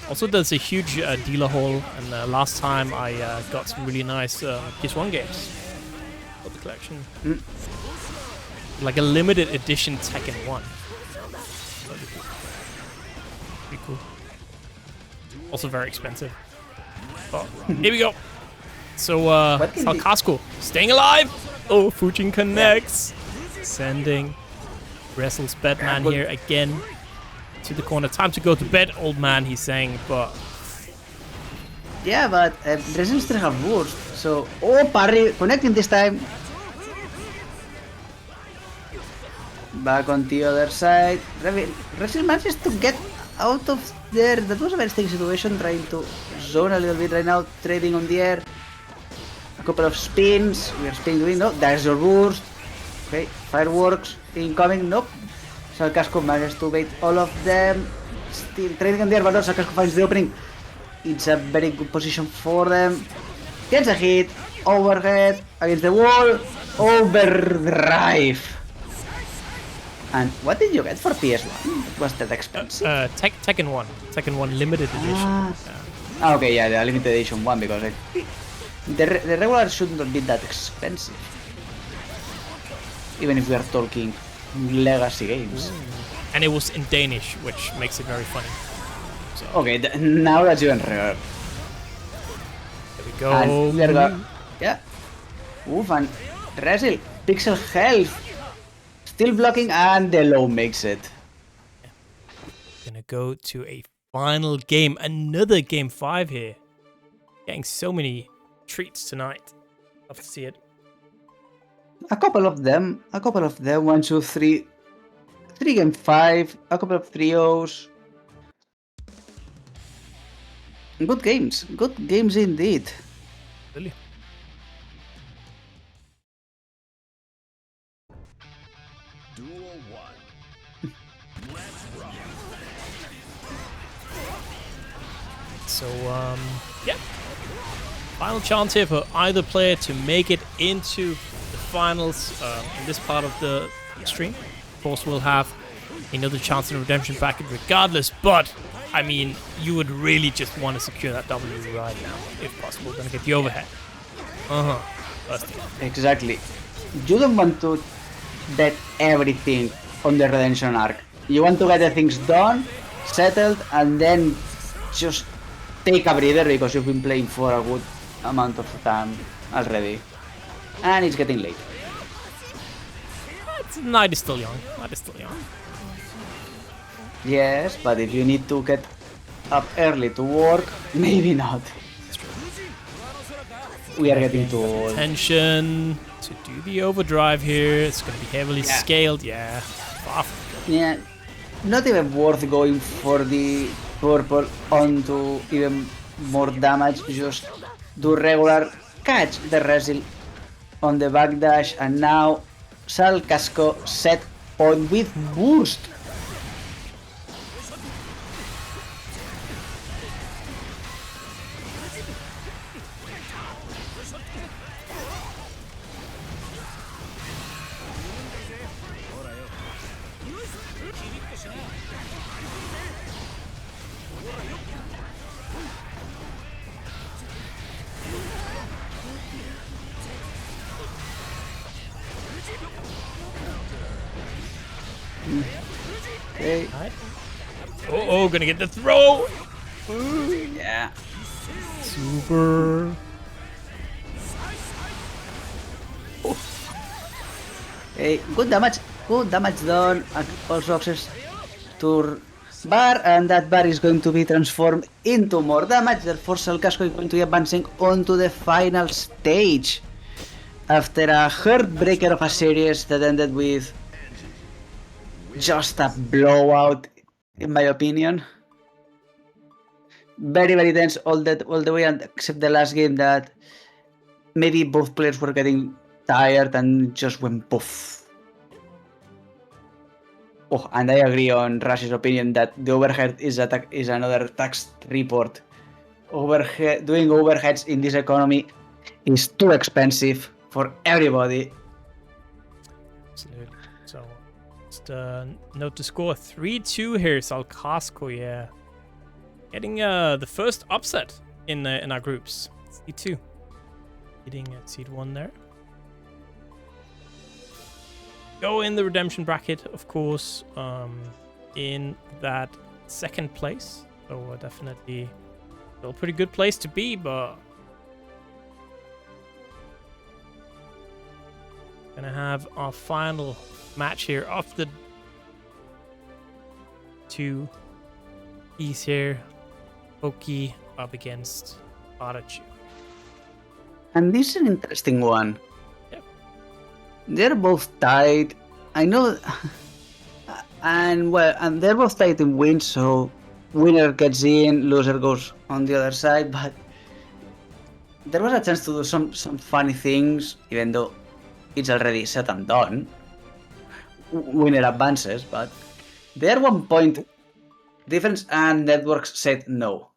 Also, there's a huge dealer haul, and last time I got some really nice PS1 games for the collection. Like a limited edition Tekken 1. Pretty cool. Also very expensive. But here we go. So, Salkazko staying alive! Oh, Fujin connects! Sending Resil's Bedman here again to the corner. Time to go to bed, old man, he's saying, but... Yeah, but Resil still have burst, so... Oh, parry! Connecting this time! Back on the other side. Resil manages to get out of there. That was a very sticky situation, trying to zone a little bit right now, trading on the air. A couple of spins. We are spinning the window. There's your burst. Okay, fireworks incoming. Nope. Salkazko manages to bait all of them. Still trading on the air, but Salkazko finds the opening. It's a very good position for them. Gets a hit. Overhead. Against the wall. Overdrive. And what did you get for PS1? Was that expensive? Tekken 1. Tekken 1 limited edition. Okay, yeah, the limited edition one, because the regular shouldn't be that expensive. Even if we are talking legacy games. And it was in Danish, which makes it very funny. So. Okay, now that's even rarer. There we go. And we are yeah. Oof, and Resil, pixel health. Still blocking, and the low makes it. Gonna go to a final game. Another game 5 here. Getting so many treats tonight. Love to see it. A couple of them. 1, 2, 3. 3 game 5. A couple of trios. Good games. Good games indeed. Really? So, yeah. Final chance here for either player to make it into the finals in this part of the stream. Of course, we'll have another chance in redemption packet regardless, but, I mean, you would really just want to secure that W right now, if possible. Gonna get the overhead. Exactly. You don't want to bet everything on the redemption arc. You want to get the things done, settled, and then just take a breather, because you've been playing for a good amount of time already. And it's getting late. Night is still young. Yes, but if you need to get up early to work, maybe not. We are getting too old. Attention to do the overdrive here. It's going to be heavily scaled. Yeah. Yeah. Not even worth going for the purple onto even more damage. Just do regular, catch the Resil on the backdash, and now Salkazko set point with boost. Okay. Oh, gonna get the throw. Yeah. Super. Hey, good damage done. And also access to bar, and that bar is going to be transformed into more damage. Therefore, Salkazko is going to be advancing onto the final stage after a heartbreaker of a series that ended with just a blowout, in my opinion. Very, very tense all the way, and except the last game that maybe both players were getting tired and just went poof. Oh, and I agree on Rush's opinion that the overhead is another tax report. Doing overheads in this economy is too expensive for everybody. Absolutely. So, just note the score 3-2 here. Salkazko, yeah. Getting the first upset in our groups. Seed 2. Hitting seed 1 there. Go in the redemption bracket, of course, in that second place. So definitely still a pretty good place to be, but gonna have our final match here of the 2 piece here. Pokke up against PataChu. And this is an interesting one. Yep. They're both tied. I know, and they're both tied in wins, so winner gets in, loser goes on the other side. But there was a chance to do some funny things, even though it's already said and done. Winner advances, but they're 1 point difference, and Networks said no.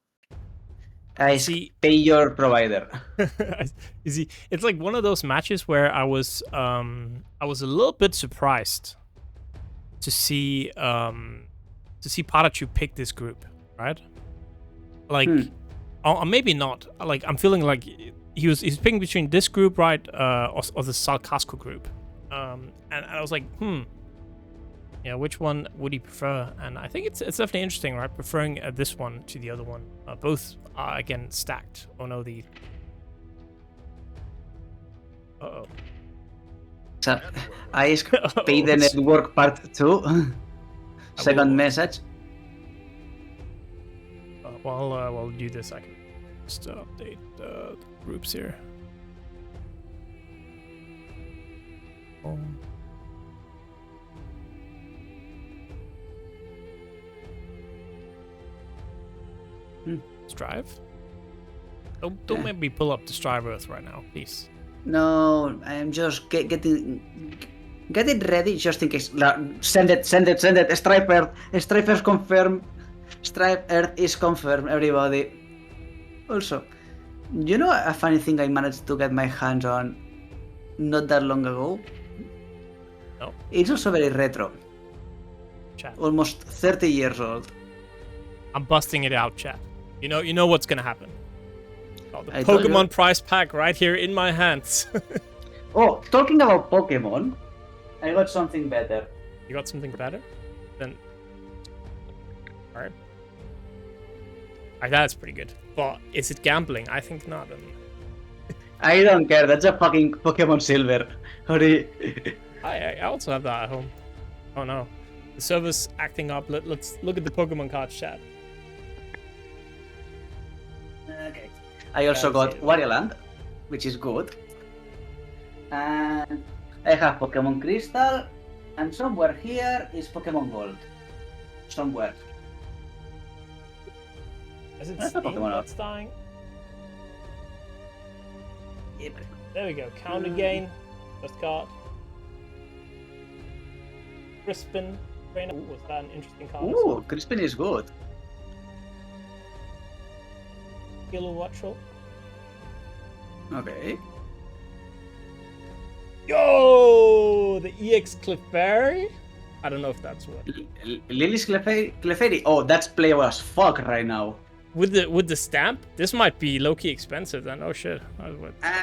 I see. Pay your provider. You see, it's like one of those matches where I was a little bit surprised to see PataChu pick this group, right? Like, or maybe not. Like, I'm feeling like he's picking between this group, right, or the Salkazko group, and I was like, yeah, which one would he prefer? And I think it's definitely interesting, right? Preferring this one to the other one. Both are, again, stacked. Oh no, the... Uh-oh. So, I pay the network part 2. Second message. While we'll do this, I can just update the groups here. Strive? Don't make me pull up the Strive Earth right now, please. No, I am just get it ready just in case. Send it. Strive Earth confirmed. Strive Earth is confirmed, everybody. Also, you know a funny thing I managed to get my hands on not that long ago? No. It's also very retro. Chat. Almost 30 years old. I'm busting it out, chat. You know what's gonna happen. Oh, the Pokemon prize pack right here in my hands. Oh, talking about Pokemon, I got something better. You got something better? Then... Alright. That's pretty good. But is it gambling? I think not. I don't care, that's a fucking Pokemon Silver. I also have that at home. Oh no. The server's acting up. Let's look at the Pokemon card chat. Okay. I also got Wario Land, which is good. And I have Pokemon Crystal, and somewhere here is Pokemon Gold. Somewhere. Is it That's Steam Pokemon that's dying? Yep. There we go. Count again. First card. Crispin. Ooh, was that an interesting card? Ooh, Crispin is good. Kilowattrel. Okay. Yo, the EX Clefairy? I don't know if that's what. Lily's Clefairy? Oh, that's playable as fuck right now. With the stamp, this might be low-key expensive then. Oh shit.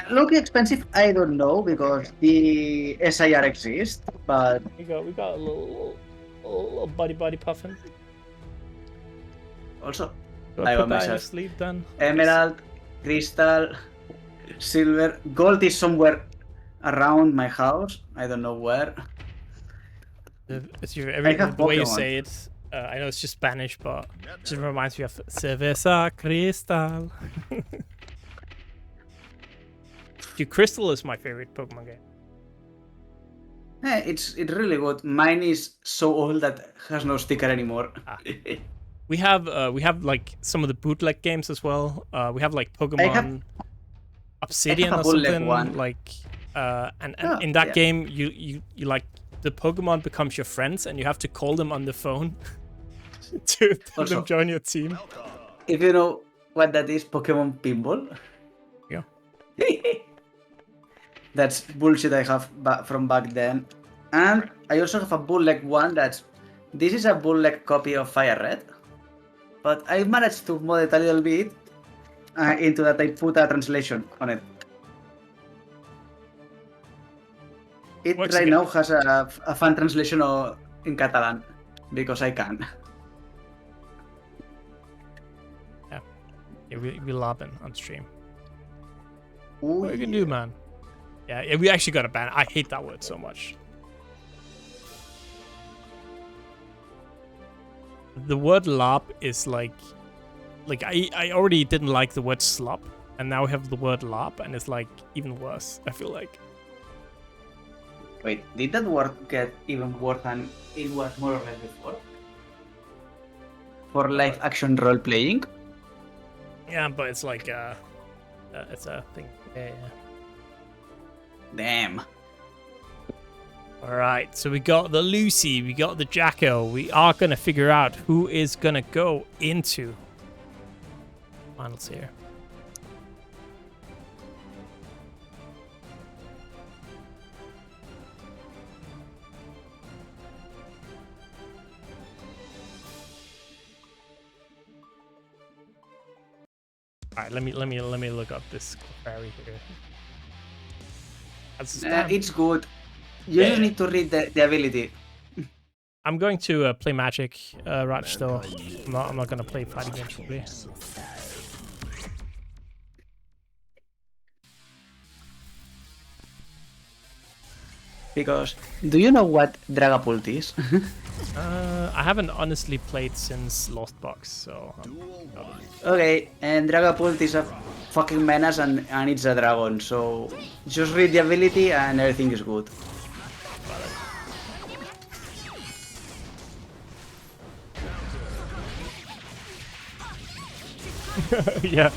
Low-key expensive, I don't know, because the SIR exists, but... We got a little buddy puffin. Also, I got myself sleep then. Emerald, Crystal, Silver, Gold is somewhere around my house. I don't know where. It's the way you say it. I know it's just Spanish, but it just reminds me of Cerveza Cristal. Dude, Crystal is my favorite Pokemon game. It's really good. Mine is so old that has no sticker anymore. We have like some of the bootleg games as well. We have like Pokemon Obsidian or something. One. Like and in that game you like the Pokemon becomes your friends and you have to call them on the phone to let them join your team. If you know what that is, Pokemon Pinball. Yeah. That's bullshit I have from back then. And I also have a bootleg one this is a bootleg copy of Fire Red. But I managed to mod it a little bit into that I put a translation on it. It Works right again. now has a fan translation in Catalan, because I can. Yeah, we laughing on stream. Ooh, What you can do, man? Yeah, we actually got a ban. I hate that word so much. The word "lop" is like I already didn't like the word "slop," and now we have the word "lop," and it's like even worse. I feel like. Wait, did that word get even worse than it was more or less before? For live action role playing? Yeah, but it's like it's a thing. Yeah. Damn. All right, so we got the Lucy, we got the Jacko. We are gonna figure out who is gonna go into finals here. All right, let me look up this Qualifier here. It's good. You just need to read the ability. I'm going to play Magic, Raj, though. I'm not gonna play fighting games probably. Because, do you know what Dragapult is? I haven't honestly played since Lost Box, so... Okay, and Dragapult is a fucking menace and it's a dragon, so just read the ability and everything is good. Yeah.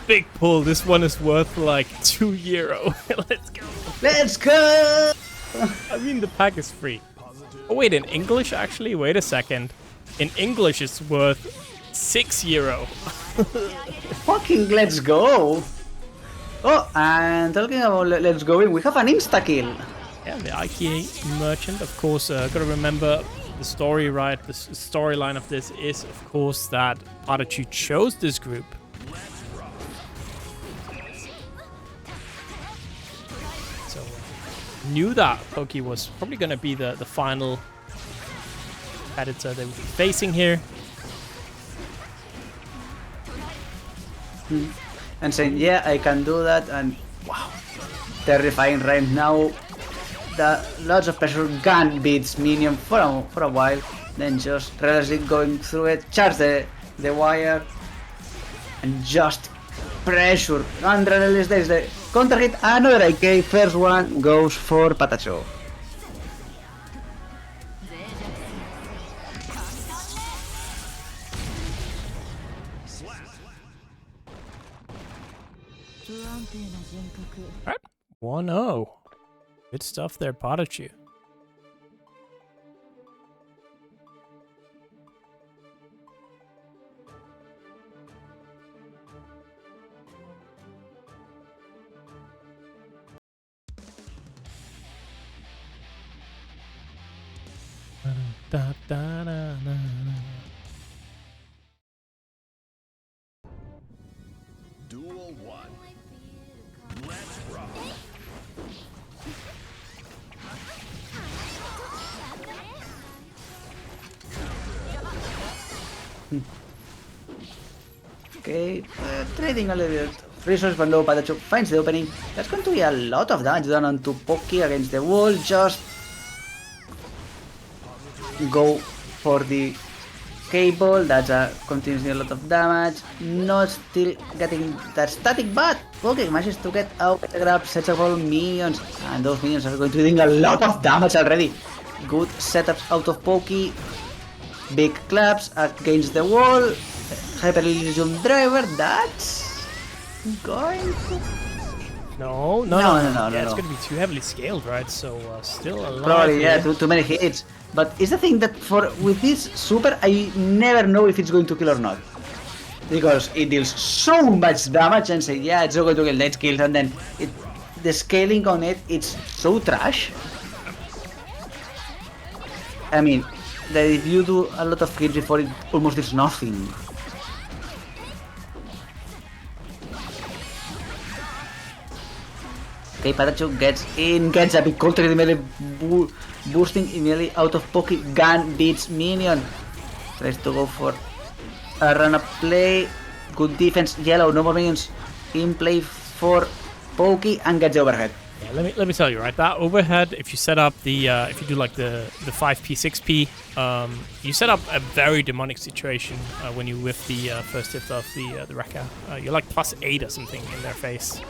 Big pull. This one is worth like €2. Let's go. Let's go! I mean, the pack is free. Oh, wait, in English, actually? Wait a second. In English, it's worth €6. Fucking let's go! Oh, and talking about let's go, we have an insta-kill. Yeah, the IKEA merchant, of course. Gotta remember the story, right? The storyline of this is, of course, that PataChu chose this group. So, knew that Pokke was probably gonna be the final competitor they would be facing here. And saying, yeah, I can do that, and wow, terrifying right now. Lots of pressure, gun beats minion for a while, then just realistically going through it, charge the wire, and just pressure. And release there is the counter hit, another AK, first one goes for PataChu. Alright, 1-0. Good stuff there, PataChu. Duel 1. Let's rock. Okay, trading a little bit. Resource below, PataChu finds the opening. That's going to be a lot of damage done onto Pokke against the wall. Just go for the cable, that's continuously a lot of damage. Not still getting that static, but Pokke manages to get out the grab, sets up all minions, and those minions are going to be doing a lot of damage already. Good setups out of Pokke. Big claps against the wall. Hyper Elysium driver, that's going to... No. It's going to be too heavily scaled, right? So still alive. Probably, yeah, too many hits. But it's the thing that with this super, I never know if it's going to kill or not. Because it deals so much damage and say, yeah, it's not going to kill, let's kill, and then the scaling on it, it's so trash. I mean, that if you do a lot of hits before it almost does nothing. Okay, PataChu gets in, gets a big counter immediately, boosting immediately out of Pokke. Gun beats minion. Tries to go for a run-up play. Good defense, yellow, no more minions in play for Pokke and gets the overhead. Yeah, let me tell you, right? That overhead, if you set up the if you do like the 5p 6p, you set up a very demonic situation when you whiff the first hit of the Rekka. You're like +8 or something in their face.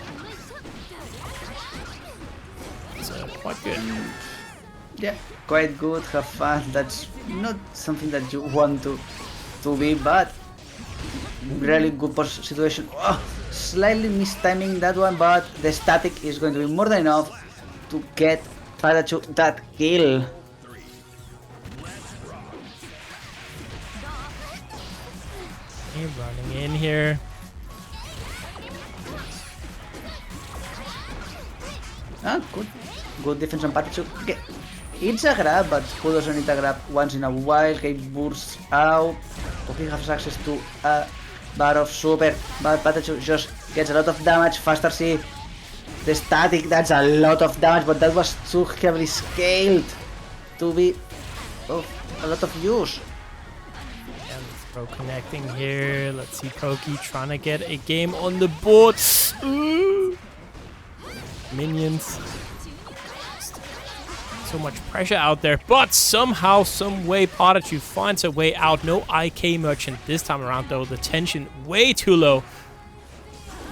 It's quite good. Yeah, quite good. Have fun. That's not something that you want to be, but really good situation. Oh, slightly mistiming that one, but the static is going to be more than enough to get PataChu that kill. You're running in here. Ah, good defense on PataChu. Okay. It's a grab, but who doesn't need a grab once in a while? He bursts out. Pokke has access to a bar of super, but PataChu just gets a lot of damage. Faster C. The static, that's a lot of damage, but that was too heavily scaled to be of a lot of use. And throw connecting here. Let's see Pokke trying to get a game on the board. Ooh. Minions. So much pressure out there, but somehow, some way, PataChu finds a way out. No IK merchant this time around, though. The tension way too low.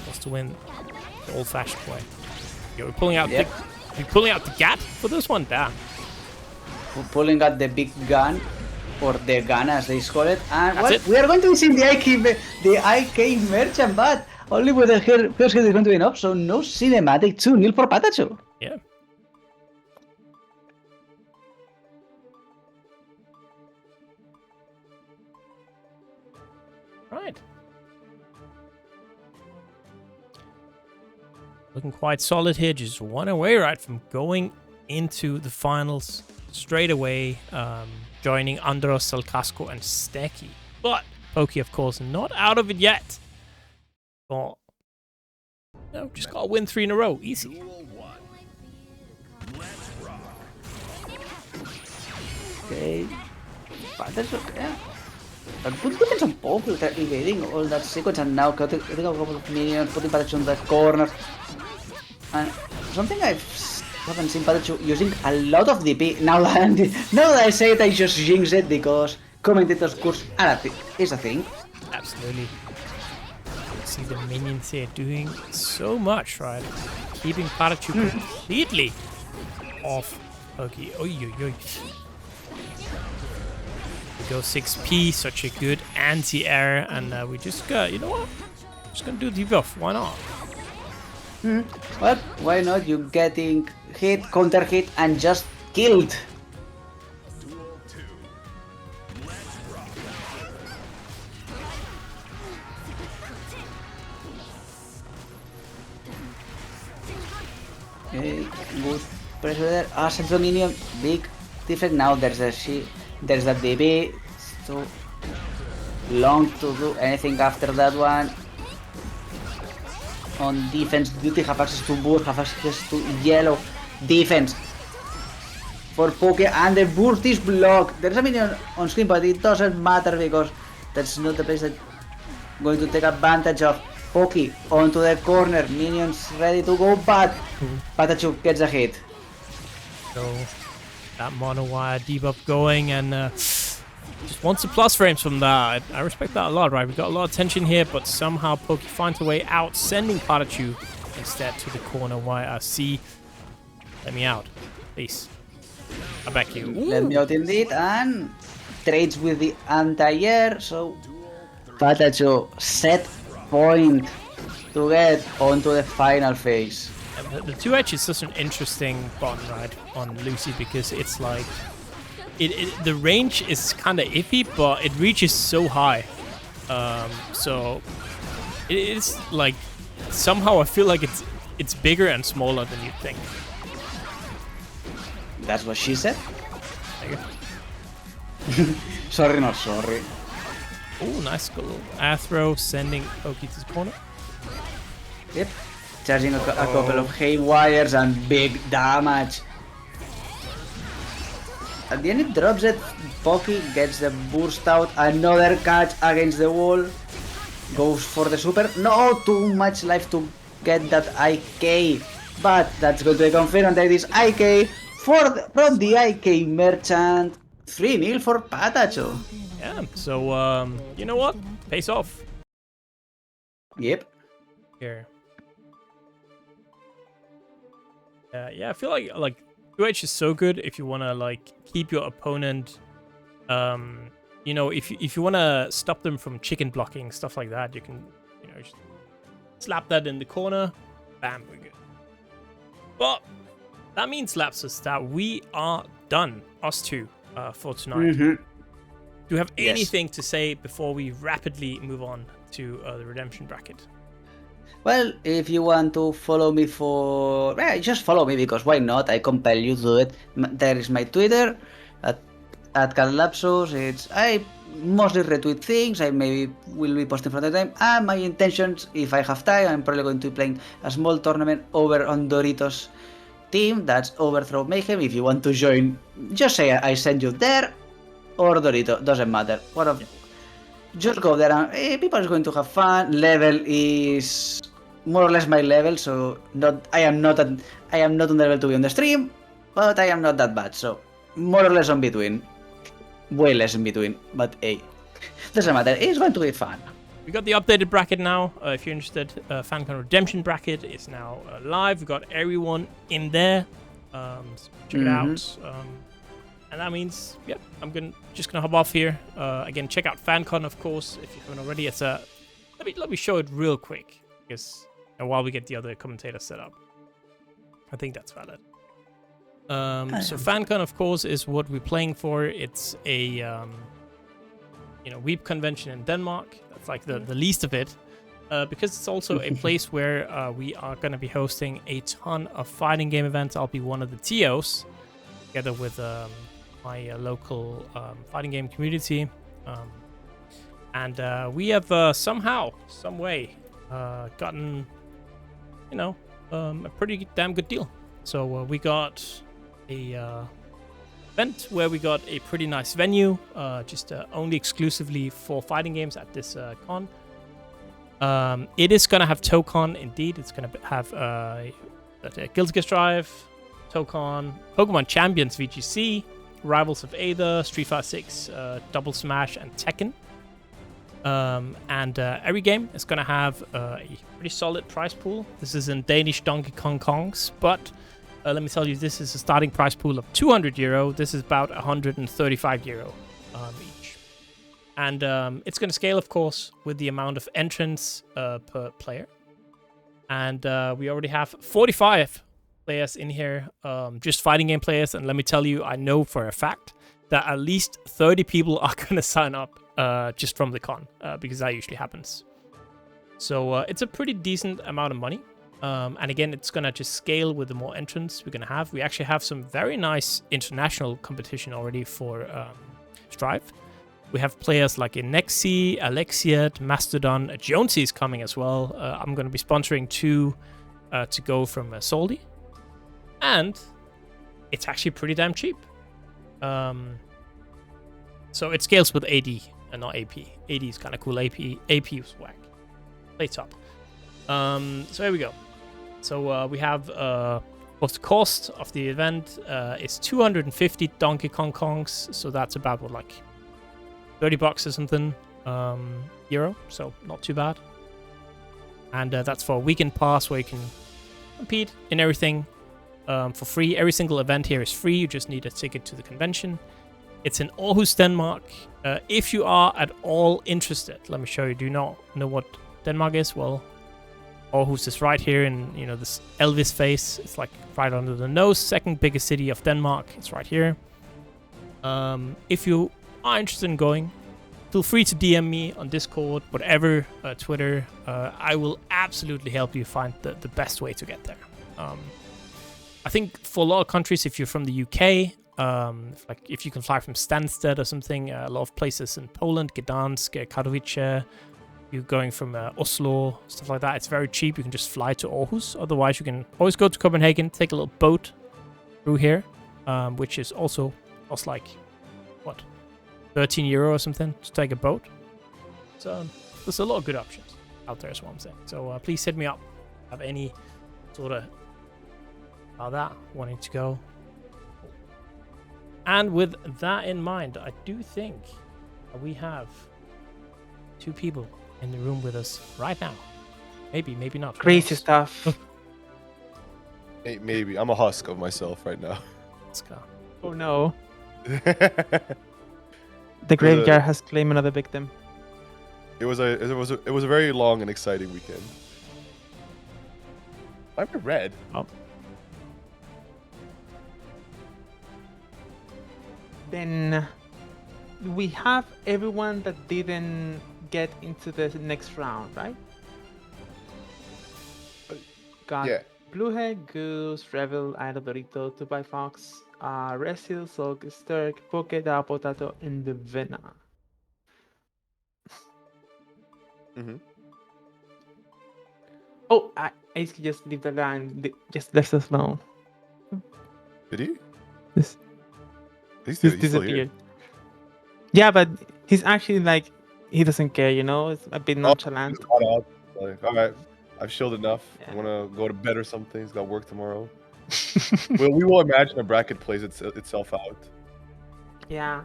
Wants to win the old-fashioned way. You're pulling out the gap for this one. Damn. Pulling out the big gun, or the gun as they call it, and well, it. we are going to see the IK merchant, but only with the first hit is going to be enough. So no cinematic. 2-0 for PataChu. Yeah. Right. Looking quite solid here. Just one away, right, from going into the finals straight away. Joining Andros, Salkazko, and Sstegy. But Pokke, of course, not out of it yet. But no, just got to win 3 in a row. Easy. Okay. PataChu, yeah. A good defense on Pokke, they're evading all that sequence, and now cutting a couple of minions, putting PataChu in that corner. And something I haven't seen PataChu using a lot of DP. Now that I say it, I just jinx it because commentators' course is a thing. Absolutely. See the minions here doing so much, right? Keeping PataChu completely off Pokke. Oi. We go 6p, such a good anti-air, and we just got, you know what? Just gonna do debuff, why not? Well, why not? You getting hit, counter hit, and just killed. Okay, good pressure there. Central minion, big defect. Now there's a there's a DB. It's too long to do anything after that one. On defense, Duty have access to burst, have access to yellow defense for Pokke, and the burst is blocked. There's a minion on screen, but it doesn't matter because that's not the place that going to take advantage of. Pokke onto the corner, minions ready to go, but PataChu gets a hit. So that mono wire debuff going, and Just wants the plus frames from that. I respect that a lot, right? We got a lot of tension here, but somehow Pokke finds a way out, sending PataChu instead to the corner. YRC, let me out, please. I back you. Let me out indeed, and trades with the anti-air, so PataChu set point to get onto the final phase. And the 2H is such an interesting button, right, on Lucy, because it's like the range is kind of iffy, but it reaches so high. So it is like somehow I feel like it's bigger and smaller than you'd think. That's what she said. There you go. Sorry, not sorry. Oh, nice little Aero sending Pokke to the corner. Yep. Charging a couple of haywires and big damage. At the end it drops it. Pokke gets the burst out. Another catch against the wall. Goes for the super. No, too much life to get that IK. But that's going to be confirmed, and there is IK from the IK merchant. 3-0 for PataChu. Yeah, so you know what? Pays off. Yep. Here. Yeah, I feel like 2H is so good if you want to like keep your opponent, you know, if you want to stop them from chicken blocking, stuff like that, you can, you know, just slap that in the corner, bam, we're good. But that means, Lapsus, that we are done, us two, for tonight. Do you have anything to say before we rapidly move on to the redemption bracket? Well, if you want to follow me for... just follow me, because why not? I compel you to do it. There is my Twitter, at Catlapsus. I mostly retweet things. I maybe will be posting from the time. And my intentions, if I have time, I'm probably going to be playing a small tournament over on Doritos team. That's Overthrow Mayhem. If you want to join, just say I send you there, or Dorito, doesn't matter. Just go there and people are going to have fun. Level is more or less my level, so I am not on the level to be on the stream, but I am not that bad, so more or less on between. Way less in between, but hey, doesn't matter, it's going to be fun. We got the updated bracket now. If you're interested, FanCon Redemption bracket is now live. We got everyone in there. So check it out. And that means, yeah, I'm just gonna hop off here. Again, check out FanCon, of course, if you haven't already. It's let me show it real quick, because while we get the other commentator set up, I think that's valid. So FanCon, of course, is what we're playing for. It's a E.U convention in Denmark. That's like the least of it, because it's also a place where we are gonna be hosting a ton of fighting game events. I'll be one of the TOs, together with my local fighting game community, and we have somehow, some way, gotten, a pretty damn good deal. So we got a event where we got a pretty nice venue, just only exclusively for fighting games at this con. It is gonna have Tōkon, indeed. It's gonna have Gear Xrd Rev, Tōkon, Pokemon Champions VGC, Rivals of Aether, Street Fighter 6, Double Smash, and Tekken. And every game is going to have a pretty solid prize pool. This is in Danish Donkey Kong Kongs, but let me tell you, this is a starting prize pool of €200. This is about €135 each. And it's going to scale, of course, with the amount of entrants per player. And we already have 45 players in here, just fighting game players, and let me tell you, I know for a fact that at least 30 people are going to sign up just from the con, because that usually happens. So it's a pretty decent amount of money, and again, it's going to just scale with the more entrants we're going to have. We actually have some very nice international competition already for Strive. We have players like Inexi, Alexiad, Mastodon, Jonesy is coming as well. I'm going to be sponsoring two to go from Salty. And it's actually pretty damn cheap. So it scales with AD and not AP. AD is kind of cool. AP was whack. Play top. So here we go. So we have what's the cost of the event is 250 Donkey Kong Kongs. So that's about what, like $30 or something euro, so not too bad. And that's for a weekend pass where you can compete in everything for free. Every single event here is free. You just need a ticket to the convention. It's in Aarhus, Denmark. If you are at all interested, let me show you. Do you not know what Denmark is? Well, Aarhus is right here in, you know, this Elvis face. It's like right under the nose. Second biggest city of Denmark. It's right here. If you are interested in going, feel free to DM me on Discord, whatever, Twitter. I will absolutely help you find the best way to get there. I think for a lot of countries, if you're from the UK, like if you can fly from Stansted or something, a lot of places in Poland, Gdansk, Katowice, you're going from Oslo, stuff like that, it's very cheap. You can just fly to Aarhus. Otherwise, you can always go to Copenhagen, take a little boat through here, which is also costs like, what, 13 euro or something to take a boat. So there's a lot of good options out there, is what I'm saying. So please hit me up. Have any sort of about that, wanting to go. And with that in mind, I do think we have 2 people in the room with us right now. Maybe not. Crazy stuff. Maybe. I'm a husk of myself right now. Let's go. Oh no. The graveyard has claimed another victim. It was a very long and exciting weekend. Why am I red? Oh. Then we have everyone that didn't get into the next round, right? Got Yeah. Bluehead, Goose, Revill, Aero, Doritoooo, 2x-Fox, Resil, Zulck, Sterg, Pokke, Davopotato, and the Vena. Mm-hmm. Oh, I can just leave the line. Just left us alone. Did he? This He's just still here. disappeared. Yeah, but he's actually like, he doesn't care, you know? It's a bit nonchalant. He's caught up. Like, all right, I've chilled enough. Yeah. I'm gonna go to bed or something. He's got work tomorrow. Well, we will imagine a bracket plays itself out. Yeah.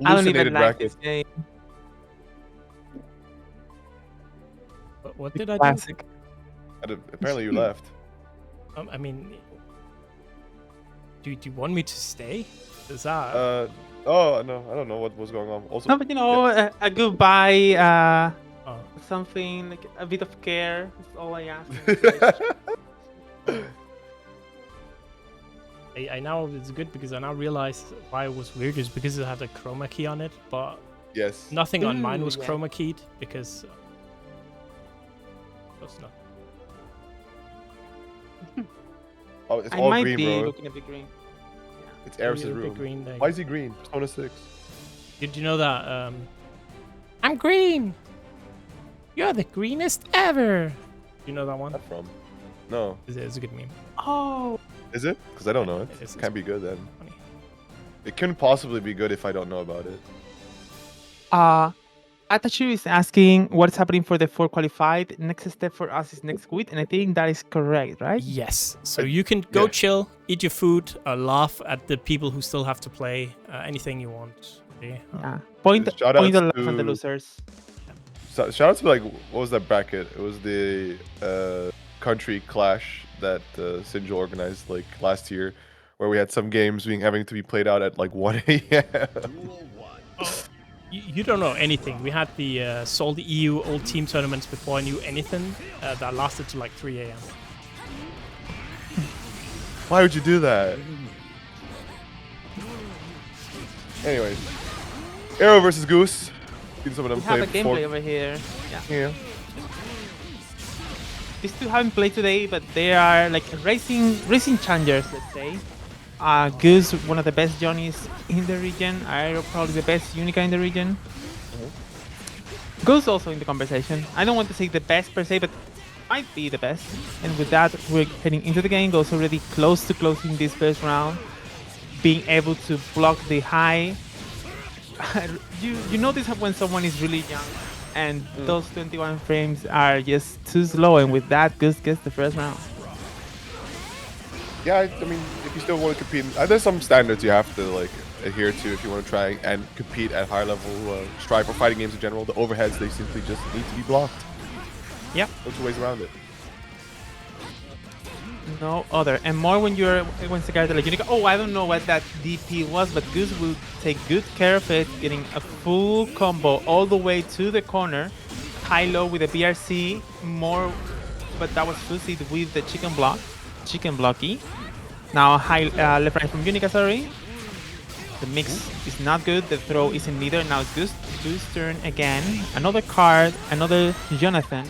I don't even Hallucinated like bracket. this game. What did I do? Classic. Apparently you left. I mean, do you want me to stay? Is that... Oh no, I don't know what was going on. Also, No, but you know, a goodbye, Oh. something like a bit of care. That's all I ask. I now, it's good because I now realize why it was weird is because it had a chroma key on it, but yes. nothing on mine was yeah. chroma keyed because close enough. Oh, it's I all might green, be bro. looking a bit green. It's You're Eris's a bit room. green there. Why is he green? Persona 6. Did you know that? I'm green. You're the greenest ever. You know that one? Not from. No. It's a good meme. Oh, Is it? Because I don't know it. It is. Can't be good then. Funny. It couldn't possibly be good if I don't know about it. PataChu is asking what's happening for the 4 qualified. Next step for us is next week, and I think that is correct, right? Yes. So you can go Yeah. chill, eat your food, laugh at the people who still have to play. Anything you want. Really. Yeah. Point Shout the outs laugh at the to- losers. So, shout out to like, what was that bracket? It was the country clash that Sinjo organized like last year, where we had some games having to be played out at like 1 a.m. You don't know anything. We had the SaltyEU old team tournaments before I knew anything. That lasted to like 3 a.m. Why would you do that? Anyways, Aero versus Goose. Seen some of them We have play a before. gameplay over here. Yeah. Yeah. These two haven't played today, but they are like racing challengers, let's say. Goose, one of the best Johnnies in the region. Aero, probably the best Unika in the region. Goose also in the conversation. I don't want to say the best per se, but might be the best. And with that, we're heading into the game. Goose already close to closing this first round. Being able to block the high. you notice when someone is really young and those 21 frames are just too slow, and with that, Goose gets the first round. Yeah, I mean, if you still want to compete, there's some standards you have to like adhere to if you want to try and compete at higher level strive or fighting games in general. The overheads, they simply just need to be blocked. Yep. No two ways around it. No other. And more when it's a character like Unika. Oh, I don't know what that DP was, but Goose will take good care of it, getting a full combo all the way to the corner. High-low with a BRC, more, but that was fuzzied with the chicken blocky. Now high left right from Unika, sorry. The mix is not good, the throw isn't neither. Now it's Goose's turn again. Another card, another Jonathan.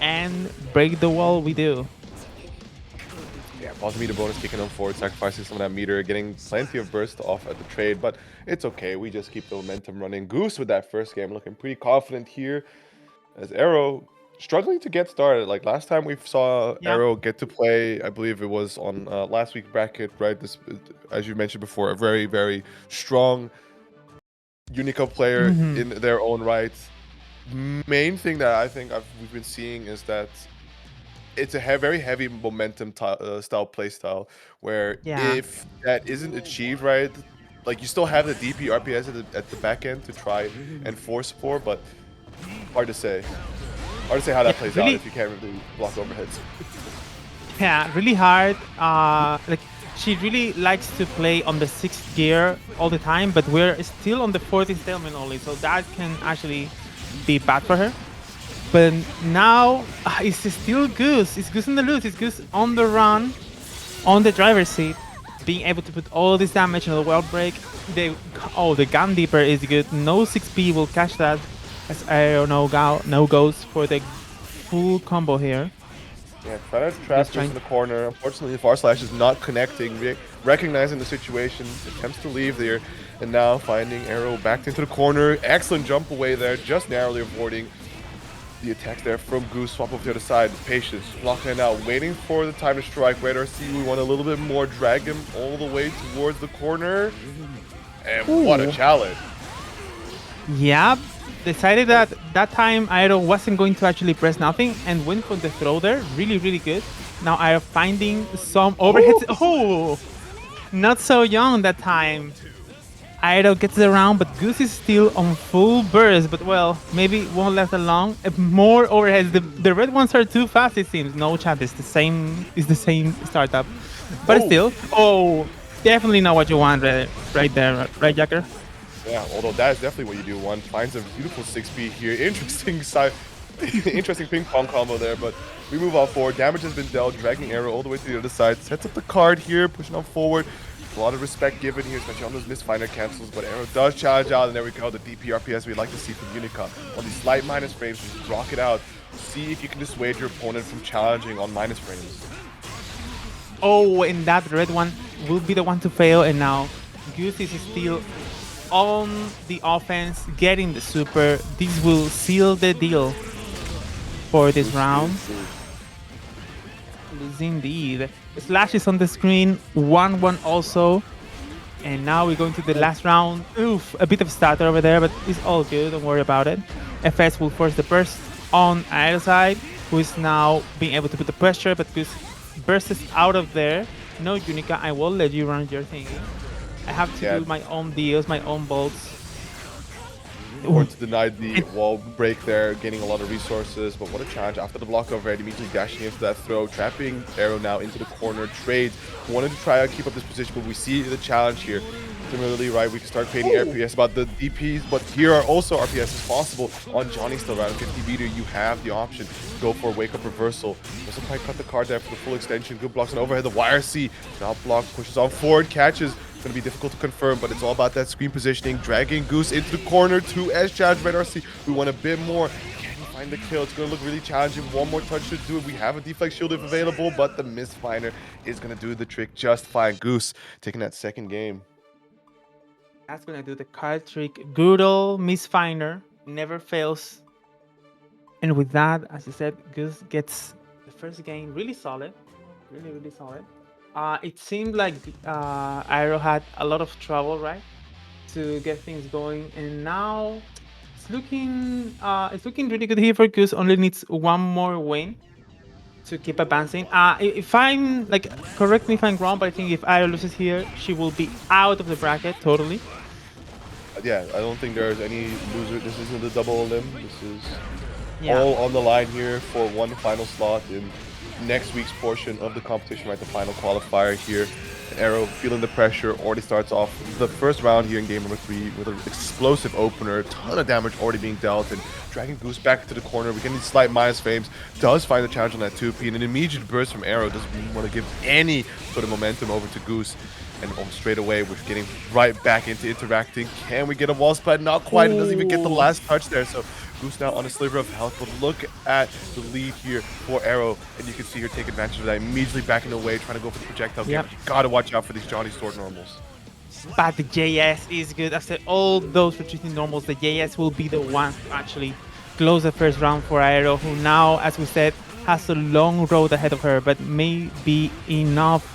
And break the wall we do. Yeah, pause meter bonus kicking on forward, sacrificing some of that meter, getting plenty of burst off at the trade, but it's okay. We just keep the momentum running. Goose with that first game looking pretty confident here as Aero struggling to get started. Like last time we saw Aero get to play, I believe it was on last week's bracket, right? This, as you mentioned before, a very, very strong Unika player in their own right. Main thing that I think we've been seeing is that it's a very heavy momentum style play style where if that isn't achieved right, like you still have the DP RPS at the back end to try and force for, but hard to say. Hard to say how that plays out if you can't really block overheads. Yeah, really hard. Like she really likes to play on the 6th gear all the time, but we're still on the 4th installment only, so that can actually be bad for her. But now it's still Goose. It's Goose in the loot. It's Goose on the run, on the driver's seat, being able to put all this damage on the wall break. The Gun Deeper is good. No 6P will catch that. As Aero no goes for the full combo here. Yeah, trying to trap Goose in the corner. Unfortunately, the R/Slash is not connecting. Recognizing the situation, attempts to leave there, and now finding Aero backed into the corner. Excellent jump away there, just narrowly avoiding the attack there from Goose. Swap over to the other side. Patience, blocking it out, waiting for the time to strike. Right, RC, we want a little bit more. Drag him all the way towards the corner. And what a challenge. Yeah, decided that time Aero wasn't going to actually press nothing and went for the throw there. Really, really good. Now Aero finding some overheads. Oh, not so young that time. Aero gets around, but Goose is still on full burst. But well, maybe won't last long. More overheads. The red ones are too fast. It seems. No chat. It's the same. It's the same startup. But still, definitely not what you want right there, right, Jacker? Yeah, although that is definitely what you do. One finds a beautiful 6P here. Interesting ping pong combo there, but we move on forward. Damage has been dealt, dragging Aero all the way to the other side. Sets up the card here, pushing on forward. A lot of respect given here, especially on those misfinder cancels, but Aero does challenge out, and there we go, the DP RPS we'd like to see from Unika. On these slight minus frames, just rock it out. See if you can dissuade your opponent from challenging on minus frames. Oh, and that red one will be the one to fail, and now Goose is still on the offense, getting the super. This will seal the deal for this round. Indeed. Slash is on the screen, 1-1 also. And now we're going to the last round. Oof, a bit of stutter over there, but it's all good, don't worry about it. FS will force the burst on Aero side, who is now being able to put the pressure, but Goose bursts out of there. No, Unika, I will let you run your thing. I have to do my own deals, my own bolts. Or to deny the wall break there, gaining a lot of resources, but what a challenge after the block overhead, immediately dashing into that throw, trapping Aero now into the corner, trades, wanted to try and keep up this position, but we see the challenge here. Similarly, right, we can start creating RPS about the DPs, but here are also RPS is possible. On Johnny still around 50 meter, you have the option to go for a wake up reversal. Doesn't quite cut the card there for the full extension. Good blocks on overhead, the YRC, now block, pushes on forward, catches. Going to be difficult to confirm, but it's all about that screen positioning, dragging Goose into the corner, 2S challenge, Red RC. We want a bit more. Can you find the kill? It's going to look really challenging. One more touch should do it. We have a deflect shield if available, but the misfinder is going to do the trick just fine. Goose taking that second game. That's going to do the card trick. Brutal misfinder, never fails. And with that, as I said, Goose gets the first game really solid. Really, really solid. It seemed like Aero had a lot of trouble, right, to get things going, and now it's looking really good here for Goose. Only needs one more win to keep advancing. If I'm like, correct me if I'm wrong, but I think if Aero loses here, she will be out of the bracket totally. Yeah, I don't think there's any loser. This isn't a double limb. This is Yeah. all on the line here for one final slot in next week's portion of the competition, right? The final qualifier here. Aero feeling the pressure, already starts off the first round here in game number 3 with an explosive opener, a ton of damage already being dealt, and dragging Goose back to the corner. We get these slight minus frames, does find the challenge on that 2P, and an immediate burst from Aero. Doesn't want to give any sort of momentum over to Goose. And straight away, we're getting right back into interacting. Can we get a wall splat? Not quite. It doesn't even get the last touch there. So Goose now on a sliver of health. But look at the lead here for Aero. And you can see her take advantage of that. Immediately backing away, trying to go for the projectile game. You gotta watch out for these Johnny Sword normals. But the JS is good. After all those retreating normals, the JS will be the one to actually close the first round for Aero, who now, as we said, has a long road ahead of her, but may be enough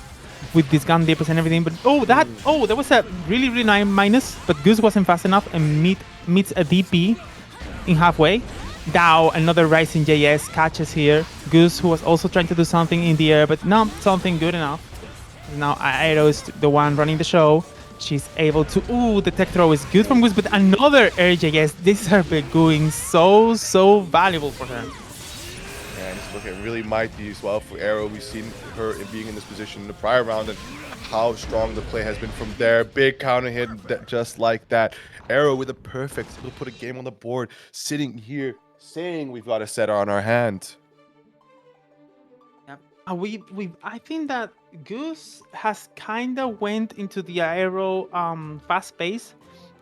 with these gun dippers and everything. But there was a really nice minus, but Goose wasn't fast enough and meets a DP in halfway. Now another rising JS catches here. Goose, who was also trying to do something in the air, but not something good enough. Now Aero is the one running the show. She's able to, the tech throw is good from Goose, but another air JS. This has been going so valuable for her. And it's looking really mighty as well for Aero. We've seen her being in this position in the prior round and how strong the play has been from there. Big counter hit just like that. Aero with a perfect to put a game on the board, sitting here saying we've got a setter on our hand. I think that Goose has kind of went into the Aero fast pace,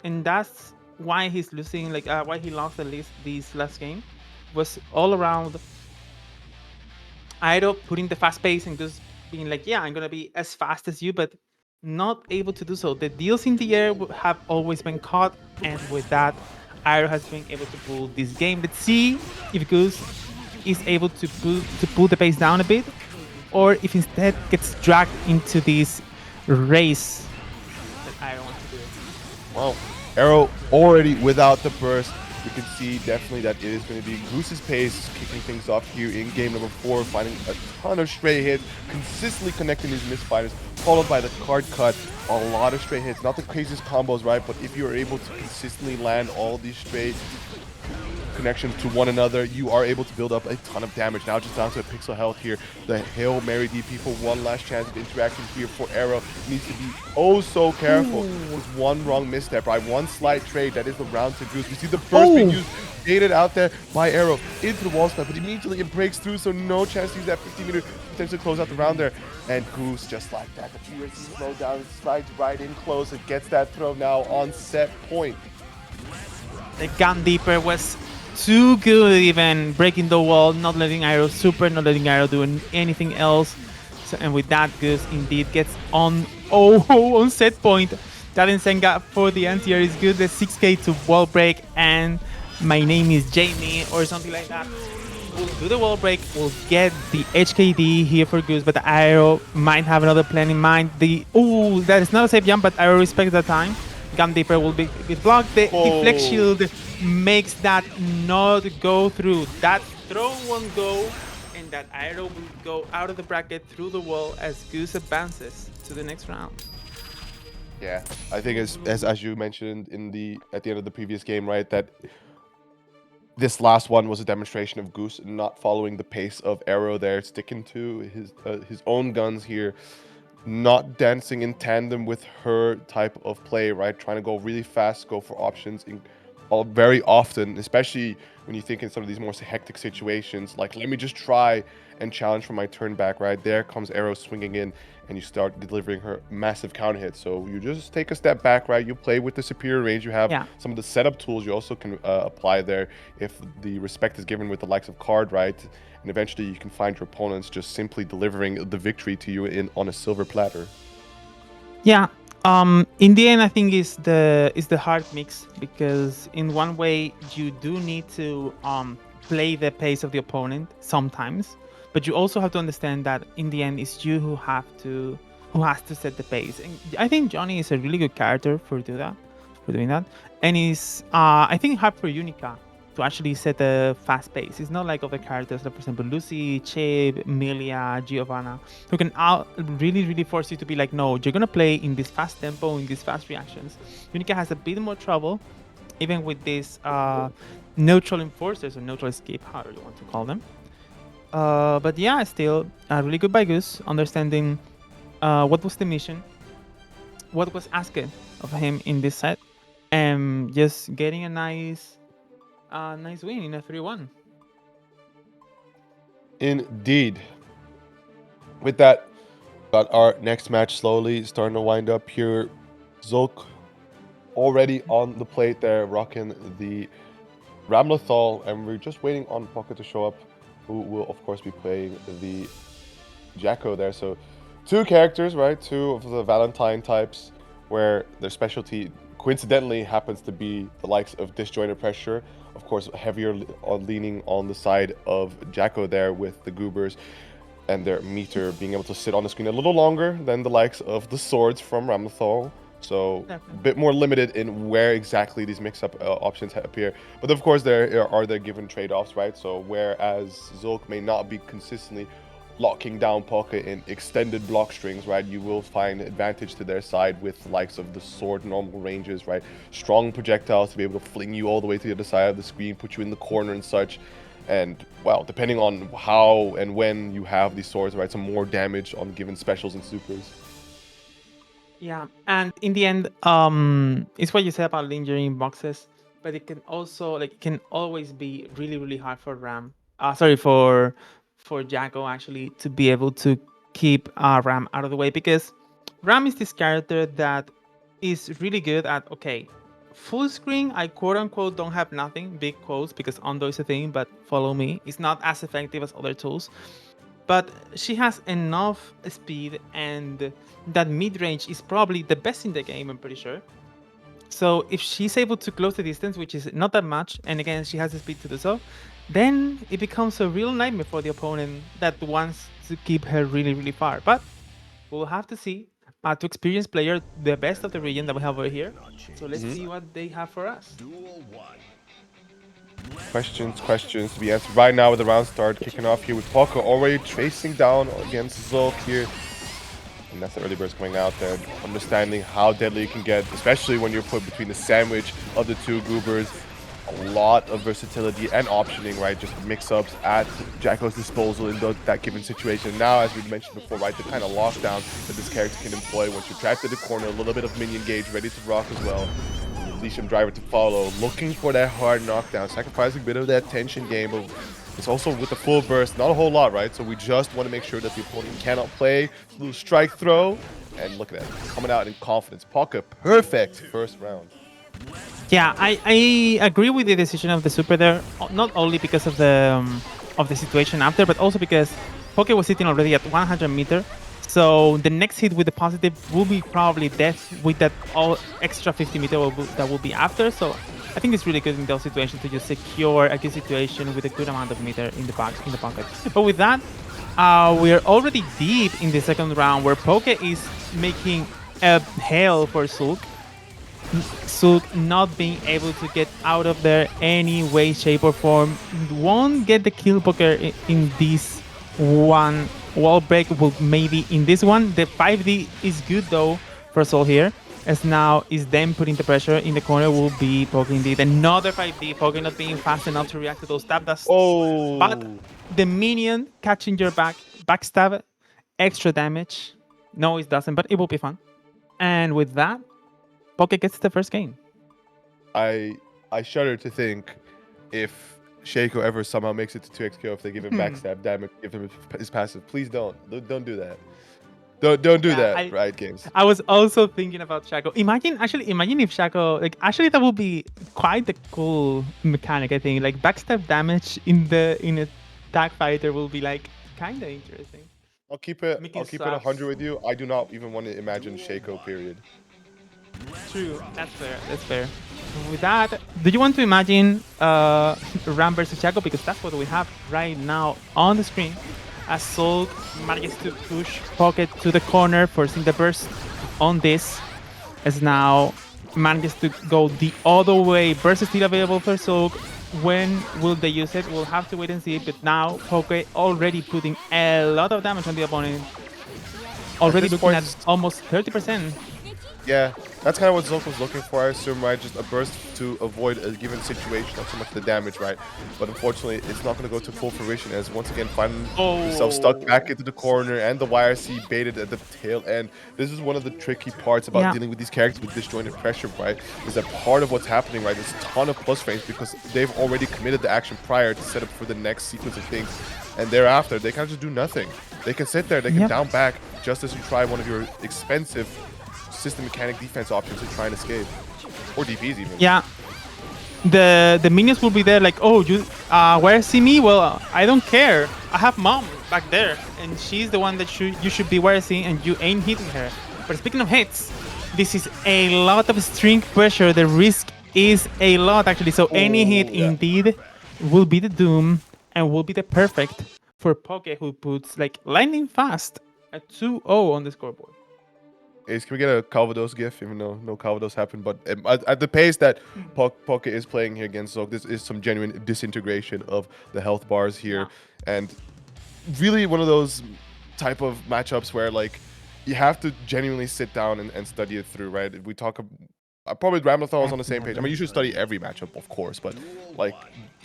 and that's why he's losing, like why he lost at least this last game, was all around Aero putting the fast pace and Goose being like, yeah, I'm gonna be as fast as you, but not able to do so. The deals in the air have always been caught, and with that, Aero has been able to pull this game. Let's see if Goose is able to pull the pace down a bit, or if instead gets dragged into this race that Aero wants to do. Well, Aero already without the burst. You can see definitely that it is going to be Goose's pace kicking things off here in game number 4, finding a ton of stray hits, consistently connecting these misfires, followed by the card cut. A lot of stray hits, not the craziest combos, right? But if you're able to consistently land all these stray connections to one another, you are able to build up a ton of damage. Now just down to a pixel health here. The Hail Mary DP for one last chance of interaction here for Aero. Needs to be oh so careful. With one wrong misstep, right? One slight trade, that is the round to Goose. We see the burst being used, baited out there by Aero into the wall spot, but immediately it breaks through, so no chance to use that 15-meter potentially close out the round there. And Goose, just like that, the PRC slow down, slides right in close, and gets that throw now on set point. The gun deeper was too good, even breaking the wall, not letting Aero super, not letting Aero do anything else. So, and with that, Goose indeed gets on on set point. That Nsenga for the anti-air is good. The 6k to wall break, and my name is Jamie or something like that. We'll do the wall break, we'll get the HKD here for Goose, but the Aero might have another plan in mind. That is not a safe jump, but Aero respects that time. Gun Deeper will be blocked. The deflect shield makes that not go through. That throw won't go, and that Aero will go out of the bracket through the wall as Goose advances to the next round. Yeah, I think as you mentioned at the end of the previous game, right, that this last one was a demonstration of Goose not following the pace of Aero there, sticking to his own guns here, not dancing in tandem with her type of play, right? Trying to go really fast, go for options very often, especially when you think in some of these more hectic situations, like let me just try and challenge for my turn back, right? There comes Aero swinging in, and you start delivering her massive counter hits. So you just take a step back, right? You play with the superior range. You have some of the setup tools you also can apply there if the respect is given with the likes of card, right? And eventually you can find your opponents just simply delivering the victory to you on a silver platter. Yeah. In the end, I think is the hard mix, because in one way you do need to play the pace of the opponent sometimes, but you also have to understand that in the end it's you who has to set the pace. And I think Johnny is a really good character for doing that, and is I think hard for Unika to actually set a fast pace. It's not like other characters, like for example Lucy, Chib, Millia, Giovanna, who can really force you to be like, no, you're gonna play in this fast tempo, in these fast reactions. Unika has a bit more trouble, even with these neutral enforcers or neutral escape, however you want to call them. But yeah, still really good by Goose, understanding what was the mission, what was asked of him in this set, and just getting a nice win in a 3-1. Indeed. With that, got our next match slowly starting to wind up here. Zulck already on the plate there, rocking the Ramlethal, and we're just waiting on Pokke to show up, who will of course be playing the Jacko there. So 2 characters, right? 2 of the Valentine types, where their specialty coincidentally happens to be the likes of disjointed pressure. Of course, heavier on leaning on the side of Jacko there with the goobers, and their meter being able to sit on the screen a little longer than the likes of the swords from Ramlethal. So a bit more limited in where exactly these mix-up options appear. But of course, there are their given trade-offs, right? So whereas Zulck may not be consistently locking down Pokke in extended block strings, right, you will find advantage to their side with the likes of the sword normal ranges, right? Strong projectiles to be able to fling you all the way to the other side of the screen, put you in the corner and such. And, well, depending on how and when you have these swords, right, some more damage on given specials and supers. Yeah, and in the end, it's what you said about lingering boxes, but it can also, like, it can always be really hard for for Jacko actually to be able to keep Ram out of the way, because Ram is this character that is really good at, okay, full screen, I quote-unquote don't have nothing, big quotes, because Ondo is a thing, but follow me, it's not as effective as other tools. But she has enough speed, and that mid-range is probably the best in the game, I'm pretty sure. So if she's able to close the distance, which is not that much, and again, she has the speed to do so, then it becomes a real nightmare for the opponent that wants to keep her really far. But we'll have to see. 2 experienced players, the best of the region that we have over here. So let's see what they have for us. Questions to be answered right now with the round start kicking off here with Pokke already tracing down against Zulck here. And that's the early burst coming out there, understanding how deadly you can get, especially when you're put between the sandwich of the 2 goobers. A lot of versatility and optioning, right? Just mix-ups at Jacko's disposal in that given situation. Now, as we mentioned before, right, the kind of lockdown that this character can employ once you're trapped in the corner, a little bit of minion gauge ready to rock as well. Leasham driver to follow, looking for that hard knockdown, sacrificing a bit of that tension game, but it's also with the full burst, not a whole lot, right? So we just want to make sure that the opponent cannot play little strike throw, and look at that, coming out in confidence. Pokke, perfect first round. Yeah, I agree with the decision of the super there, not only because of the situation after, but also because Pokke was sitting already at 100 meter. So the next hit with the positive will be probably death with that all extra 50 meter that will be after. So I think it's really good in those situations to just secure a good situation with a good amount of meter in the pocket. But with that, we're already deep in the second round, where Pokke is making a hell for Zulck. Zulck not being able to get out of there any way, shape or form. Won't get the kill Pokke in this one. Wall break will maybe in this one. The 5D is good though for Sol here, as now is them putting the pressure in the corner will be Pokke indeed. Another 5D, Pokke not being fast enough to react to those stab dusts. Oh! But the minion catching your backstab, extra damage. No, it doesn't, but it will be fun. And with that, Pokke gets the first game. I shudder to think if Shaco ever somehow makes it to 2x KO, if they give him backstab damage, give him his passive. Please don't do that. Don't do that, Riot Games. I was also thinking about Shaco. Imagine if Shaco, like, actually that would be quite a cool mechanic, I think. Like, backstab damage in a tag fighter will be like kind of interesting. I'll keep it 100 with you. I do not even want to imagine Shaco, period. True, that's fair. With that, do you want to imagine Ram versus Shaco? Because that's what we have right now on the screen. As Zulck manages to push Pokke to the corner, forcing the burst on this. As now manages to go the other way. Burst is still available for Zulck. when will they use it? We'll have to wait and see. But now Pokke already putting a lot of damage on the opponent. Already this looking point, at almost 30%. Yeah, that's kind of what Zulck was looking for, I assume, right? Just a burst to avoid a given situation, not so much the damage, right? But unfortunately, it's not going to go to full fruition as once again finding himself stuck back into the corner and the YRC baited at the tail end. This is one of the tricky parts about dealing with these characters with disjointed pressure, right? Is that part of what's happening, right? There's a ton of plus frames because they've already committed the action prior to set up for the next sequence of things. And thereafter, they kind of just do nothing. They can sit there, they can down back just as you try one of your expensive system mechanic defense options to try and escape, or DPs even. Yeah, the minions will be there like, oh, you where see me? Well, I don't care. I have mom back there, and she's the one that you should be wearing, and you ain't hitting her. But speaking of hits, this is a lot of string pressure. The risk is a lot actually. So any hit indeed will be the doom and will be the perfect for Pokke, who puts like lightning fast at 2-0 on the scoreboard. Can we get a Calvados gif, even though no Calvados happened? But at the pace that Pokke is playing here against Zulck, this is some genuine disintegration of the health bars here. And really one of those type of matchups where like you have to genuinely sit down and study it through, right? If we talk probably Ramlethal is on the same page. I mean, you should study every matchup, of course, but like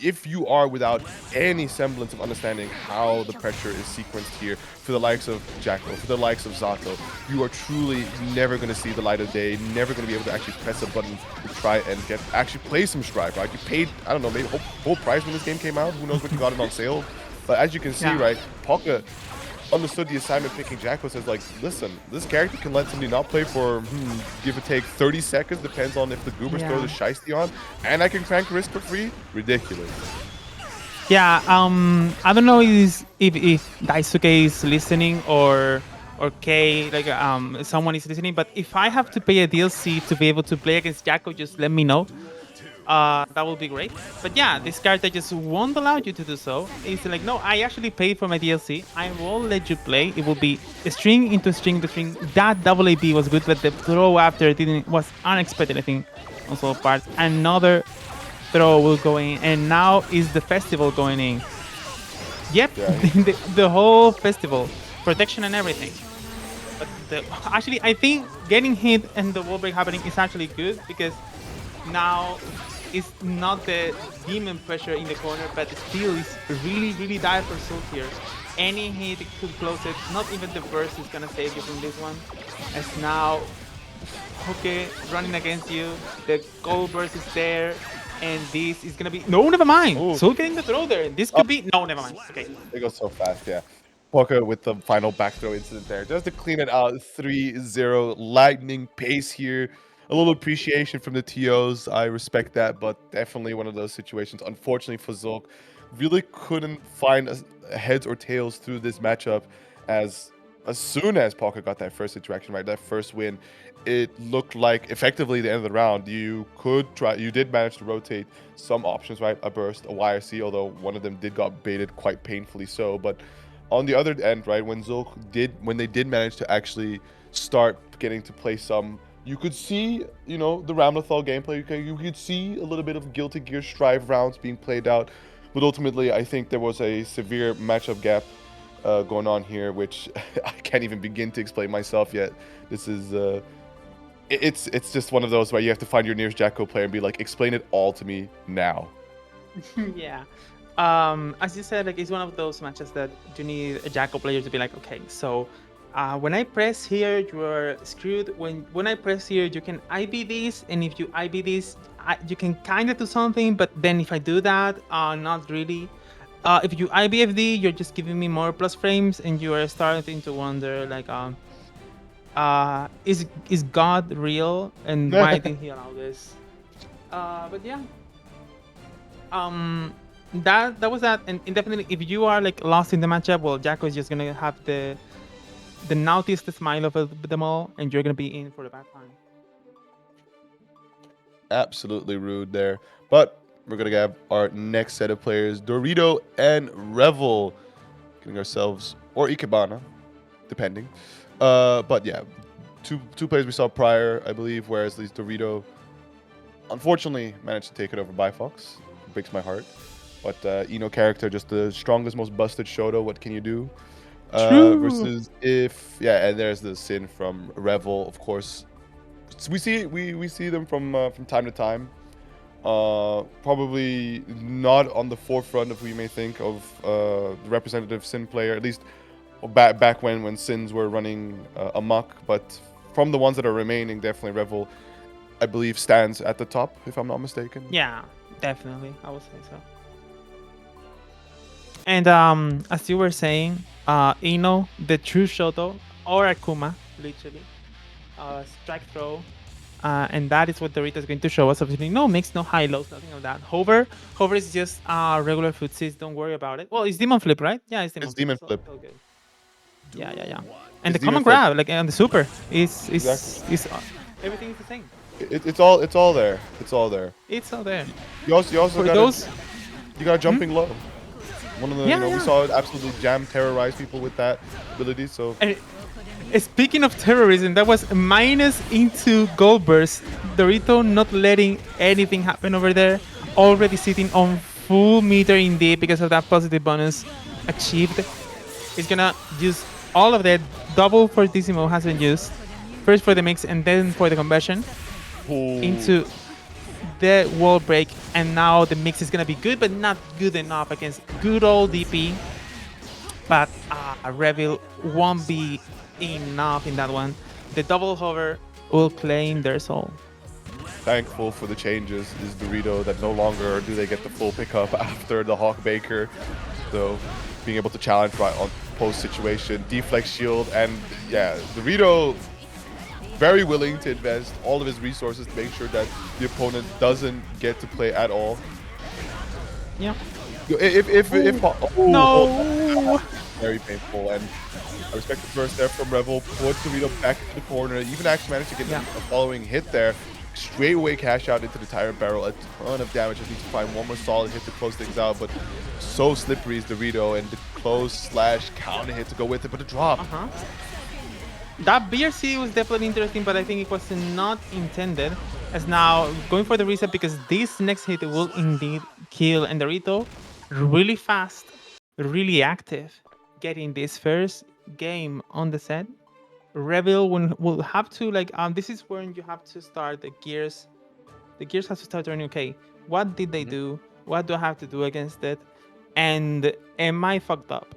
if you are without any semblance of understanding how the pressure is sequenced here for the likes of Jacko, for the likes of Zato, you are truly never going to see the light of day, never going to be able to actually press a button to try and actually play some Strive, right? You paid, I don't know, maybe full price when this game came out. Who knows what you got it on sale? But as you can see, right, Pokke understood the assignment picking Jacko says like, listen, this character can let somebody not play for give or take 30 seconds, depends on if the goobers throw the shiesty on, and I can crank risk for free. Ridiculous. Yeah, I don't know if Daisuke is listening or Kay, like someone is listening, but if I have to pay a DLC to be able to play against Jacko, just let me know. That would be great. But yeah, this character just won't allow you to do so. It's like, no, I actually paid for my DLC. I will let you play. It will be a string into string to string. That double AP was good, but the throw after was unexpected, I think, on some parts. Another throw will go in, and now is the festival going in. Yep, the whole festival, protection and everything. But actually, I think getting hit and the wall break happening is actually good because now it's not the demon pressure in the corner, but still is really, really dire for Zulck here. Any hit could close it. Not even the burst is gonna save you from this one. As now, Pokke running against you. The gold burst is there, and this is gonna be never mind. Zulck getting the throw there. This could be never mind. Okay. It goes so fast, yeah. Pokke with the final back throw incident there, just to clean it out. 3-0 lightning pace here. A little appreciation from the TOs. I respect that, but definitely one of those situations. Unfortunately for Zulck, really couldn't find a heads or tails through this matchup. As soon as Pokke got that first interaction, right, that first win, it looked like effectively the end of the round. You did manage to rotate some options, right? A burst, a YRC, although one of them got baited quite painfully so. But on the other end, right, when they did manage to actually start getting to play some, you could see, the Ramlethal gameplay. You could see a little bit of Guilty Gear Strive rounds being played out. But ultimately, I think there was a severe matchup gap going on here, which I can't even begin to explain myself yet. This is, it's just one of those where you have to find your nearest Jacko player and be like, explain it all to me now. Yeah. As you said, like it's one of those matches that you need a Jacko player to be like, okay, so when I press here, you are screwed. When I press here, you can IB this, and if you IB this, you can kind of do something, but then if I do that, not really. If you IBFD, you're just giving me more plus frames, and you are starting to wonder, like, is God real, and why did he allow this? But yeah. That was that, and definitely, if you are like lost in the matchup, well, Jacko is just gonna have the nautiest smile of them all, and you're gonna be in for a bad time. Absolutely rude there, but we're gonna have our next set of players, Doritoooo and Revill, getting ourselves, or Ikebana, depending. But yeah, two players we saw prior, I believe, whereas at least Doritoooo unfortunately managed to take it over by Fox. breaks my heart. But Ino character, just the strongest, most busted Shoto. What can you do? True. Versus if and there's the Sin from Revill, of course. We see them from time to time. Probably not on the forefront of we may think of the representative Sin player, at least back when Sins were running amok. But from the ones that are remaining, definitely Revill, I believe, stands at the top, if I'm not mistaken. Yeah, definitely. I would say so. And as you were saying, Ino, the true Shoto, or Akuma, literally, strike throw, and that is what Dorito is going to show us. Obviously, no mix, no high lows, nothing like that. Hover is just regular footsies. Don't worry about it. Well, it's demon flip, right? Yeah, it's demon. It's demon so, flip. okay. Yeah. And It's the common demon flip. grab, like on the super, is Exactly. everything is the same. It's all there. It's all there. It's all there. You also For got those, you got jumping low. One of the Yeah, we yeah. saw it absolutely terrorize people with that ability. So and speaking of terrorism, that was minus into gold burst. Dorito not letting anything happen over there. Already sitting on full meter indeed because of that positive bonus achieved. He's gonna use all of that. Double fortissimo has been used. First for the mix and then for the conversion into the wall break. And now the mix is gonna be good, but not good enough against good old DP. But Revill won't be enough in that one. The double hover will claim their soul. thankful for the changes is Dorito that no longer do they get the full pickup after the Hawk Baker. So being able to challenge right on post situation, deflect shield, and yeah, Dorito very willing to invest all of his resources to make sure that the opponent doesn't get to play at all. Yeah. No, very painful, and I respect the burst there from Revill. Put Dorito back into the corner. Even actually managed to get a following hit there. Straight away cash out into the tire barrel. A ton of damage. Just need to find one more solid hit to close things out. But so slippery is Dorito, and the close / counter hit to go with it. But the drop. That BRC was definitely interesting, but I think it was not intended. As now going for the reset because this next hit will indeed kill. And Dorito really fast, really active, getting this first game on the set. Revill will have to this is when you have to start the gears. The gears have to start turning. Okay, what did they do? What do I have to do against it? And am I fucked up?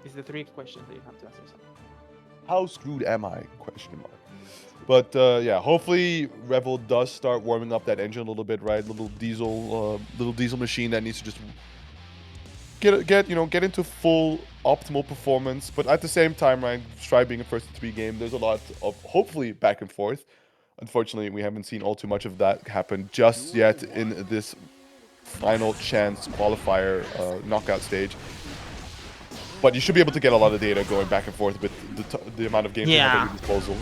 Is the 3 questions that you have to ask yourself. How screwed am I? Question mark. But yeah, hopefully Revill does start warming up that engine a little bit, right? Little diesel machine that needs to just get into full optimal performance. But at the same time, right, Strive being a first 3 game, there's a lot of hopefully back and forth. Unfortunately, we haven't seen all too much of that happen just yet in this final chance qualifier knockout stage. But you should be able to get a lot of data going back and forth with the amount of games you have at your disposal.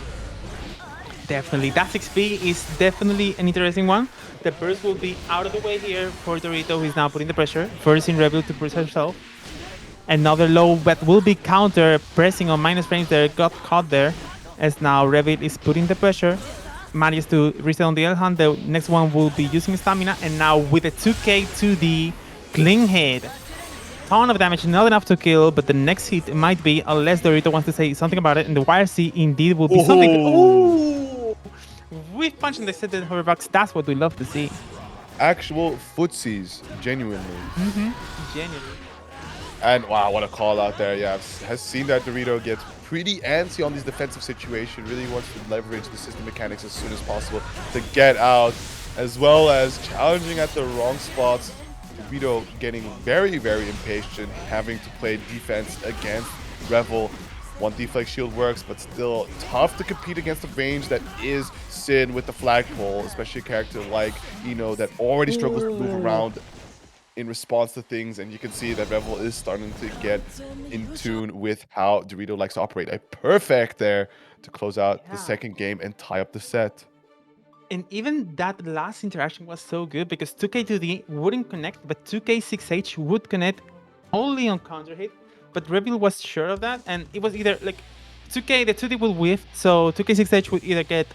Definitely. That 6B is definitely an interesting one. The burst will be out of the way here for Dorito, who is now putting the pressure. Forcing Revill to push herself. Another low, but will be counter, pressing on minus frames there. Got caught there. As now Revill is putting the pressure. Manages to reset on the other hand. The next one will be using stamina. And now with a 2K to the clean hit. Ton of damage, not enough to kill, but the next hit might be, unless Dorito wants to say something about it, and the YRC indeed will be something. Ooh! With punch in the set and hoverbox, that's what we love to see. Actual footsies, genuinely. Genuinely. And wow, what a call out there. Yeah, has seen that Dorito gets pretty antsy on these defensive situations, really wants to leverage the system mechanics as soon as possible to get out, as well as challenging at the wrong spots. Dorito getting very, very impatient, having to play defense against Revill. One deflect shield works, but still tough to compete against the range that is Sin with the flagpole, especially a character like Ino that already struggles to move around in response to things. And you can see that Revill is starting to get in tune with how Dorito likes to operate. A perfect there to close out the second game and tie up the set. And even that last interaction was so good because 2K2D wouldn't connect, but 2K6H would connect only on counter hit. But Revill was sure of that, and it was either like 2K, the 2D will whiff, so 2K6H would either get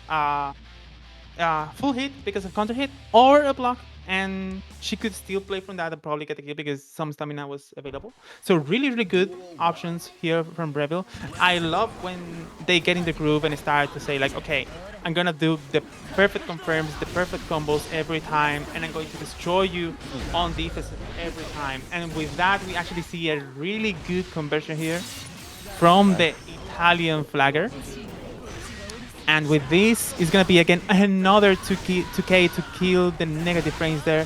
full hit because of counter hit or a block, and she could still play from that and probably get the kill because some stamina was available. So really, really good options here from Revill. I love when they get in the groove and start to say like, okay, I'm gonna do the perfect confirms, the perfect combos every time, and I'm going to destroy you on defense every time. And with that, we actually see a really good conversion here from the Italian flagger. And with this, it's gonna be again another 2K to kill the negative frames there.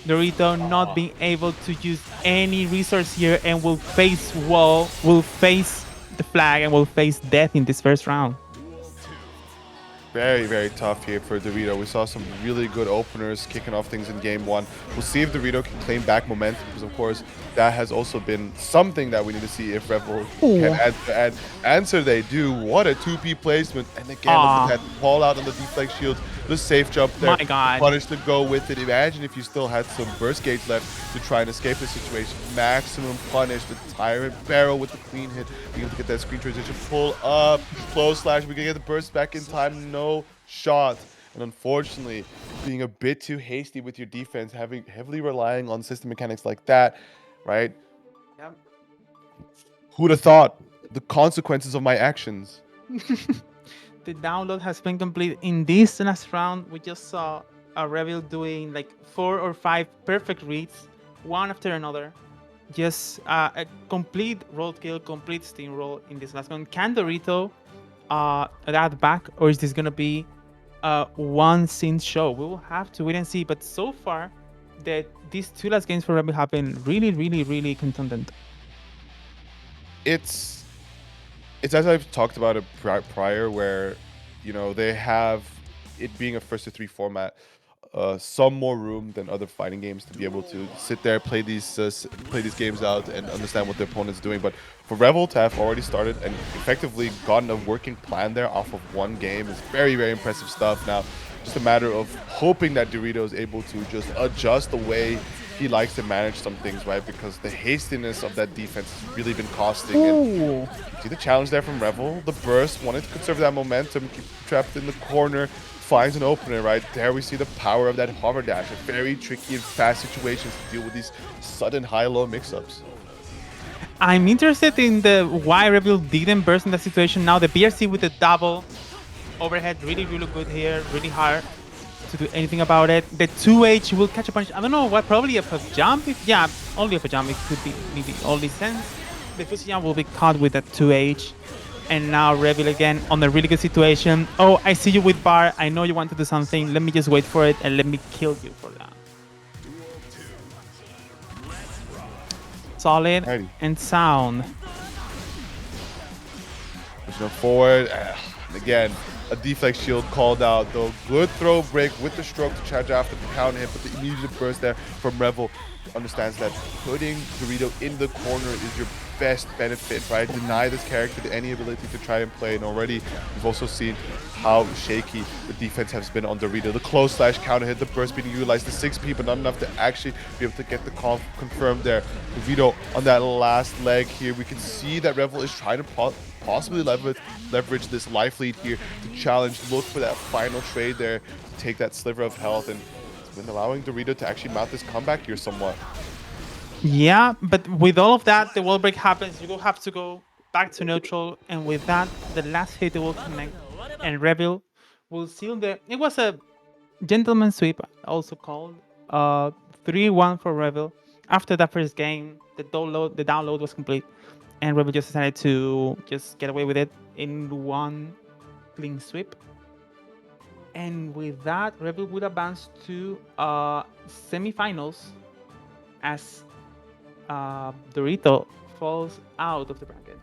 Dorito not being able to use any resource here and will face wall, will face the flag, and will face death in this first round. Very, very tough here for Dorito. We saw some really good openers kicking off things in game one. We'll see if Dorito can claim back momentum, because of course that has also been something that we need to see if Revill can answer. They do. What a 2P placement. And again, look at that call out on the deflect shields. The safe jump there. My God. Punish to go with it. Imagine if you still had some burst gauge left to try and escape the situation. Maximum punish. The Tyrant barrel with the clean hit. Being able to get that screen transition. Pull up. Close slash. We can get the burst back in time. No shot. And unfortunately, being a bit too hasty with your defense, heavily relying on system mechanics like that, right? Yep. Who'd have thought? The consequences of my actions. The download has been complete in this last round. We just saw a Revill doing like 4 or 5 perfect reads, one after another. Just a complete roadkill, complete steamroll in this last one. Can Dorito that back, or is this gonna be one scene show? We will have to wait and see. But so far, these 2 last games for Revill have been really, really, really contundent. It's as I've talked about it prior, where they have it being a first to 3 format, some more room than other fighting games to be able to sit there, play these games out and understand what the opponent's doing. But for Revill to have already started and effectively gotten a working plan there off of one game is very, very impressive stuff. Now, just a matter of hoping that Dorito is able to just adjust the way he likes to manage some things, right? Because the hastiness of that defense has really been costing. And see the challenge there from Revill. The burst, wanted to conserve that momentum, keep trapped in the corner, finds an opener, right? There we see the power of that hover dash. A very tricky and fast situations to deal with these sudden high-low mix-ups. I'm interested in the why Revill didn't burst in that situation. Now the BRC with the double overhead, really, really good here, really hard to do anything about it. The 2H will catch a punch. I don't know what, probably a jump. Yeah, only a jump. It could be maybe only sense. The Fusion will be caught with that 2H. And now Revill again on a really good situation. Oh, I see you with bar. I know you want to do something. Let me just wait for it and let me kill you for that. Solid and sound. Pushing forward. Again, a deflect shield called out, though. Good throw break with the stroke to charge after the counter hit, but the immediate burst there from Revill understands that putting Dorito in the corner is your best benefit, right? Deny this character any ability to try and play, and already we've also seen how shaky the defense has been on Dorito. The close slash counter hit, the burst being utilized, the 6P, but not enough to actually be able to get the confirmed there. Dorito on that last leg here, we can see that Revill is trying to possibly leverage this life lead here to challenge, look for that final trade there to take that sliver of health, and it's been allowing Dorito to actually mount this comeback here somewhat. Yeah, but with all of that, the wall break happens. You will have to go back to neutral, and with that, the last hit will connect, and Revill will seal the. It was a gentleman sweep, also called 3-1 for Revill. After that first game, the download was complete, and Revill just decided to just get away with it in one clean sweep. And with that, Revill would advance to semifinals as Dorito falls out of the bracket.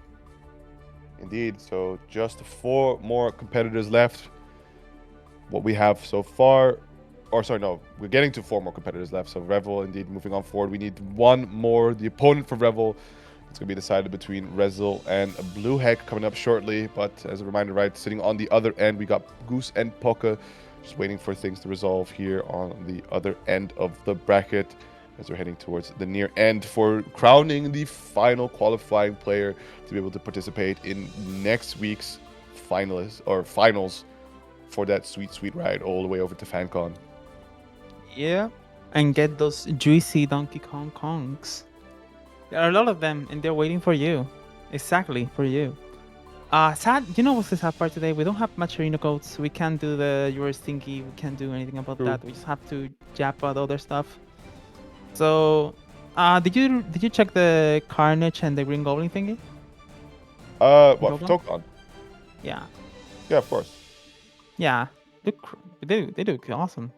Indeed, so just 4 more competitors left. What we have so far, or sorry, no, we're getting to 4 more competitors left. So Revill, indeed, moving on forward. We need 1 more. The opponent for Revill, it's going to be decided between Resil and Blue Heck coming up shortly. But as a reminder, right, sitting on the other end, we got Goose and Pokke, just waiting for things to resolve here on the other end of the bracket, as we're heading towards the near end for crowning the final qualifying player to be able to participate in next week's finals for that sweet ride all the way over to FanCon. Yeah, and get those juicy Donkey Kong Kongs. There are a lot of them, and they're waiting for you. Exactly, for you. Sad, you know what's the sad part today? We don't have much arena codes. We can't do the yours thingy. We can't do anything about that. We just have to jap out other stuff. So, did you check the Carnage and the Green Goblin thingy? What, Tōkon? Yeah. Yeah, of course. Yeah. They look awesome.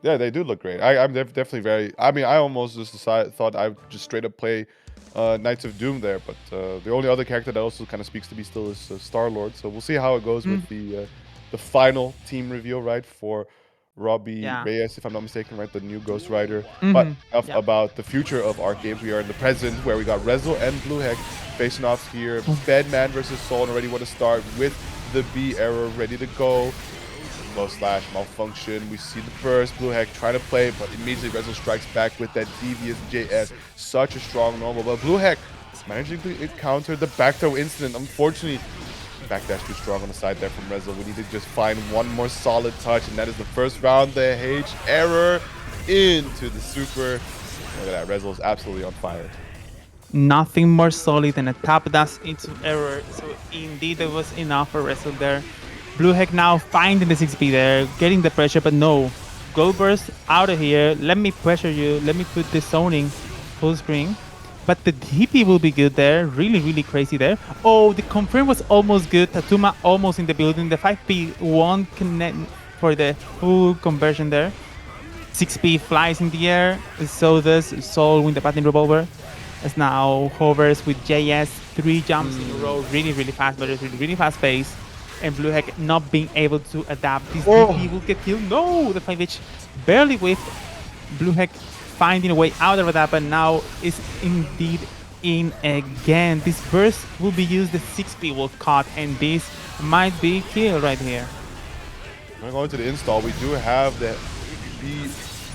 Yeah, they do look great. I'm definitely very... I mean, I almost just thought I would just straight up play Knights of Doom there, but the only other character that also kind of speaks to me still is Star-Lord. So we'll see how it goes with the final team reveal, right, for Robbie Reyes, if I'm not mistaken, right, the new Ghost Rider. But enough about the future of our games. We are in the present, where we got Resil and Bluehek facing off here. Bedman versus Soul, and already want to start with the B Aero ready to go. Low slash malfunction. We see the burst. Bluehek trying to play, but immediately Resil strikes back with that devious JS. Such a strong normal, but Bluehek managing to counter the back throw incident. Unfortunately, backdash too strong on the side there from Resil. We need to just find one more solid touch, and that is the first round. The H error into the super. Look at that. Resil is absolutely on fire. Nothing more solid than a tap dash into error. So indeed, it was enough for Resil there. Bluehek now finding the 6B there, getting the pressure, but no. Go burst out of here. Let me pressure you. Let me put the zoning full screen. But the DP will be good there. Really crazy there. Oh, the confirm was almost good. Tatuma almost in the building. The 5P won't connect for the full conversion there. 6P flies in the air. So does Soul with the pattern revolver. As now hovers with JS. 3 jumps in a row. Really fast, but it's really fast pace. And Bluehek not being able to adapt. This DP will get killed. No, the 5H barely with Bluehek finding a way out of that, but now is indeed in again. This burst will be used, the 6P will cut, and this might be kill right here. We're going to the install. We do have the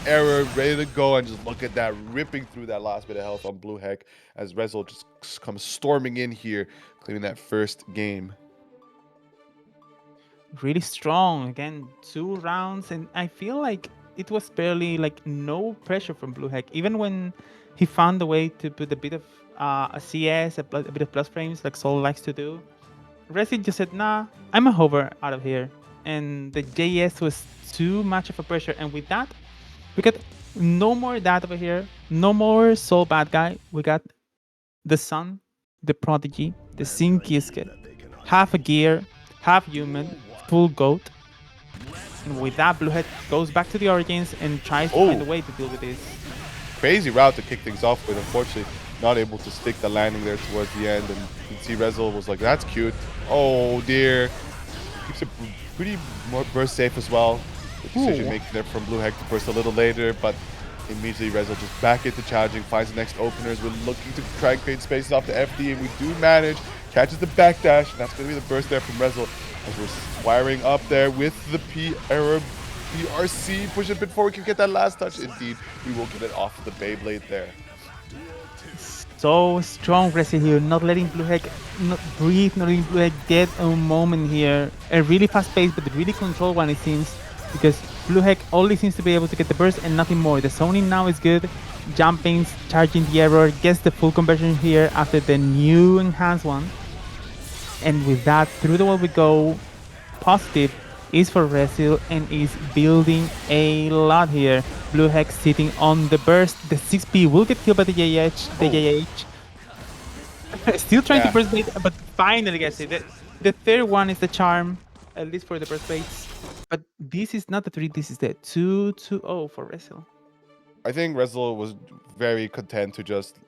error ready to go, and just look at that, ripping through that last bit of health on Bluehek as Resil just comes storming in here, claiming that first game. Really strong. Again, 2 rounds, and I feel like it was barely like no pressure from Bluehek. Even when he found a way to put a bit of a CS, a bit of plus frames like Soul likes to do, Resil just said, nah, I'm a hover out of here. And the JS was too much of a pressure. And with that, we got no more that over here. No more Soul bad guy. We got the Sun, the Prodigy, the Sinkiske, half a gear, half human, full goat. And with that, Bluehek goes back to the origins and tries to find a way to deal with this. Crazy route to kick things off with. Unfortunately, not able to stick the landing there towards the end. And you can see Resil was like, that's cute. Oh dear. Keeps it pretty more burst safe as well. The decision making there from Bluehek to burst a little later, but immediately Resil just back into challenging, finds the next openers. We're looking to try and create spaces off the FD, and we do manage. Catches the backdash, and that's going to be the burst there from Resil. As we're wiring up there with the P error BRC. Push it a bit before we can get that last touch. Indeed, we will get it off the Beyblade there. So strong Resil here, not letting Bluehek not breathe, not letting Bluehek get a moment here. A really fast pace, but really controlled one it seems, because Bluehek only seems to be able to get the burst and nothing more. The zoning now is good. Jumping, charging the error, gets the full conversion here after the new enhanced one. And with that, through the wall we go. Positive is for Resil and is building a lot here. Bluehek sitting on the burst. The 6P will get killed by the JH. The JH. Still trying to burst bait, but finally gets it. The third one is the charm, at least for the burst baits. But this is not the 3, this is the 2-2-0 for Resil. I think Resil was very content to just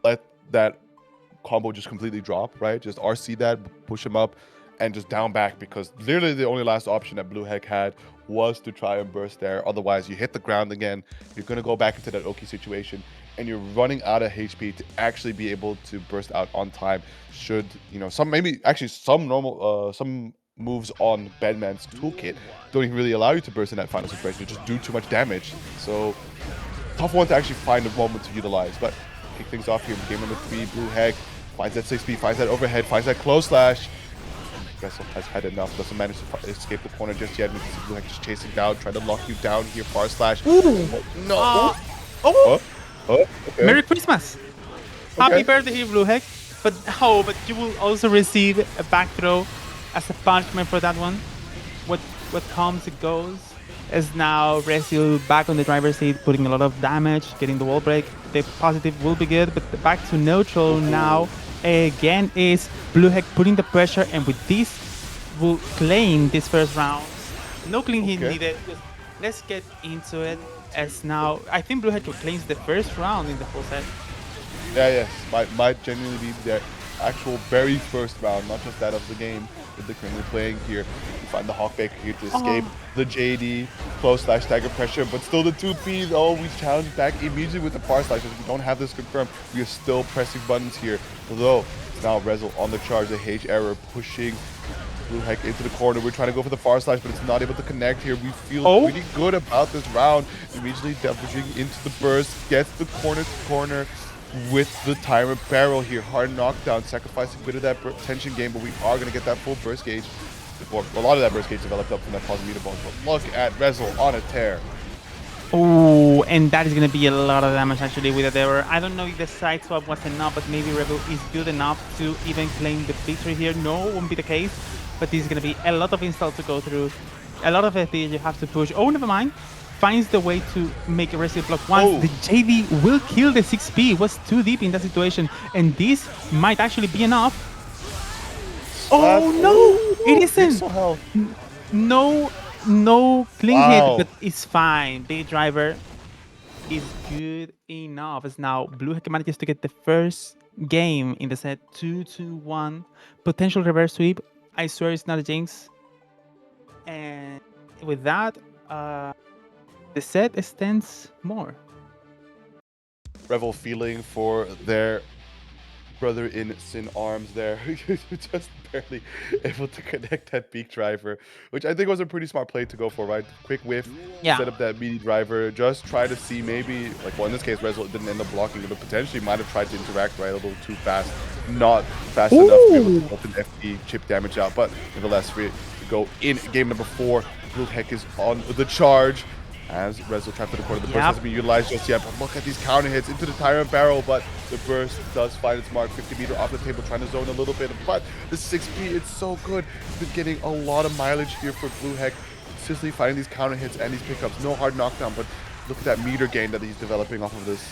let that combo just completely drop, right? Just RC that, push him up, and just down back, because literally the only last option that Bluehek had was to try and burst there. Otherwise, you hit the ground again, you're going to go back into that Oki situation, and you're running out of HP to actually be able to burst out on time. Should, you know, some normal, some moves on Bedman's toolkit don't even really allow you to burst in that final situation. You just do too much damage. So, tough one to actually find a moment to utilize. But kick things off here in game number 3. Bluehek finds that 6B, finds that overhead, finds that close slash. Resil has had enough. Doesn't manage to escape the corner just yet. We can see Blue just chasing down, trying to lock you down here. Far slash. No. Okay. Merry Christmas! Happy birthday, Blueheck. But you will also receive a back throw as a punishment for that one. What comes, it goes. As now Resil back on the driver's seat, putting a lot of damage, getting the wall break. The positive will be good, but back to neutral now. Again is Blueheck putting the pressure, and with this will claim this first round. No clean hit needed. Let's get into it. As now, I think Blueheck claims the first round in the whole set. Yes. Might genuinely be the actual very first round, not just that of the game that they're currently playing here. You find the Hawkbaker here to escape the JD, close slash stagger pressure, but still the 2P, though we challenge back immediately with the far slash. As we don't have this confirmed, we are still pressing buttons here. Although, it's now Resil on the charge, the Aero pushing Blueheck into the corner. We're trying to go for the far slash, but it's not able to connect here. We feel pretty good about this round. Immediately leveraging into the burst, gets the corner to corner with the timer barrel here. Hard knockdown, sacrificing a bit of that tension game, but we are going to get that full burst gauge. Or a lot of that burst gauge developed up from that positive meter ball. But look at Resil on a tear. Oh, and that is going to be a lot of damage actually with the error. I don't know if the side swap was enough, but maybe Revill is good enough to even claim the victory here. No, won't be the case. But this is going to be a lot of installs to go through. A lot of FP you have to push. Oh, never mind. Finds the way to make a Resil block once. The JD will kill the 6P. Was too deep in that situation. And this might actually be enough. Oh, no! It isn't! No clean hit, but it's fine. Big driver is good enough. As now Blueheck manages to get the first game in the set. 2-1. Potential reverse sweep. I swear it's not a jinx. And with that, the set extends more. Revill feeling for their brother in sin arms there. Just barely able to connect that peak driver, which I think was a pretty smart play to go for, right? Quick whiff, set up that meaty driver, just try to see maybe, like, well, in this case, Resil didn't end up blocking it, but potentially might have tried to interact, right, a little too fast. Not fast enough to be able to help an FD chip damage out, but nevertheless, we go in game number 4. Zulck is on the charge. As Resil tried for the corner, the burst hasn't been utilized just yet, but look at these counter hits into the tyrant barrel, but the burst does find its mark. 50 meter off the table, trying to zone a little bit, but the 6P, it's so good. He's been getting a lot of mileage here for Blueheck, consistently finding these counter hits and these pickups. No hard knockdown, but look at that meter gain that he's developing off of this.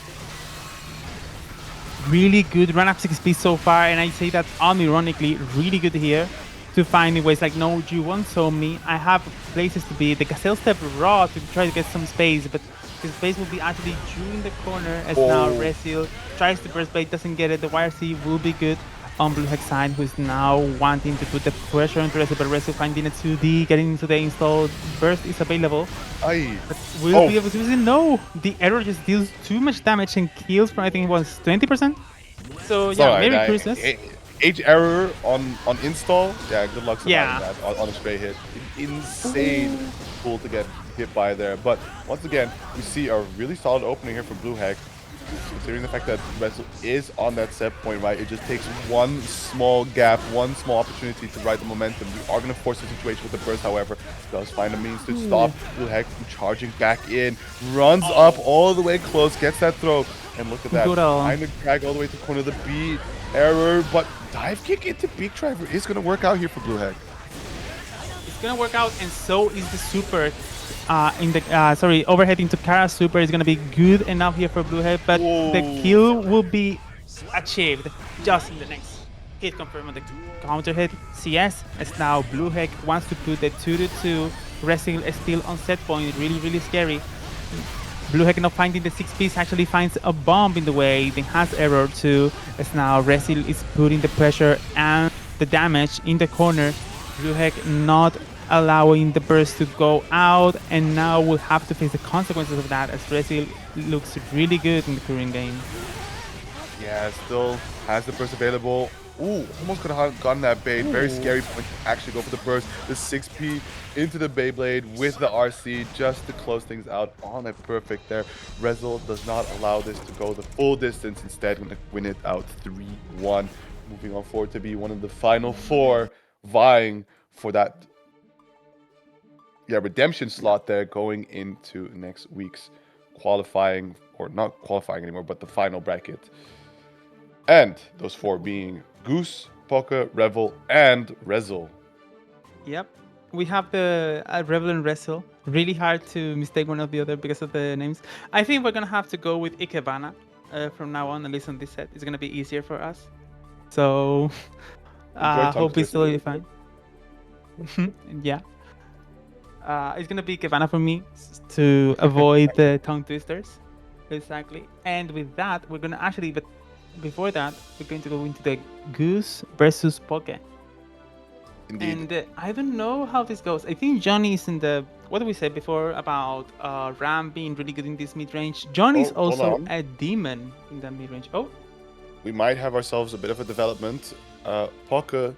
Really good run up 6P so far, and I say that unironically, really good here. To find ways like, no, you won't show me. I have places to be. The Gazelle step raw to try to get some space, but his space will be actually during the corner as now Resil tries to burst bait, doesn't get it. The YRC will be good on Blueheck's side, who's now wanting to put the pressure on Resil, but Resil finding a 2D, getting into the install. Burst is available. But will be able to use it? No! The Aero just deals too much damage and kills from, I think it was 20%. So yeah, Merry Christmas. Error on install. Yeah, good luck surviving that on a straight hit. Insane pull to get hit by there. But once again, we see a really solid opening here from Blueheck. Considering the fact that Resil is on that set point, right? It just takes one small gap, one small opportunity to ride the momentum. We are going to force the situation with the burst, however. Does find a means to stop Blueheck from charging back in. Runs up all the way close, gets that throw. And look at that. Trying to drag all the way to the corner of the beat. Error, but dive kick into Peak Driver is going to work out here for Blueheck. It's going to work out, and so is the super. Overhead into Kara super is going to be good enough here for Blueheck, but the kill will be achieved just in the next hit confirm on the counter hit. CS, as now Blueheck wants to put the 2-2. Resil is still on set point, really scary. Blueheck not finding the 6Ps, actually finds a bomb in the way. Then has Error too, as now Resil is putting the pressure and the damage in the corner. Blueheck not allowing the burst to go out, and now will have to face the consequences of that as Resil looks really good in the current game. Yeah, still has the burst available. Ooh, almost could have gotten that bait. Very scary point to actually go for the burst. The 6P into the Beyblade with the RC just to close things out on a perfect there. Resil does not allow this to go the full distance. Instead, going to win it out 3-1. Moving on forward to be one of the final 4 vying for that redemption slot there going into next week's qualifying, or not qualifying anymore, but the final bracket. And those four being Goose, Pokke, Revill, and Resil. Yep. We have the Revill and Resil. Really hard to mistake one or the other because of the names. I think we're gonna have to go with Ikebana from now on, at least on this set. It's gonna be easier for us. So hope it's totally fine. Yeah. It's gonna be Ikebana for me to avoid the tongue twisters. Exactly. And with that, we're gonna actually, but before that, we're going to go into the Goose versus Pokke. Indeed. And I don't know how this goes. I think Johnny is in the... What did we say before about Ram being really good in this mid-range? Johnny is also a demon in the mid-range. Oh. We might have ourselves a bit of a development. Pokke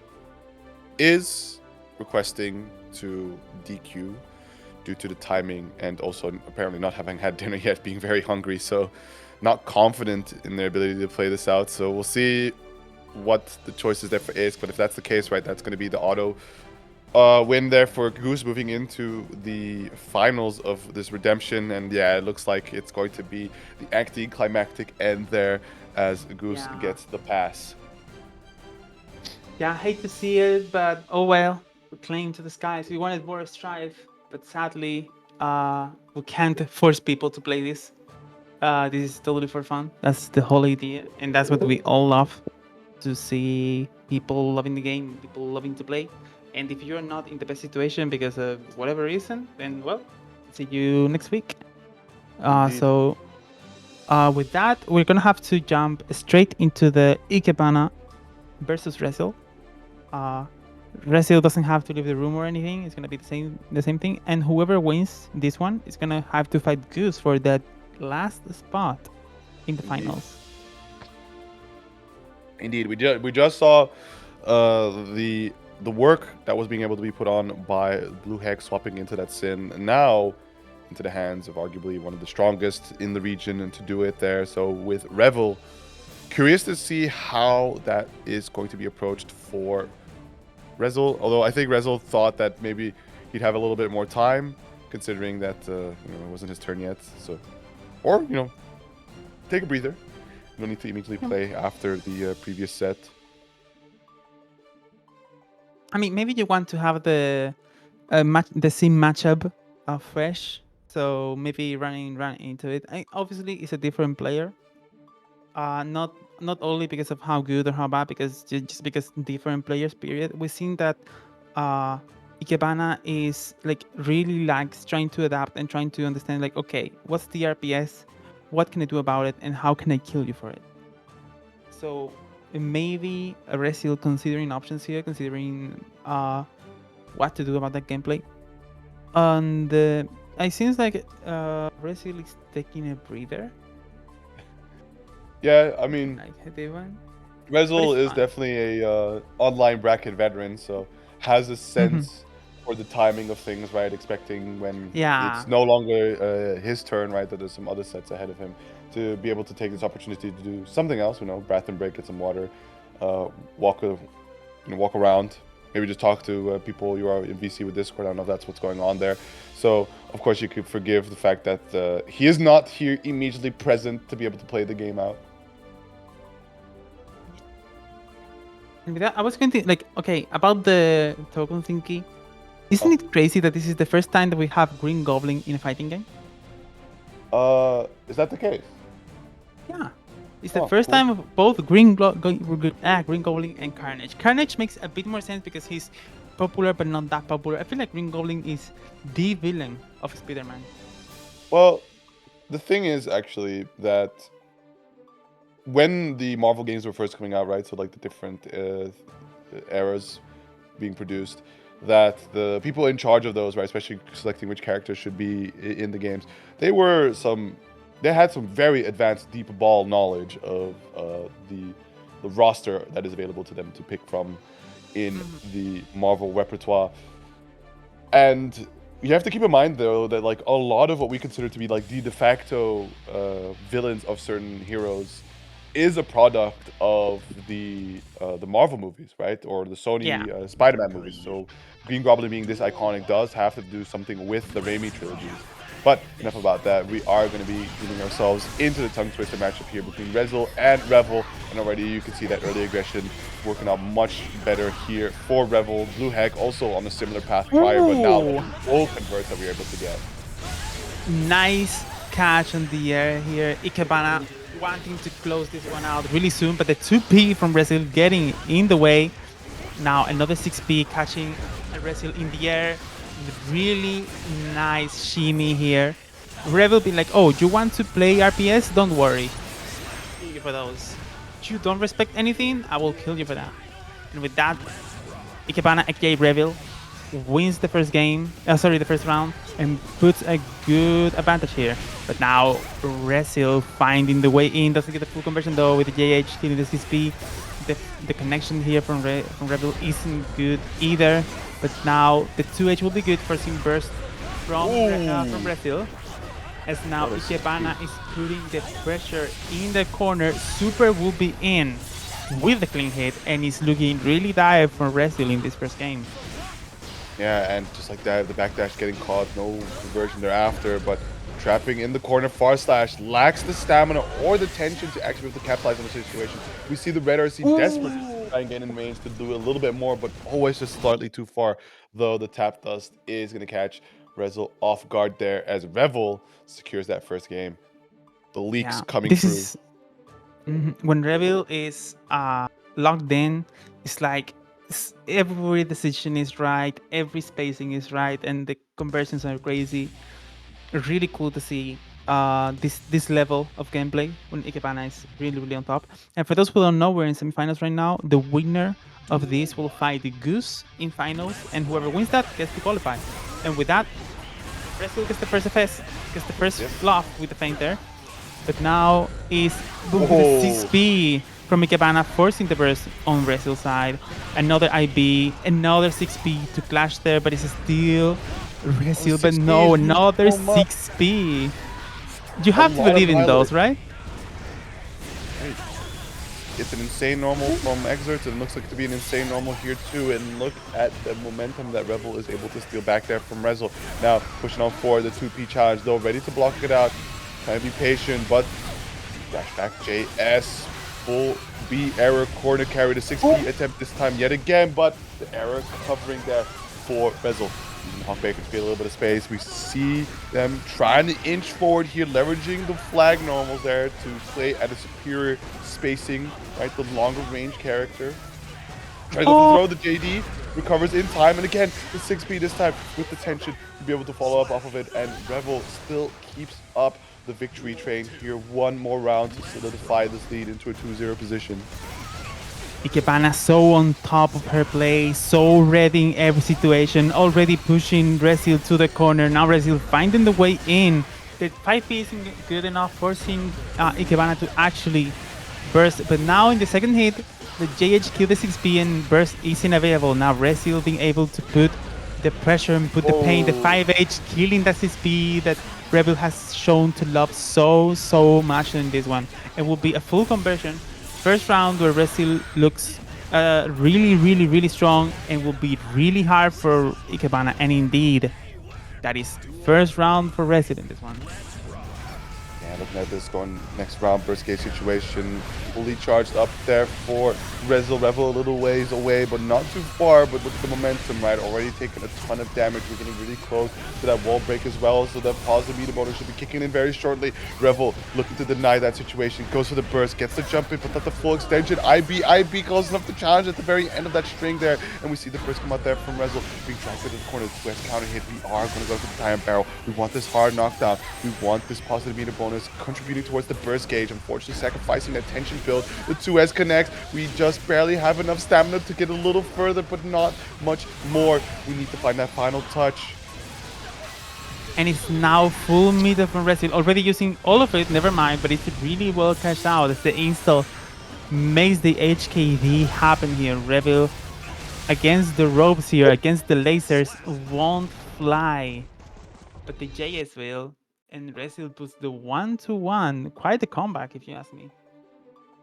is requesting to DQ due to the timing and also apparently not having had dinner yet, being very hungry, so not confident in their ability to play this out. So we'll see what the choices there for is, but if that's the case, right, that's going to be the auto win there for Goose moving into the finals of this redemption. And yeah, it looks like it's going to be the anticlimactic end there as Goose gets the pass. Yeah, I hate to see it, but oh well. We claim to the skies. We wanted more strife, but sadly, we can't force people to play this. This is totally for fun. That's the whole idea, and that's what we all love. To see people loving the game, people loving to play. And if you're not in the best situation because of whatever reason, then well, see you next week. So with that, we're gonna have to jump straight into the Ikebana versus Resil. Resil doesn't have to leave the room or anything. It's gonna be the same thing. And whoever wins this one is gonna have to fight Goose for that last spot in the finals. Indeed, we just saw the work that was being able to be put on by Blue Hex swapping into that Sin, and now into the hands of arguably one of the strongest in the region and to do it there. So with Revill, curious to see how that is going to be approached for Resil. Although I think Resil thought that maybe he'd have a little bit more time, considering that it wasn't his turn yet. So, or take a breather. No need to immediately play after the previous set. I mean, maybe you want to have the same matchup fresh, so maybe run into it. Obviously, it's a different player. Not only because of how good or how bad, because just because different players. Period. We've seen that Ikebana is like really likes trying to adapt and trying to understand like, okay, what's the RPS? What can I do about it, and how can I kill you for it? So maybe a Resil considering options here, considering what to do about that gameplay. And it seems like Resil is taking a breather. Yeah, I mean, like Resil is definitely a online bracket veteran, so has a sense for the timing of things, right? Expecting when it's no longer his turn, right? That there's some other sets ahead of him, to be able to take this opportunity to do something else. Bath and break, get some water, walk around, maybe just talk to people you are in VC with Discord. I don't know if that's what's going on there. So of course you could forgive the fact that he is not here immediately present to be able to play the game out. I was going to about the Tōkon thingy. Isn't it crazy that this is the first time that we have Green Goblin in a fighting game? Is that the case? Yeah. It's the first time of both Green Goblin and Carnage. Carnage makes a bit more sense because he's popular but not that popular. I feel like Green Goblin is the villain of Spider-Man. Well, the thing is actually that when the Marvel games were first coming out, right, so like the different eras being produced, that the people in charge of those, right, especially selecting which characters should be in the games, they had some very advanced deep ball knowledge of the roster that is available to them to pick from in the Marvel repertoire. And you have to keep in mind though that like a lot of what we consider to be like the de facto villains of certain heroes is a product of the Marvel movies, right? Or the Sony Yeah. Spider-Man movies. So Green Goblin being this iconic does have to do something with the Raimi trilogies. But enough about that. We are going to be moving ourselves into the tongue twister matchup here between Resil and Revill. And already you can see that early aggression working out much better here for Revill. Blue Heck also on a similar path prior, but now Ooh. full convert that we are able to get. Nice catch on the air here. Ikebana wanting to close this one out really soon, but the 2P from Resil getting in the way. Now another 6P catching Resil in the air. Really nice shimmy here. Revill be like, oh, you want to play RPS? Don't worry. Kill you for those. You don't respect anything? I will kill you for that. And with that, Ikebana aka Revill wins the first game, the first round, and puts a good advantage here. But now Resil finding the way in, doesn't get the full conversion though with the JH killing the 6P. The connection here from Revill isn't good either. But now the 2H will be good for some burst from Resil. As now Ikebana is putting the pressure in the corner. Super will be in with the clean hit and is looking really dire for Resil in this first game. Yeah, and just like that, the backdash getting caught, no conversion thereafter, but trapping in the corner, far slash, lacks the stamina or the tension to actually be able to capitalize on the situation. We see the red RC desperate to try and get in range to do a little bit more, but always just slightly too far, though the tap dust is going to catch Resil off guard there as Revill secures that first game. The leaks coming through. When Revill is locked in, it's like every decision is right, every spacing is right, and the conversions are crazy. Really cool to see this level of gameplay when Ikebana is really on top. And for those who don't know, we're in semifinals right now. The winner of this will fight the Goose in finals, and whoever wins that gets to qualify. And with that, Resil gets the first FS, gets the first fluff with the feint there. But now is the 6P from Ikebana forcing the burst on Resil's side. Another IB, another 6P to clash there, but it's still Resil, but no, another 6P. You have to believe in those, right? It's an insane normal from Xrd, and it looks like to be an insane normal here too. And look at the momentum that Revill is able to steal back there from Resil. Now pushing on for the 2P challenge though, ready to block it out. Trying to be patient, but dash back JS, full B error, corner carry, the 6P attempt this time yet again, but the error covering there for Resil. Hawkbaker to get a little bit of space. We see them trying to inch forward here, leveraging the flag normals there to play at a superior spacing, right? The longer range character. Tries to throw the JD, recovers in time, and again, the 6P this time with the tension to be able to follow up off of it, and Revill still keeps up the victory train here. One more round to solidify this lead into a 2-0 position. Ikebana so on top of her play, so ready in every situation, already pushing Resil to the corner. Now Resil finding the way in. The 5P isn't good enough, forcing Ikebana to actually burst. But now in the second hit, the JH killed the 6P and burst isn't available. Now Resil being able to put the pressure and put the pain, the 5H killing that 6P that Revill has shown to love so much in this one. It will be a full conversion. First round where Resil looks really strong and will be really hard for Ikebana, and indeed that is first round for Resil in this one. Yeah, looking at this going next round, burst case situation, fully charged up there for Resil. Revill a little ways away, but not too far. But look at the momentum, right? Already taking a ton of damage. We're getting really close to that wall break as well, so that positive meter motor should be kicking in very shortly. Revill looking to deny that situation, goes for the burst, gets the jump in, but not the full extension. IB close enough to challenge at the very end of that string there, and we see the burst come out there from Resil, being dragged to the corner. The West counter hit. We are going to go for the time barrel. We want this hard knockdown. We want this positive meter bonus contributing towards the burst gauge. Unfortunately, sacrificing that tension build. The 2S connects. We just barely have enough stamina to get a little further, but not much more. We need to find that final touch. And it's now full meter from Resil, already using all of it, never mind, but it's really well cashed out as the install makes the HKD happen here. Revill against the ropes here, against the lasers, won't fly. But the JS will, and Resil puts the 1-1. Quite a comeback, if you ask me.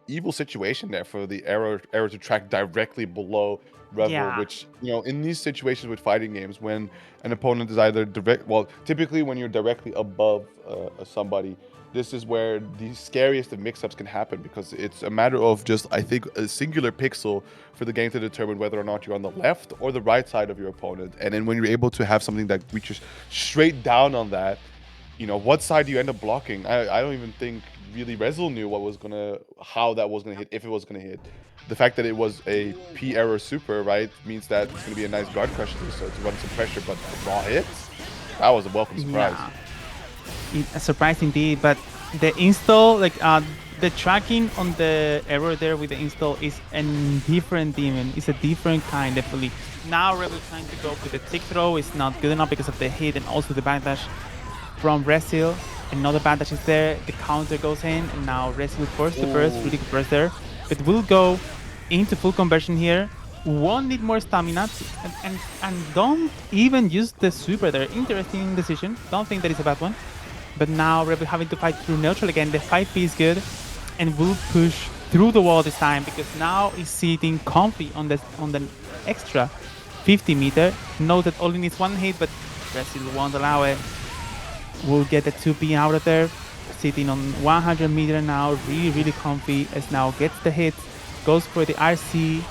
evil situation there for the Aero to track directly below Revill, Yeah. which, you know, in these situations with fighting games, when an opponent is either typically when you're directly above somebody, this is where the scariest of mix-ups can happen, because it's a matter of just, I think, a singular pixel for the game to determine whether or not you're on the left or the right side of your opponent. And then when you're able to have something that reaches straight down on that, you know, what side do you end up blocking? I don't even think really Resil knew how that was gonna hit, if it was gonna hit. The fact that it was a P error super, right, means that it's gonna be a nice guard pressure to run some pressure, but the raw hits, that was a welcome surprise. A surprise indeed, but the install, like the tracking on the error there with the install is a different demon. It's a different kind, definitely. Now Revill trying to go with the tick throw is not good enough because of the hit and also the backdash from Resil. Another backdash is there, the counter goes in, and now Resil forced to burst, really good burst there. But will go into full conversion here. Won't need more stamina, and don't even use the super there. Interesting decision. Don't think that is a bad one. But now Revill having to fight through neutral again. The 5P is good, and will push through the wall this time, because now he's sitting comfy on the extra 50 meter. Note that only needs one hit, but Resil won't allow it. Will get the 2P out of there, sitting on 100 meter now, really comfy, as now gets the hit, goes for the RC,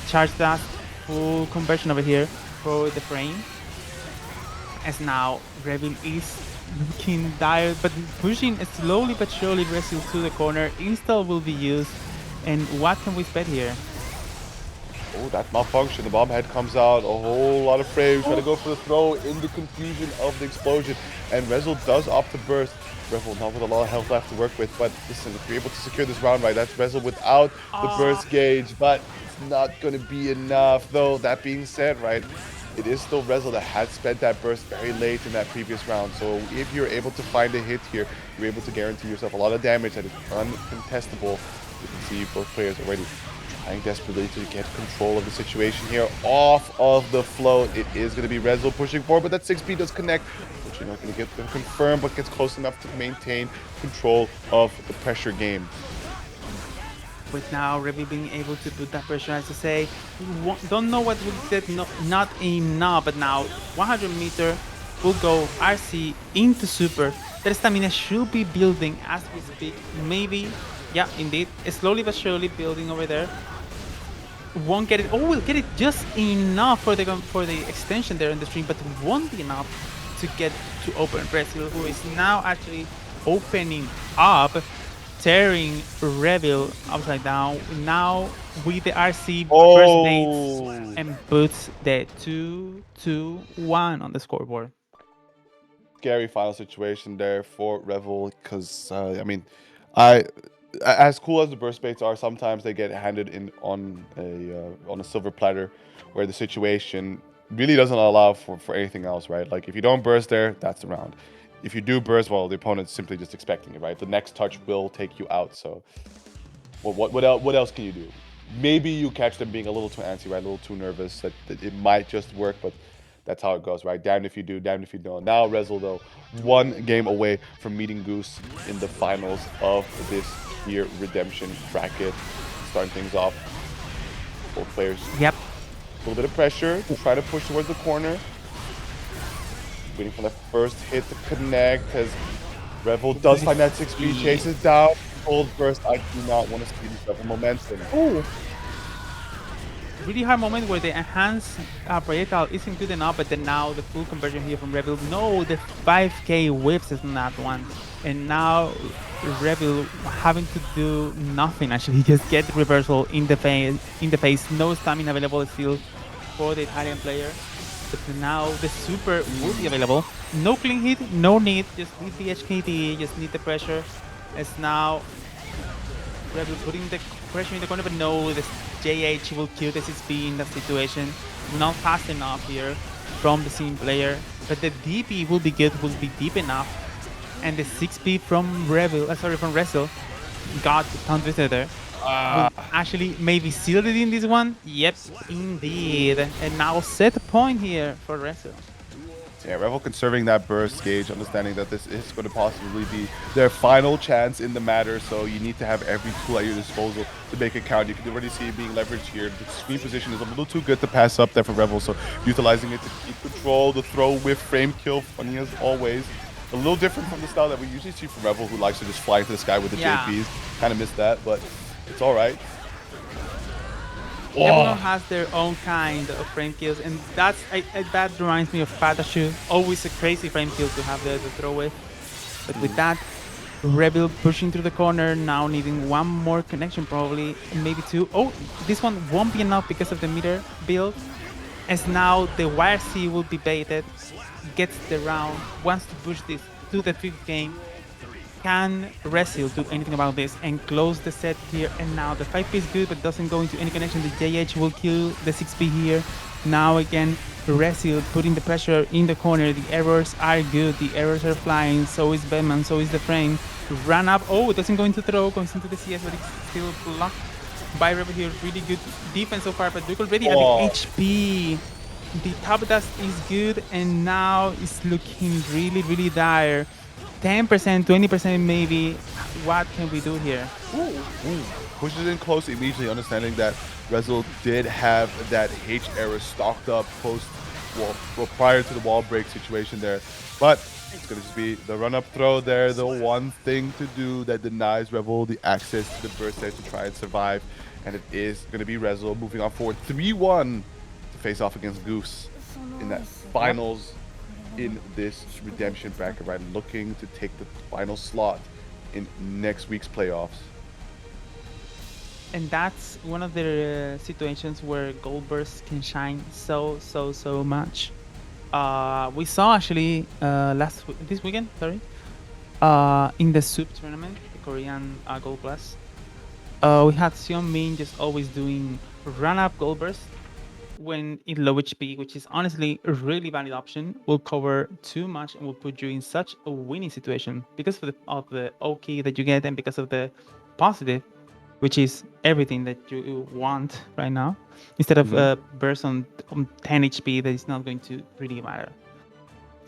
charge that, full conversion over here for the frame. As now Revill is looking dire, but pushing slowly but surely Resil to the corner. Install will be used, and what can we expect here? Oh, that malfunction. The bomb head comes out. A whole lot of frames. Trying to go for the throw in the confusion of the explosion. And Resil does opt to burst. Revill not with a lot of health left to work with. But listen, if you're able to secure this round right, that's Resil without the burst gauge. But it's not going to be enough, though. That being said, right, it is still Resil that had spent that burst very late in that previous round. So if you're able to find a hit here, you're able to guarantee yourself a lot of damage that is uncontestable. You can see both players already trying desperately to get control of the situation here. Off of the float, it is going to be Resil pushing forward, but that 6B does connect. Which you're not going to get them confirmed, but gets close enough to maintain control of the pressure game. With now Revill being able to put that pressure, as to say, don't know what will get not enough, but now 100 meter will go RC into super. Their stamina should be building as we speak. Maybe, yeah, indeed, slowly but surely building over there. Won't get it. Oh, will get it just enough for the extension there in the stream, but it won't be enough to get to open Resil, who is now actually opening up, tearing Revill upside down. Now with the RC first baits, and puts the 2-2-1 on the scoreboard. Scary final situation there for Revill, because I mean, as cool as the burst baits are, sometimes they get handed in on a silver platter, where the situation really doesn't allow for anything else, right? Like if you don't burst there, that's the round. If you do burst, well, the opponent's simply just expecting it, right? The next touch will take you out. So, what else can you do? Maybe you catch them being a little too antsy, right? A little too nervous. That it might just work, but that's how it goes, right? Damned if you do, damned if you don't. Now Resil, though, one game away from meeting Goose in the finals of this Gear Redemption bracket. Starting things off, both players. Yep. A little bit of pressure to try to push towards the corner. Waiting for the first hit to connect, as Revill does find that 6B, chases down. Cold burst. I do not want to see this level momentum. Oh! Really hard moment where the enhanced projectile isn't good enough, but then now the full conversion here from Revill. No, the 5K whips is not one. And now Revill having to do nothing, actually, just get the reversal in the face. No stamina available still for the Italian player. But now the super will be available. No clean hit, no need, just need the HKD, just need the pressure. As now Revill putting the pressure in the corner, but no, the JH will kill the 6B in that situation. Not fast enough here from the Sim player, but the DP will be good, will be deep enough. And the 6B from Resil got the tongue twister there. Actually, maybe sealed it in this one. Yep, indeed. And now set a point here for Resil. Yeah, Revill conserving that burst gauge, understanding that this is going to possibly be their final chance in the matter, so you need to have every tool at your disposal to make it count. You can already see it being leveraged here. The screen position is a little too good to pass up there for Revill, so utilizing it to keep control, the throw with frame kill, funny as always. A little different from the style that we usually see from Revill, who likes to just fly into the sky with the JPs. Kind of missed that, but it's all right. Everyone has their own kind of frame kills, and that reminds me of PataChu. Always a crazy frame kill to have there to throw with. But with that, Revill pushing through the corner, now needing one more connection probably, maybe two. Oh, this one won't be enough because of the meter build. As now the YRC will be baited, gets the round, wants to push this to the 5th game. Can Resil do anything about this and close the set here? And now the 5P is good, but doesn't go into any connection. The JH will kill the 6P here. Now again, Resil putting the pressure in the corner. The errors are good. The errors are flying. So is Bedman. So is the frame. Run up. Oh, it doesn't go into throw. Goes into the CS, but it's still blocked by Revill here. Really good defense so far, but look already at the HP. The top dust is good, and now it's looking really, really dire. 10%, 20% maybe. What can we do here? Pushes in close immediately, understanding that Resil did have that H error stocked up prior to the wall break situation there. But it's going to just be the run-up throw there, the one thing to do that denies Revill the access to the burst there to try and survive. And it is going to be Resil moving on forward 3-1 to face off against Goose in that finals in this redemption bracket, right? Looking to take the final slot in next week's playoffs. And that's one of the situations where Gold Burst can shine so much. We saw actually this weekend, sorry, in the SUP tournament, the Korean Gold Plus, we had Seon-min just always doing run-up Gold Burst when in low HP, which is honestly a really valid option. Will cover too much and will put you in such a winning situation because of the OK that you get, and because of the positive, which is everything that you want right now, instead of a burst on 10 HP that is not going to really matter.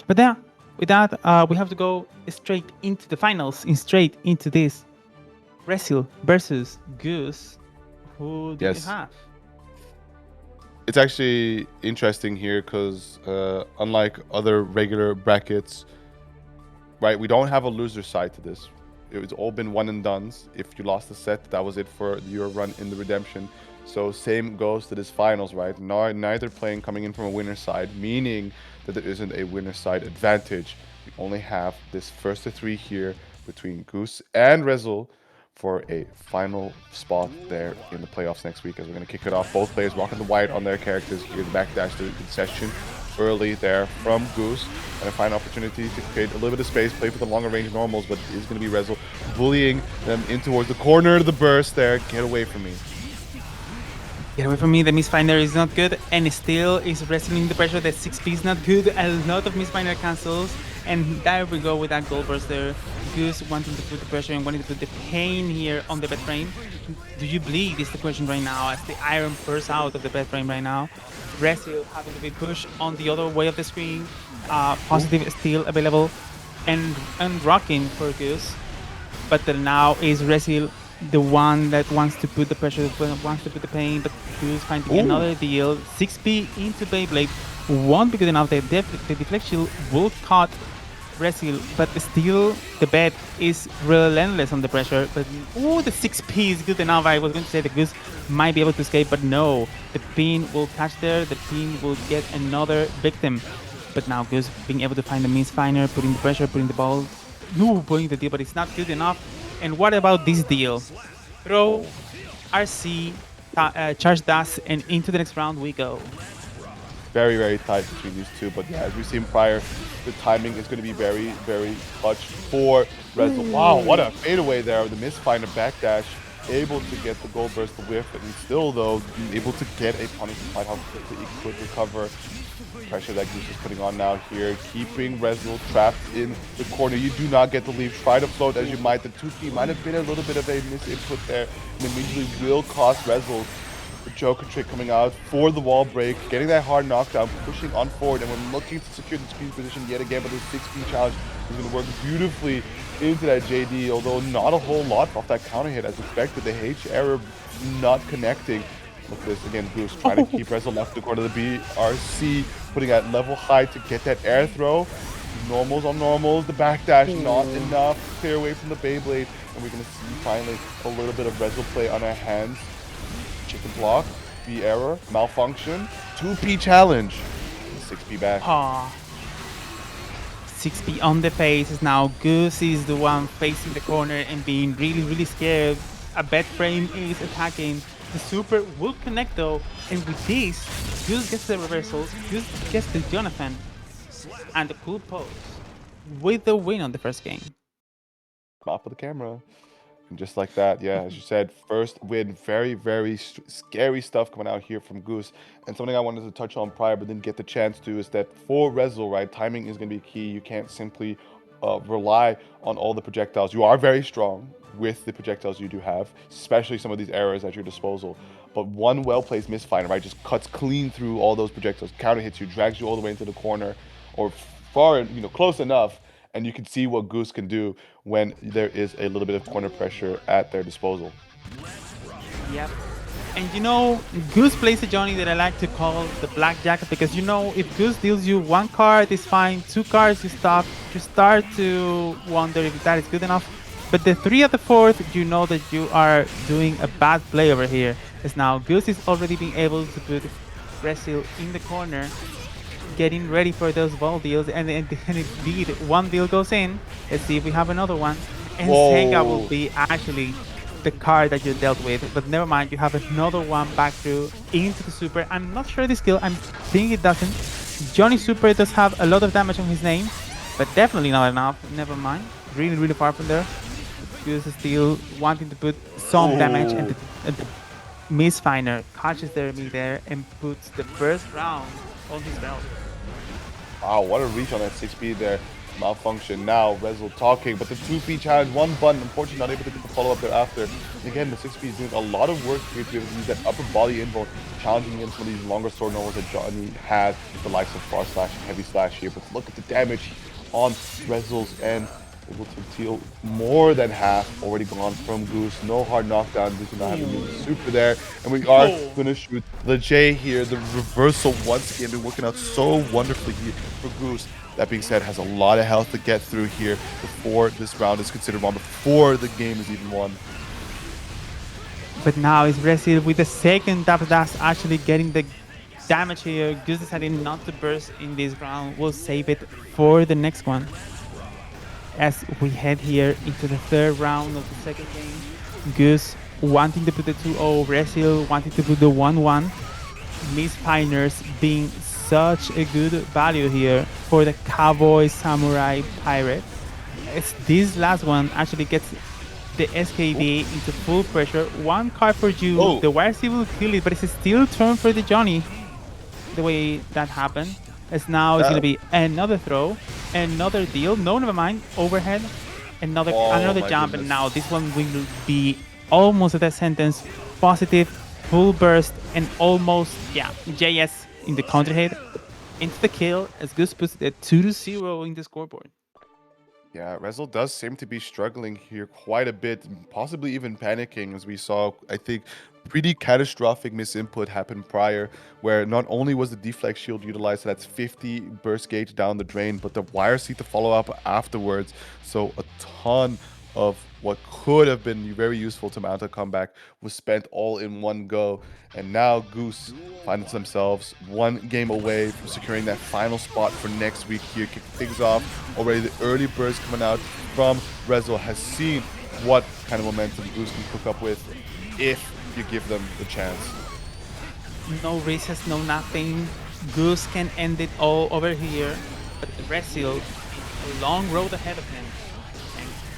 But yeah, with that, we have to go straight into the finals, straight into this Resil versus Goose. Who do you have? It's actually interesting here because unlike other regular brackets, right, we don't have a loser side to this. It's all been one and dones. If you lost the set, that was it for your run in the redemption. So same goes to this finals, right? Neither playing coming in from a winner side, meaning that there isn't a winner side advantage. We only have this first to 3 here between Goose and Resil for a final spot there in the playoffs next week, as we're going to kick it off. Both players rocking the white on their characters here. The backdash to the concession early there from Goose, and a fine opportunity to create a little bit of space, play for the longer range normals, but it is going to be Resil bullying them in towards the corner of the burst there. Get away from me. Get away from me. The misfinder is not good, and still is wrestling the pressure. The 6P is not good. A lot of misfinder cancels, and there we go with that gold burst there. Goose wanting to put the pressure and wanting to put the pain here on the bed frame. Do you bleed is the question right now, as the iron bursts out of the bed frame right now. Resil having to be pushed on the other way of the screen. Positive still available and rocking for Goose. But now is Resil the one that wants to put the pressure, wants to put the pain, but Goose finding another deal. 6P into Beyblade won't be good enough. The deflection will cut Resil, but still the bed is relentless on the pressure. But the 6P is good enough. I was going to say the Goose might be able to escape, but no, the pin will catch there. The pin will get another victim. But now Goose being able to find the misfinder, putting the pressure, putting the ball, putting the deal, but it's not good enough. And what about this deal? Throw, RC, charge dust, and into the next round we go. Very, very tight between these two, but yeah, as we've seen prior, the timing is going to be very, very clutch for Resil. Wow, what a fadeaway there. The misfinder backdash, able to get the gold burst to whiff, and still though able to get a punish despite how quickly he could recover. Pressure that Goose is putting on now here, keeping Resil trapped in the corner. You do not get to leave. Try to float as you might. The 2P might have been a little bit of a misinput there, and immediately will cost Resil The Joker trick coming out for the wall break, getting that hard knockdown, pushing on forward, and we're looking to secure the speed position yet again, but the 6P challenge is going to work beautifully into that JD, although not a whole lot off that counter hit as expected. The H error not connecting. Look at this again, Goose trying to keep Resil left the corner of the BRC, putting at level high to get that air throw. Normals on normals, the backdash not enough to clear away from the Beyblade, and we're going to see finally a little bit of Resil play on our hands. Chicken block, B error, malfunction, 2P challenge, 6P back. 6P on the face is now Goose is the one facing the corner and being really scared. A bad frame is attacking. The super will connect though, and with this, Goose gets the reversals, Goose gets the Jonathan, and the cool pose with the win on the first game. Off of the camera. And just like that, yeah, as you said, first win, very scary stuff coming out here from Goose. And something I wanted to touch on prior but didn't get the chance to is that for Resil, right, timing is going to be key. You can't simply rely on all the projectiles. You are very strong with the projectiles you do have, especially some of these errors at your disposal. But one well-placed misfire, right, just cuts clean through all those projectiles, counter hits you, drags you all the way into the corner, or far, close enough, and you can see what Goose can do when there is a little bit of corner pressure at their disposal. Yep. And Goose plays a Johnny that I like to call the blackjack, because if Goose deals you one card, it's fine. 2 cards, you stop. You start to wonder if that is good enough. But the 3 of the 4th, you know that you are doing a bad play over here. As now Goose is already being able to put Resil in the corner, getting ready for those ball deals, and indeed one deal goes in. Let's see if we have another one. And Senga will be actually the card that you dealt with, but never mind, you have another one back through into the super. I'm not sure this kill, I think it doesn't. Johnny Super does have a lot of damage on his name, but definitely not enough. Never mind, really far from there. Goose is still wanting to put some damage, and the Misfinder catches their mid there and puts the first round on his belt. Wow, what a reach on that 6P there. Malfunction now, Resil talking, but the 2P challenge, one button, unfortunately not able to get the follow-up thereafter. And again, the 6P is doing a lot of work here to be able to use that upper body info, challenging against some of these longer sword normals that Johnny has, with the likes of Far Slash and Heavy Slash here. But look at the damage on Resil's end. Able to deal more than half already gone from Goose. No hard knockdown. Goose not having the super there. And we are going to shoot the J here. The reversal once again been working out so wonderfully here for Goose. That being said, has a lot of health to get through here before this round is considered won, before the game is even won. But now it's Resil with the second double dash actually getting the damage here. Goose decided not to burst in this round. We'll save it for the next one. As we head here into the third round of the second game, Goose wanting to put the 2-0, Resil wanting to put the 1-1. Misfiners being such a good value here for the Cowboy Samurai Pirate. As this last one actually gets the SKD into full pressure. One card for you, the YRC will kill it, but it's still turn for the Johnny. The way that happened. As now it's gonna be another throw, another deal. No, never mind. Overhead, another jump, and now this one will be almost at that sentence. Positive, full burst, and almost JS in the counter hit into the kill as Goose puts it 2-0 in the scoreboard. Yeah, Resil does seem to be struggling here quite a bit, possibly even panicking, as we saw, I think, pretty catastrophic misinput happen prior, where not only was the deflect shield utilized, so that's 50 burst gauge down the drain, but the YRC to follow up afterwards. So a ton of what could have been very useful to mount a comeback was spent all in one go. And now Goose finds themselves one game away from securing that final spot for next week here. Kick things off. Already the early burst coming out from Resil has seen what kind of momentum Goose can cook up with if you give them the chance. No races, no nothing. Goose can end it all over here. But Resil, a long road ahead of him.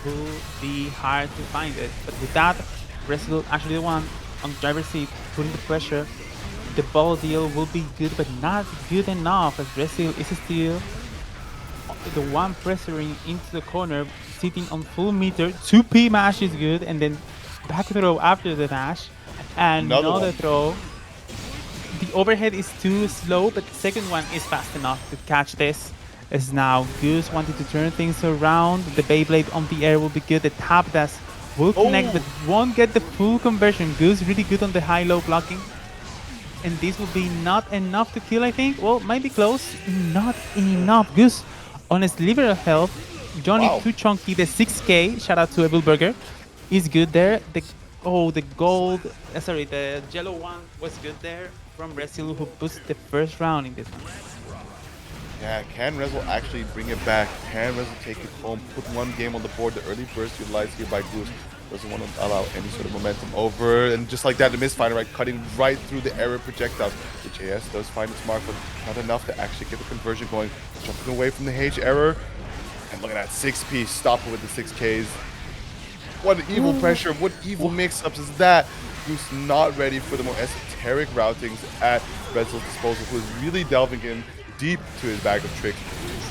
Will be hard to find it, but with that, Resil actually the one on the driver's seat, putting the pressure. The ball deal will be good, but not good enough, as Resil is still the one pressuring into the corner, sitting on full meter. 2P mash is good, and then back throw after the mash, and another throw. the overhead is too slow, but the second one is fast enough to catch this. As now Goose wanted to turn things around. The Beyblade on the air will be good. The tap dash will connect, but won't get the full conversion. Goose really good on the high-low blocking. And this will be not enough to kill, I think. Well, might be close. Not enough. Goose on a sliver of health. Johnny too chunky. The 6k, shout out to Evil Burger, is good there. The gold, sorry, the yellow one was good there from Resil, who pushed the first round in this one. Yeah, can Resil actually bring it back? Can Resil take it home? Put one game on the board. The early burst utilized here by Goose doesn't want to allow any sort of momentum over. And just like that, the misfinder, right, cutting right through the error projectiles. The JS does find its mark, but not enough to actually get the conversion going. Jumping away from the H error. And look at that 6P, stop it with the 6Ks. What evil pressure, what evil mix-ups is that? Goose not ready for the more esoteric routings at Resil's disposal, who is really delving in deep to his bag of tricks.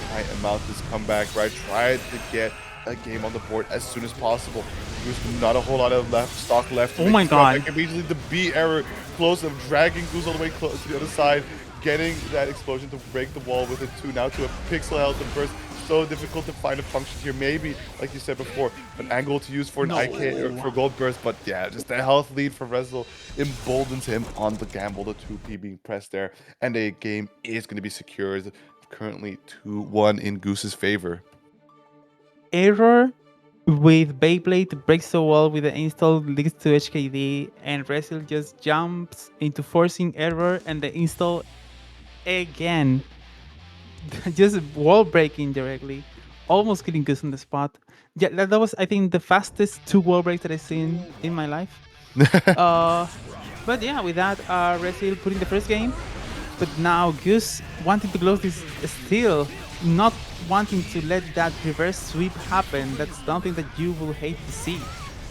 Try and mount this comeback, right? Try to get a game on the board as soon as possible. Goose not a whole lot of stock left. Oh my god. Immediately the B error close of dragging Goose all the way close to the other side, getting that explosion to break the wall with it too. Now to a pixel health and burst. So difficult to find a function here. Maybe, like you said before, an angle to use for an IK or for gold burst. But yeah, just the health lead for Resil emboldens him on the gamble. The 2P being pressed there. And the game is going to be secured. Currently 2-1 in Goose's favor. Error with Beyblade breaks the wall with the install leads to HKD, and Resil just jumps into forcing error and the install again. Just wall breaking directly, almost killing Goose on the spot. Yeah, that was, I think, the fastest 2 wall breaks that I've seen in my life. But yeah, with that, Resil putting the first game. But now Goose wanting to close this still, not wanting to let that reverse sweep happen. That's something that you will hate to see.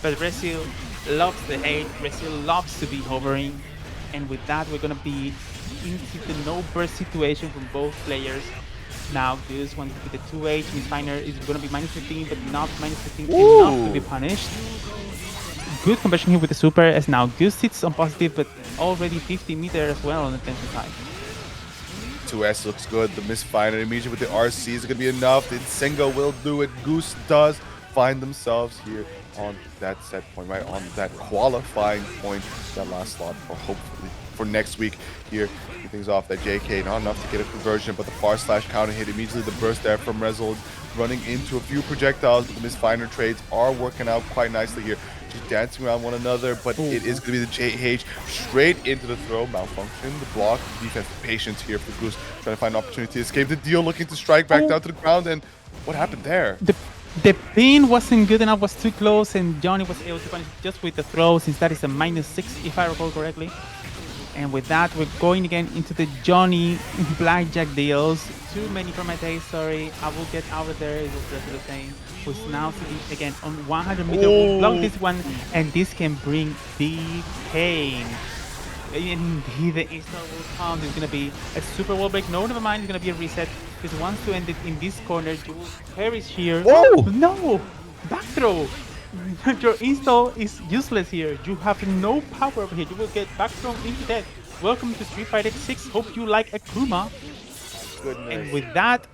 But Resil loves the hate. Resil loves to be hovering. And with that, we're going to be into the no burst situation from both players. Now Goose wanting to be the 2H. Misfinder is going to be minus 15, but not minus 15 enough to be punished. Good conversion here with the super, as now Goose sits on positive, but already 50 meters as well on the tension side. 2S looks good. The misfinder immediately with the RC is going to be enough. The Sengo will do it. Goose does find themselves here on that set point, right on that qualifying point, that last slot, or hopefully for next week here. Things off that JK, not enough to get a conversion, but the far slash counter hit immediately. The burst there from Resil running into a few projectiles, but the misfinder trades are working out quite nicely here. Just dancing around one another, but it is going to be the JH straight into the throw. Malfunction, the block, the defense, the patience here for Goose, trying to find an opportunity to escape the deal, looking to strike back down to the ground, and what happened there? The pin wasn't good enough, was too close, and Johnny was able to punish just with the throw, since that is a -6 if I recall correctly. And with that, we're going again into the Johnny blackjack deals. Too many for my taste, sorry. I will get out of there. It was just the same. Who's now sitting again on 100 meters. We'll block this one, and this can bring big pain. Indeed, the install will come. There's going to be a super wall break. No, never mind. It's going to be a reset. Because once you end it in this corner, you will perish here. Oh! No! Back throw! Your install is useless here. You have no power over here. You will get back thrown into death. Welcome to Street Fighter 6. Hope you like Akuma. Goodness. And with that,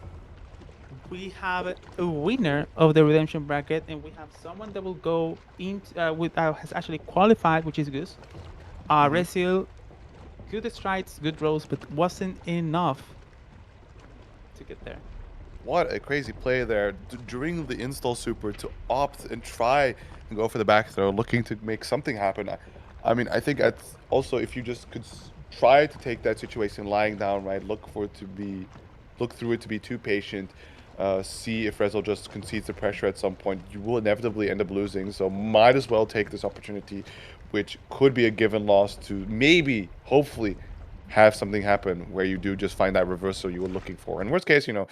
we have a winner of the redemption bracket, and we have someone that will go in has actually qualified, which is Goose. Resil, good strides, good rolls, but wasn't enough to get there. What a crazy play there during the install super to opt and try and go for the back throw, looking to make something happen. I mean, I think that's also, if you just could try to take that situation lying down, right, look through it to be too patient, see if Resil just concedes the pressure at some point, you will inevitably end up losing. So might as well take this opportunity, which could be a given loss, to maybe, hopefully, have something happen where you do just find that reversal you were looking for. In worst case, you know,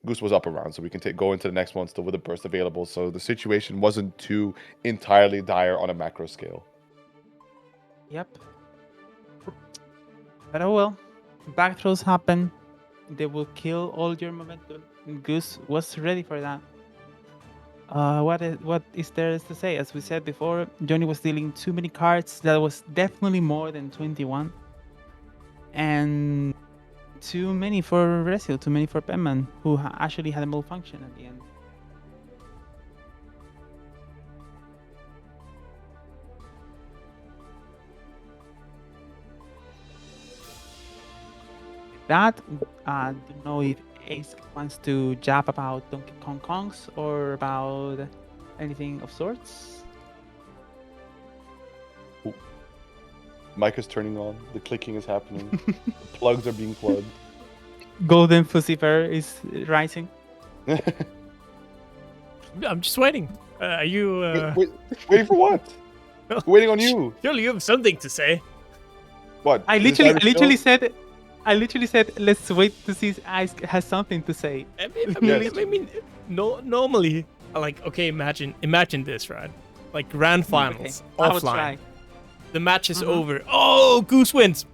Goose was up around, so we can go into the next one still with a burst available. So the situation wasn't too entirely dire on a macro scale. Yep. But oh well, back throws happen. They will kill all your momentum. Goose was ready for that. What is there to say? As we said before, Johnny was dealing too many cards. That was definitely more than 21. and too many for Resil, too many for Bedman, who actually had a malfunction at the end. That, I don't know if Ace wants to jab about Donkey Kong Kongs or about anything of sorts. Mic is turning on. The clicking is happening. The plugs are being plugged. Golden Fussifer is rising. I'm just waiting. Are you? Waiting for what? Waiting on you. Surely you have something to say. What? I This literally Irish said, let's wait to see if Ice has something to say. I mean, normally, like, okay, imagine this, right? Like grand finals, I will offline. try. The match is over. Oh, Goose wins.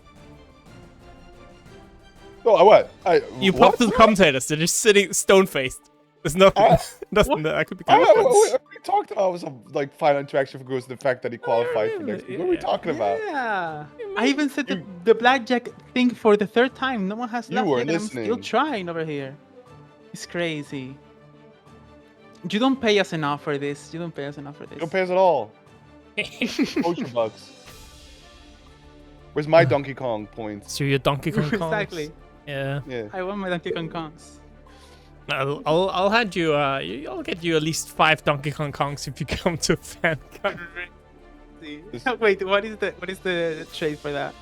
show? Oh, what? You pop to the commentators. They're just sitting stone-faced. There's nothing, nothing that could be We confidence. talked about some like final interaction for Goose, the fact that he qualified for next week. What are we talking about? Yeah. I even said the blackjack thing for the third time. No one has You left weren't yet, and I'm still listening. trying over here. It's crazy. You don't pay us enough for this. You don't pay us enough for this. Don't pay us at all. Poacher bucks. Where's my Donkey Kong points? So your Donkey Kong Kongs. Exactly. Yeah. Yeah. I want my Donkey Kong Kongs. I'll hand you. I'll get you at least 5 Donkey Kong Kongs if you come to FanCon. Wait, what is the trade for that?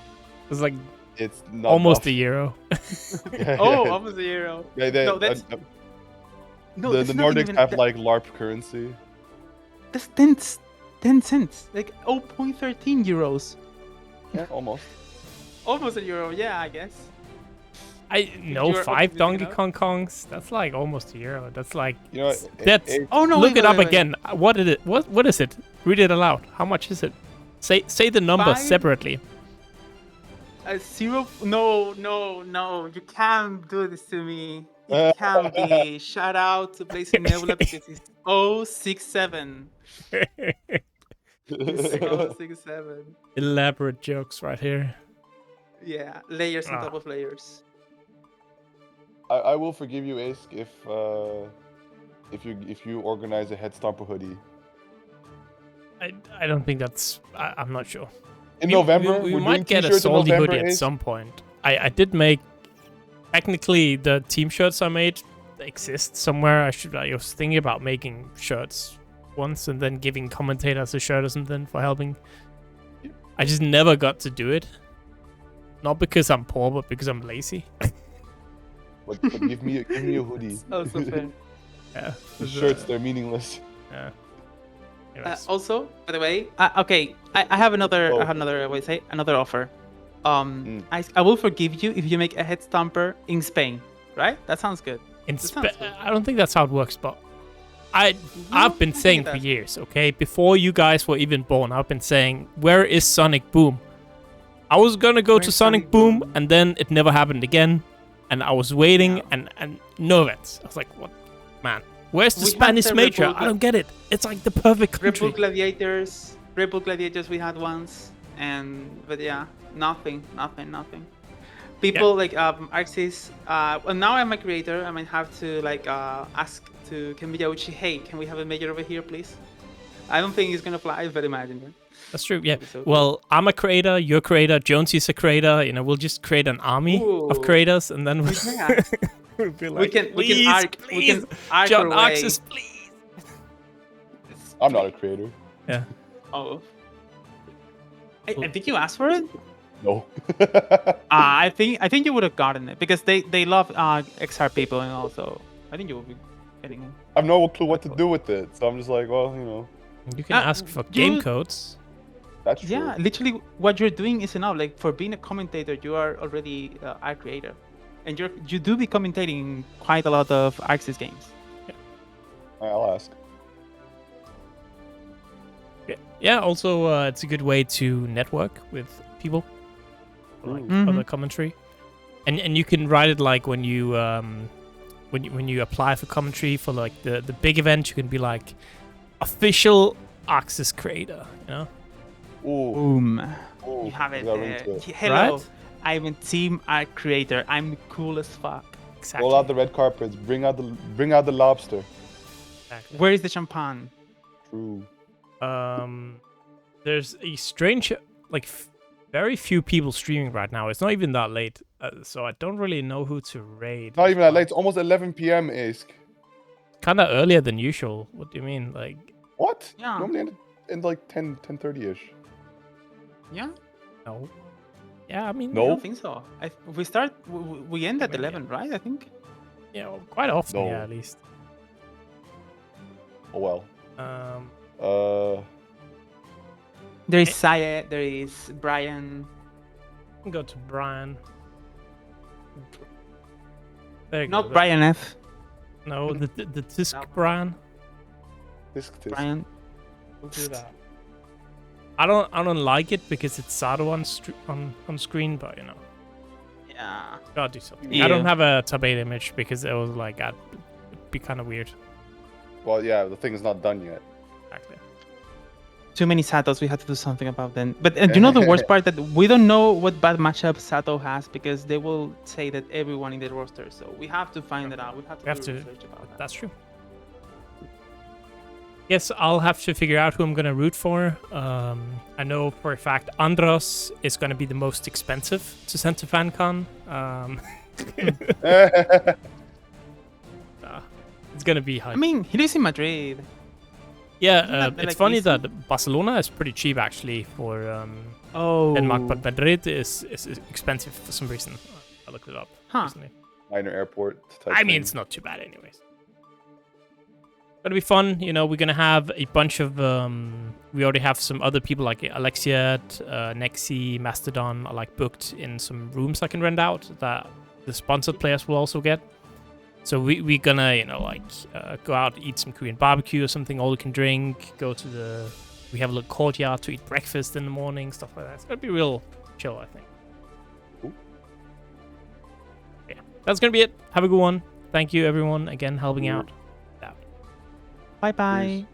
It's like It's not almost enough. a euro. Yeah, Oh, yeah. almost a euro. Yeah, No, that's no. the that's not Nordics even- have that- like LARP currency. That's 10 cents, like 0.13 euros. Yeah, almost. Almost a euro, yeah, I guess. I know You're 5 optimistic Donkey enough? Kong Kongs. That's like almost a euro. That's like You know what? that's. Oh no! Look wait, it up wait, wait. again. What is it? What is it? Read it aloud. How much is it? Say the number 5? separately. Zero? No! You can't do this to me. It can't be. Shout out to Blazing Nebula because it's 067. 067. Elaborate jokes right here. Yeah, layers on Ah. top of layers. I will forgive you, Ace, if you organize a Head Stomper hoodie I don't think that's. I'm not sure. in November. We we're might doing get a t-shirts in salty November, hoodie at Ace. some point. I did make. Technically, the team shirts I made exist somewhere. I was thinking about making shirts once and then giving commentators a shirt or something for helping. I just never got to do it. Not because I'm poor, but because I'm lazy. But give me a hoodie. Also fair. Yeah. The shirts, they're meaningless. Yeah. Anyways. Also, by the way, okay, I have another. I have another. What do you say? Another offer. I will forgive you if you make a head stomper in Spain. Right? That sounds good. In that sounds good. I don't think that's how it works, but I've been I think saying it for does. years, okay, before you guys were even born, I've been saying, where is Sonic Boom? I was gonna go to Where's Sonic Sonic Boom, Boom? and then it never happened again, and I was waiting, Yeah. and no events. I was like, what, man? Where's the We had Spanish the major? Red Bull I don't get it. It's like the perfect Red Bull country. Gladiators we had once, but yeah, nothing. People like Axis. Well, now I'm a creator. I might have to like ask to Kemiyauchi, hey, can we have a major over here, please? I don't think it's gonna fly, but imagine it. That's true. Yeah. So- Well, I'm a creator. You're a creator. Jonesy's a creator. You know, we'll just create an army of Ooh. creators, and then Yeah. we'll be we like, can please, arc please, our John way. Oxus, please. I'm not a creator. Yeah. Oh. I think you asked for it. No. I think you would have gotten it because they love XR people, and also I think you will be getting it. I have no clue what to do with it, so I'm just like, well, you know, You can ask for game codes. that's true. Yeah, literally, what you're doing is enough. Like for being a commentator, you are already a creator, and you do be commentating quite a lot of Axis games. I'll ask. Yeah. Also, it's a good way to network with people, like Ooh. other commentary, and you can write it like when you when you apply for commentary for like the big event, you can be like official Axis creator, you know. Ooh. Boom! Ooh, You have it. got ring to it. Hello, Right? I'm a team art creator. I'm cool as fuck. Exactly. Roll out the red carpets. Bring out the lobster. Exactly. Where is the champagne? True. There's a strange, like, very few people streaming right now. It's not even that late, so I don't really know who to raid. Not even that late. It's almost 11 p.m. Ask. Kind of earlier than usual. What do you mean? Like, What? Yeah. Normally end like 10:30 ish. Yeah. no. Yeah, I mean, I No. don't think so. We end at 11, right? I think. you know, quite often, No. yeah, at least. Oh well. There is Sayed. There is Brian. Go to Brian. There you Not go. Brian F. No, the Tisk No. Brian. Tisk. Brian. We'll do that. I don't like it because it's Sato on screen, but you know, Yeah. gotta do something. Yeah. I don't have a top 8 image because it was like it'd be kind of weird. Well, yeah, the thing is not done yet. Exactly. Too many Satos. We have to do something about them. But you know the worst part that we don't know what bad matchup Sato has because they will say that everyone in the roster. So we have to find that out. We have to do research about that. That's true. Yes, I'll have to figure out who I'm gonna root for. I know for a fact Andros is gonna be the most expensive to send to FanCon. It's gonna be high. I mean, he lives in Madrid. Yeah, that, it's like, funny easy? that Barcelona is pretty cheap actually for Oh. Denmark, but Madrid is expensive for some reason. I looked it up Huh. recently. Minor airport type I mean, thing. it's not too bad anyways. Gonna be fun, you know. We're gonna have a bunch of. We already have some other people like Alexia, Nexi, Mastodon are like booked in some rooms I can rent out that the sponsored players will also get. So we're gonna, you know, like go out, eat some Korean barbecue or something, all you can drink. Go to we have a little courtyard to eat breakfast in the morning, stuff like that. It's gonna be real chill, I think. Cool. Yeah, that's gonna be it. Have a good one. Thank you, everyone, again helping out. Bye bye. Cheers.